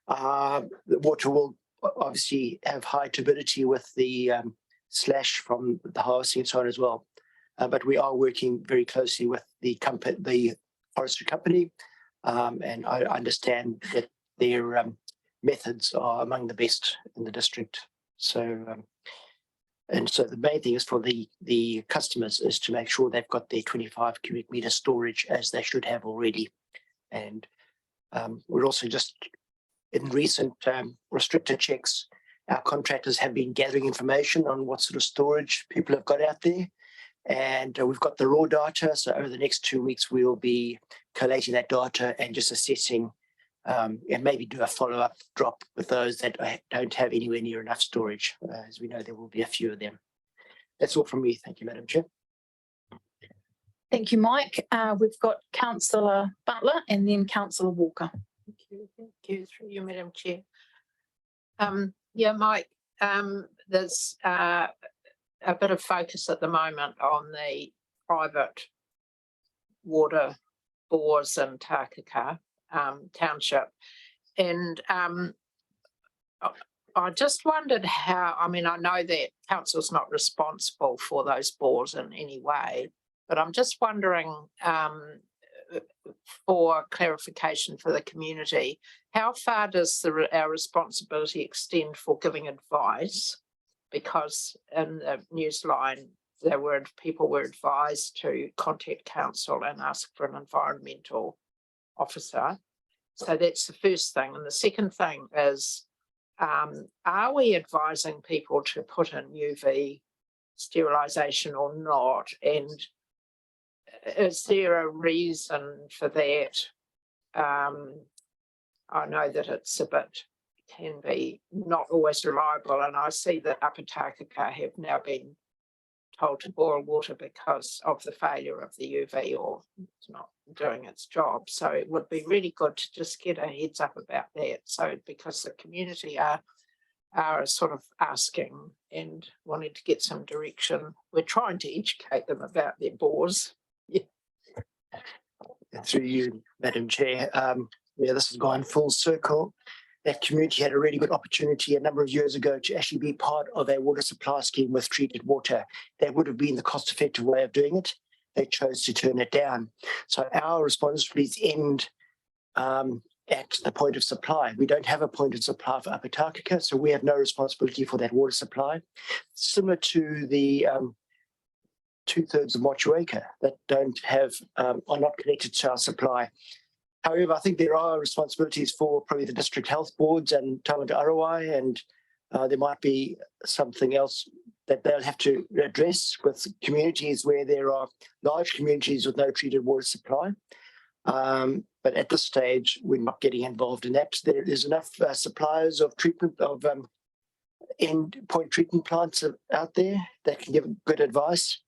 the water will obviously have high turbidity with the slash from the harvesting and so on as well. But we are working very closely with the forestry company, and I understand that their methods are among the best in the district. So, and so the main thing is for the customers is to make sure they've got their 25 cubic meter storage, as they should have already. And we're also just in recent restricted checks, our contractors have been gathering information on what sort of storage people have got out there. And we've got the raw data. So over the next 2 weeks, we'll be collating that data and just assessing and maybe do a follow-up drop with those that don't have anywhere near enough storage. As we know, there will be a few of them. That's all from me. Thank you, Madam Chair.
Thank you, Mike. We've got Councillor Butler and then Councillor Walker.
Thank you through you, Madam Chair. Yeah, Mike, there's a bit of focus at the moment on the private water bores in Takaka Township. And I just wondered how, I mean, I know that council's not responsible for those bores in any way, but I'm just wondering for clarification for the community, how far does our responsibility extend for giving advice? Because in the newsline, people were advised to contact council and ask for an environmental officer. So that's the first thing. And the second thing is, are we advising people to put in UV sterilisation or not? And is there a reason for that? I know that it's can be not always reliable, and I see that Upper Takaka have now been told to boil water because of the failure of the UV, or it's not doing its job. So it would be really good to just get a heads up about that. So because the community are sort of asking and wanting to get some direction, we're trying to educate them about their bores. Yeah.
Through you, Madam Chair. Yeah, this has gone full circle. That community had a really good opportunity a number of years ago to actually be part of a water supply scheme with treated water. That would have been the cost-effective way of doing it. They chose to turn it down. So our responsibilities end at the point of supply. We don't have a point of supply for Upper Takaka, so we have no responsibility for that water supply. Similar to the 2/3 of Motueka that don't have, are not connected to our supply. However, I think there are responsibilities for probably the district health boards and Taumata Arawai, and there might be something else that they'll have to address with communities where there are large communities with no treated water supply. But at this stage, we're not getting involved in that. There's enough suppliers of treatment of end-point treatment plants out there that can give good advice.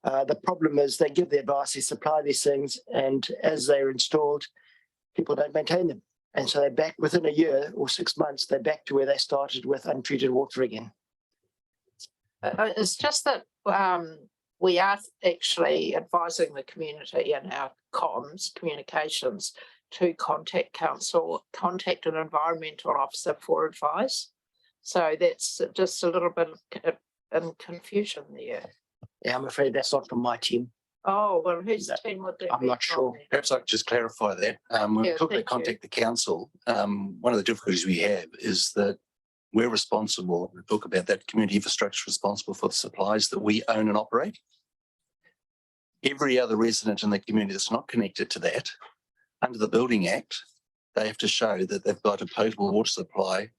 The problem is they give the advice, they supply these things, and as they're installed, people don't maintain them. And so they're back within a year or 6 months, they're back to where they started with untreated water again.
It's just that we are actually advising the community in our communications to contact council, contact an environmental officer for advice. So that's just a little bit of confusion there.
Yeah, I'm afraid that's not from my team.
Oh, well, whose team would that
I'm
be
not
from?
sure.
Perhaps I could just clarify that. When we talk about contact the council, one of the difficulties we have is that we're responsible, we talk about that community infrastructure responsible for the supplies that we own and operate. Every other resident in the community that's not connected to that, under the Building Act, they have to show that they've got a potable water supply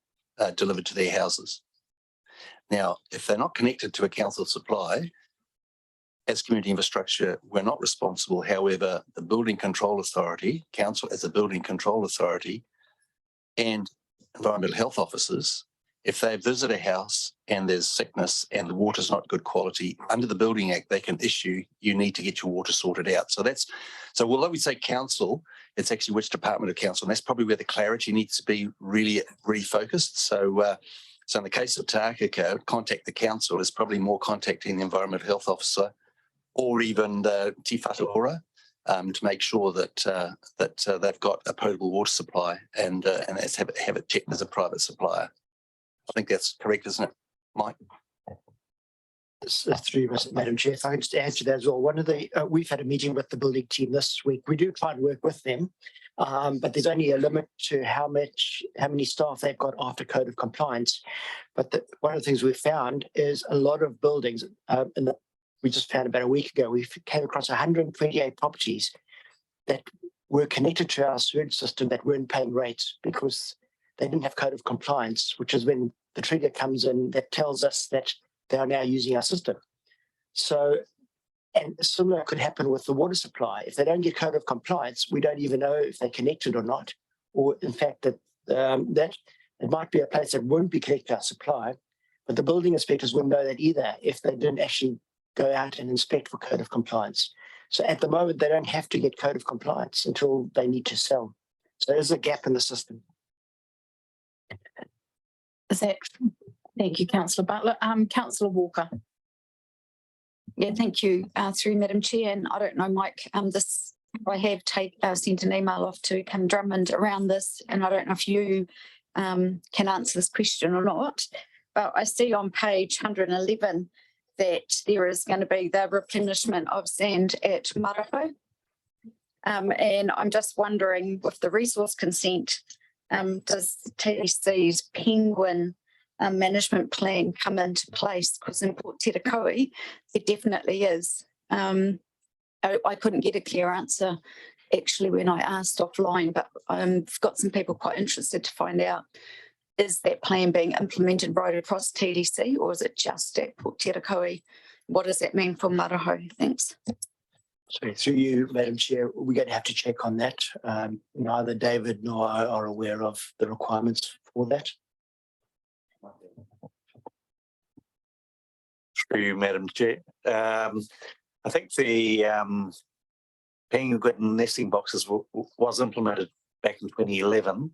delivered to their houses. Now, if they're not connected to a council supply, as community infrastructure, we're not responsible. However, the Building Control Authority, council as a building control authority, and environmental health officers, if they visit a house and there's sickness and the water's not good quality, under the Building Act, they can issue, you need to get your water sorted out. So although we say council, it's actually which department of council, and that's probably where the clarity needs to be really refocused. So in the case of Tākaka, contact the council is probably more contacting the environmental health officer or even the Te Whatuora, to make sure that they've got a potable water supply and have it checked as a private supplier. I think that's correct, isn't it, Mike?
Through Madam Chair, if I can just add to that as well. One of the we've had a meeting with the building team this week. We do try and work with them, but there's only a limit to how many staff they've got after code of compliance. But one of the things we've found is a lot of buildings, we just found about a week ago, we came across 128 properties that were connected to our sewage system that weren't paying rates because they didn't have code of compliance, which is when the trigger comes in that tells us that they are now using our system. So, and similar could happen with the water supply. If they don't get code of compliance, we don't even know if they're connected or not, or in fact that it might be a place that won't be connected to our supply, but the building inspectors wouldn't know that either if they didn't actually go out and inspect for code of compliance. So at the moment, they don't have to get code of compliance until they need to sell. So there's a gap in the system.
Thank you, Councillor Butler. Councillor Walker. Yeah, thank you, through Madam Chair. And I don't know, Mike, I have sent an email off to Kim Drummond around this, and I don't know if you can answer this question or not, but I see on page 111 that there is going to be the replenishment of sand at Maraho. And I'm just wondering, with the resource consent, does TDC's penguin management plan come into place? Because in Port Terakoe, it definitely is. I couldn't get a clear answer actually when I asked offline, but I've got some people quite interested to find out, is that plan being implemented right across TDC, or is it just at Port Terakoe? What does that mean for Maraho? Thanks.
So through you, Madam Chair, we're going to have to check on that. Neither David nor I are aware of the requirements for that.
Through you, Madam Chair. I think the penguin nesting boxes was implemented back in 2011.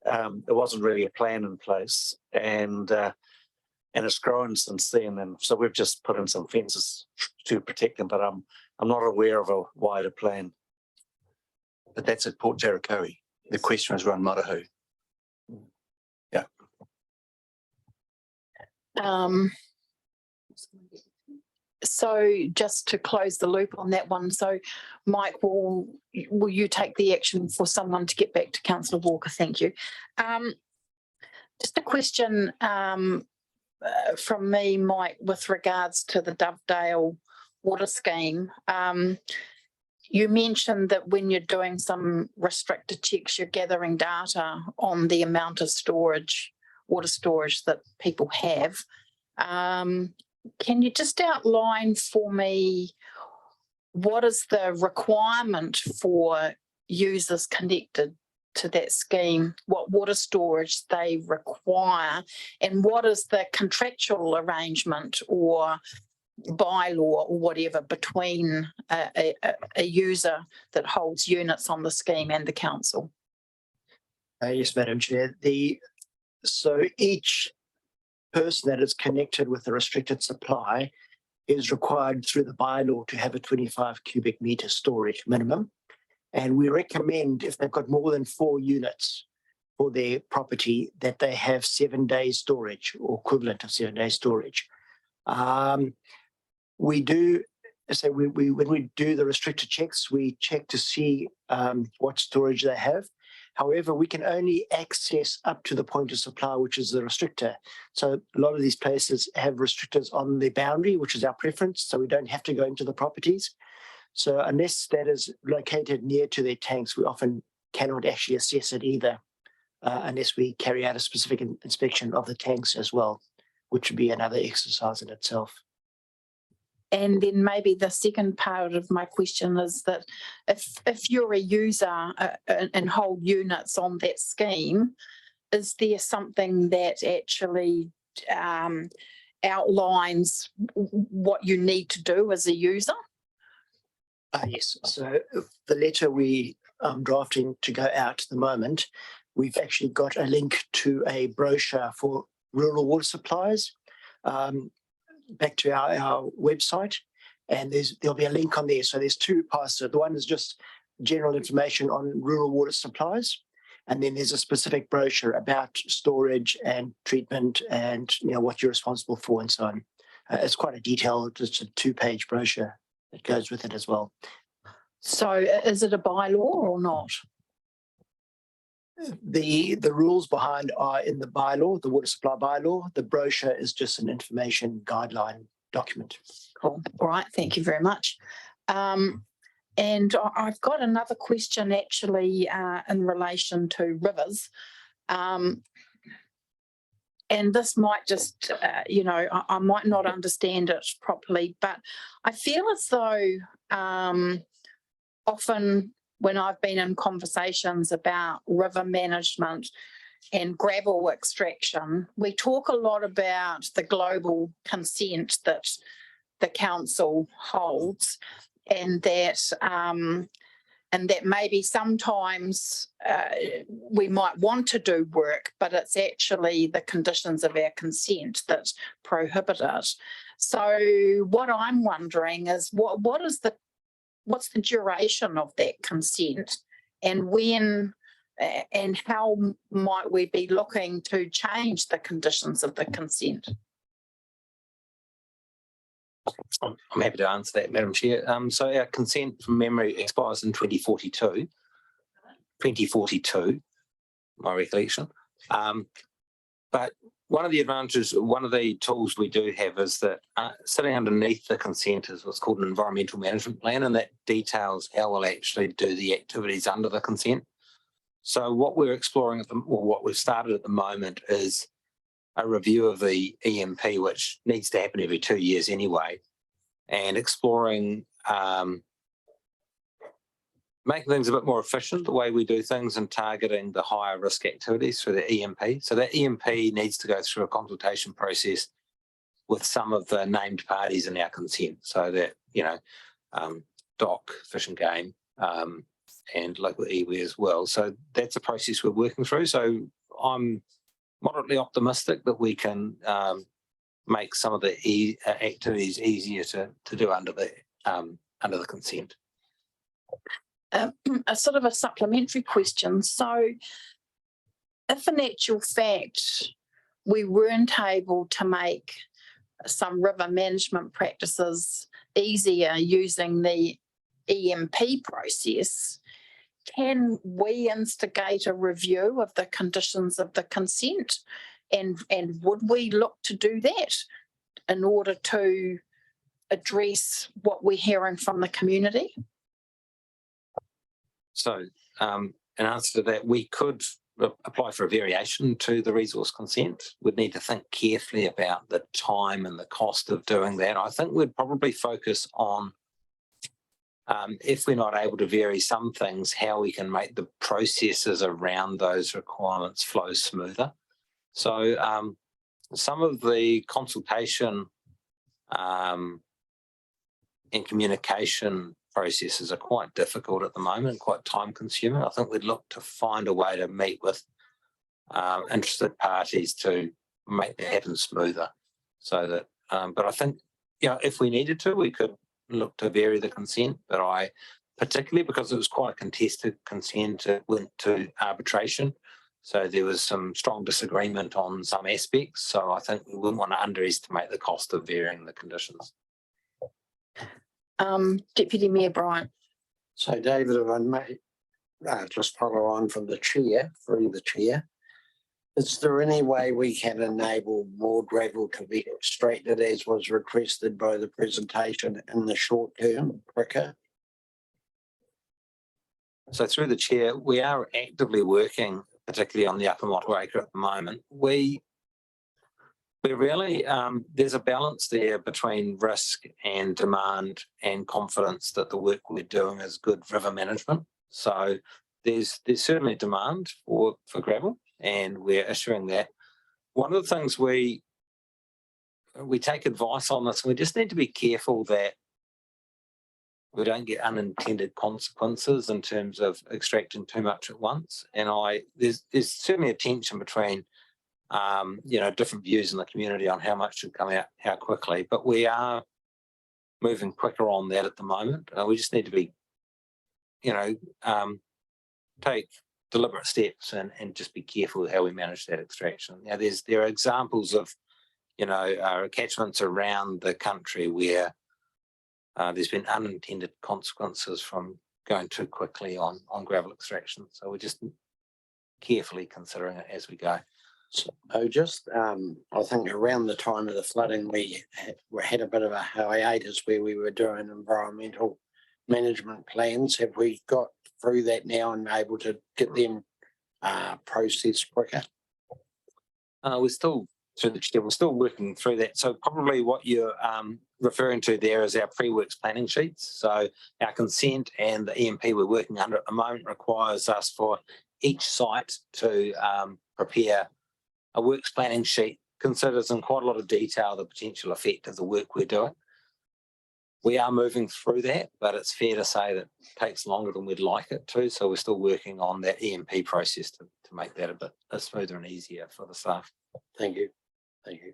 There wasn't really a plan in place, and it's grown since then. And so we've just put in some fences to protect them, but I'm not aware of a wider plan.
But that's at Port Terakoe. The question is around Maraho. Yeah.
So just to close the loop on that one, so Mike, will you take the action for someone to get back to Councillor Walker? Thank you. Just a question from me, Mike, with regards to the Dovedale water scheme. You mentioned that when you're doing some restricted checks, you're gathering data on the amount of storage, water storage that people have. Can you just outline for me what is the requirement for users connected to that scheme, what water storage they require, and what is the contractual arrangement or bylaw or whatever between a user that holds units on the scheme and the council?
Yes, Madam Chair. So each person that is connected with a restricted supply is required through the bylaw to have a 25 cubic meter storage minimum. And we recommend, if they've got more than 4 units for their property, that they have 7 days storage or equivalent of 7 days storage. We do, so when we do the restricted checks, we check to see what storage they have. However, we can only access up to the point of supply, which is the restrictor. So a lot of these places have restrictors on their boundary, which is our preference, so we don't have to go into the properties. So unless that is located near to their tanks, we often cannot actually assess it either, unless we carry out a specific inspection of the tanks as well, which would be another exercise in itself.
And then maybe the second part of my question is that if you're a user and hold units on that scheme, is there something that actually outlines what you need to do as a user?
Yes, so the letter we drafting to go out at the moment, we've actually got a link to a brochure for rural water supplies back to our website, and there'll be a link on there. So there's two parts to it. The one is just general information on rural water supplies, and then there's a specific brochure about storage and treatment and what you're responsible for and so on. It's quite a detailed, just a 2-page brochure that goes with it as well.
So is it a bylaw or not?
The rules behind are in the bylaw, the water supply bylaw. The brochure is just an information guideline document.
Cool. All right. Thank you very much. And I've got another question actually in relation to rivers. And this might just, I might not understand it properly, but I feel as though often when I've been in conversations about river management and gravel extraction, we talk a lot about the global consent that the council holds, and that maybe sometimes we might want to do work, but it's actually the conditions of our consent that prohibit it. So what I'm wondering is what's the duration of that consent, and when and how might we be looking to change the conditions of the consent?
I'm happy to answer that, Madam Chair. So our consent from memory expires in 2042, my recollection. But one of the advantages, one of the tools we do have is that sitting underneath the consent is what's called an environmental management plan, and that details how we'll actually do the activities under the consent. So what we're exploring or what we've started at the moment is a review of the EMP, which needs to happen every 2 years anyway, and exploring making things a bit more efficient, the way we do things, and targeting the higher risk activities through the EMP. So that EMP needs to go through a consultation process with some of the named parties in our consent. So that, DOC, Fish and Game, and local iwi as well. So that's a process we're working through. So I'm moderately optimistic that we can make some of the activities easier to do under the consent.
A sort of a supplementary question. So if in actual fact we weren't able to make some river management practices easier using the EMP process, can we instigate a review of the conditions of the consent? And would we look to do that in order to address what we're hearing from the community?
So in answer to that, we could apply for a variation to the resource consent. We'd need to think carefully about the time and the cost of doing that. I think we'd probably focus on, if we're not able to vary some things, how we can make the processes around those requirements flow smoother. So some of the consultation and communication processes are quite difficult at the moment, quite time consuming. I think we'd look to find a way to meet with interested parties to make that happen smoother. So that, but I think, if we needed to, we could look to vary the consent, but particularly because it was quite a contested consent, it went to arbitration. So there was some strong disagreement on some aspects. So I think we wouldn't want to underestimate the cost of varying the conditions.
Deputy Mayor Bryant.
So David, if I may just follow on from the chair, through the chair, is there any way we can enable more gravel to be extracted as was requested by the presentation in the short term quicker?
So through the chair, we are actively working, particularly on the Upper Motueka at the moment. We We're really, there's a balance there between risk and demand and confidence that the work we're doing is good river management. So there's certainly demand for gravel, and we're issuing that. One of the things we take advice on this, we just need to be careful that we don't get unintended consequences in terms of extracting too much at once. And there's certainly a tension between different views in the community on how much should come out, how quickly, but we are moving quicker on that at the moment. We just need to be, take deliberate steps and just be careful with how we manage that extraction. Now, there are examples of, catchments around the country where there's been unintended consequences from going too quickly on gravel extraction. So we're just carefully considering it as we go.
So I think around the time of the flooding, we had a bit of a hiatus where we were doing environmental management plans. Have we got through that now and able to get them processed quicker?
We're still working through that. So probably what you're referring to there is our pre-works planning sheets. So our consent and the EMP we're working under at the moment requires us for each site to prepare a works planning sheet, considers in quite a lot of detail the potential effect of the work we're doing. We are moving through that, but it's fair to say that it takes longer than we'd like it to. So we're still working on that EMP process to make that a bit smoother and easier for the staff.
Thank you. Thank you.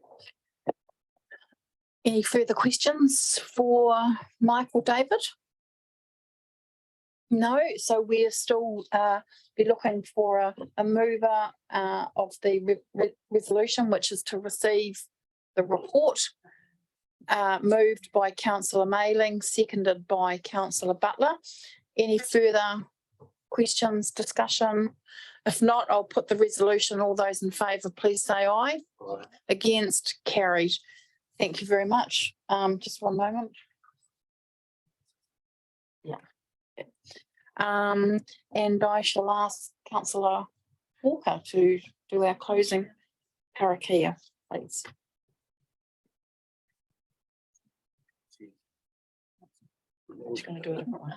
Any further questions for Mike or David? No, so we're still be looking for a mover of the resolution, which is to receive the report, moved by Councillor Mailing, seconded by Councillor Butler. Any further questions, discussion? If not, I'll put the resolution. All those in favour, please say aye. Aye. Against, carried. Thank you very much. Just one moment. Yeah. And I shall ask Councillor Walker to do our closing parakia, please. She's going to do it a different way.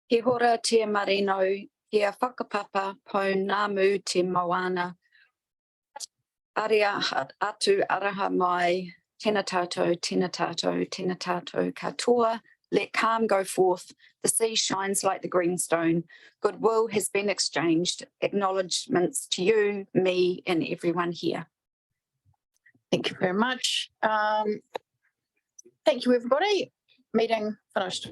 Ki hora te marino, kia whakapapa po ngāmu te moana. Aria atu araha mai, tēnā tātou, tēnā tātou, tēnā tātou katoa. Let calm go forth. The sea shines like the greenstone. Goodwill has been exchanged. Acknowledgements to you, me, and everyone here.
Thank you very much. Thank you, everybody. Meeting finished.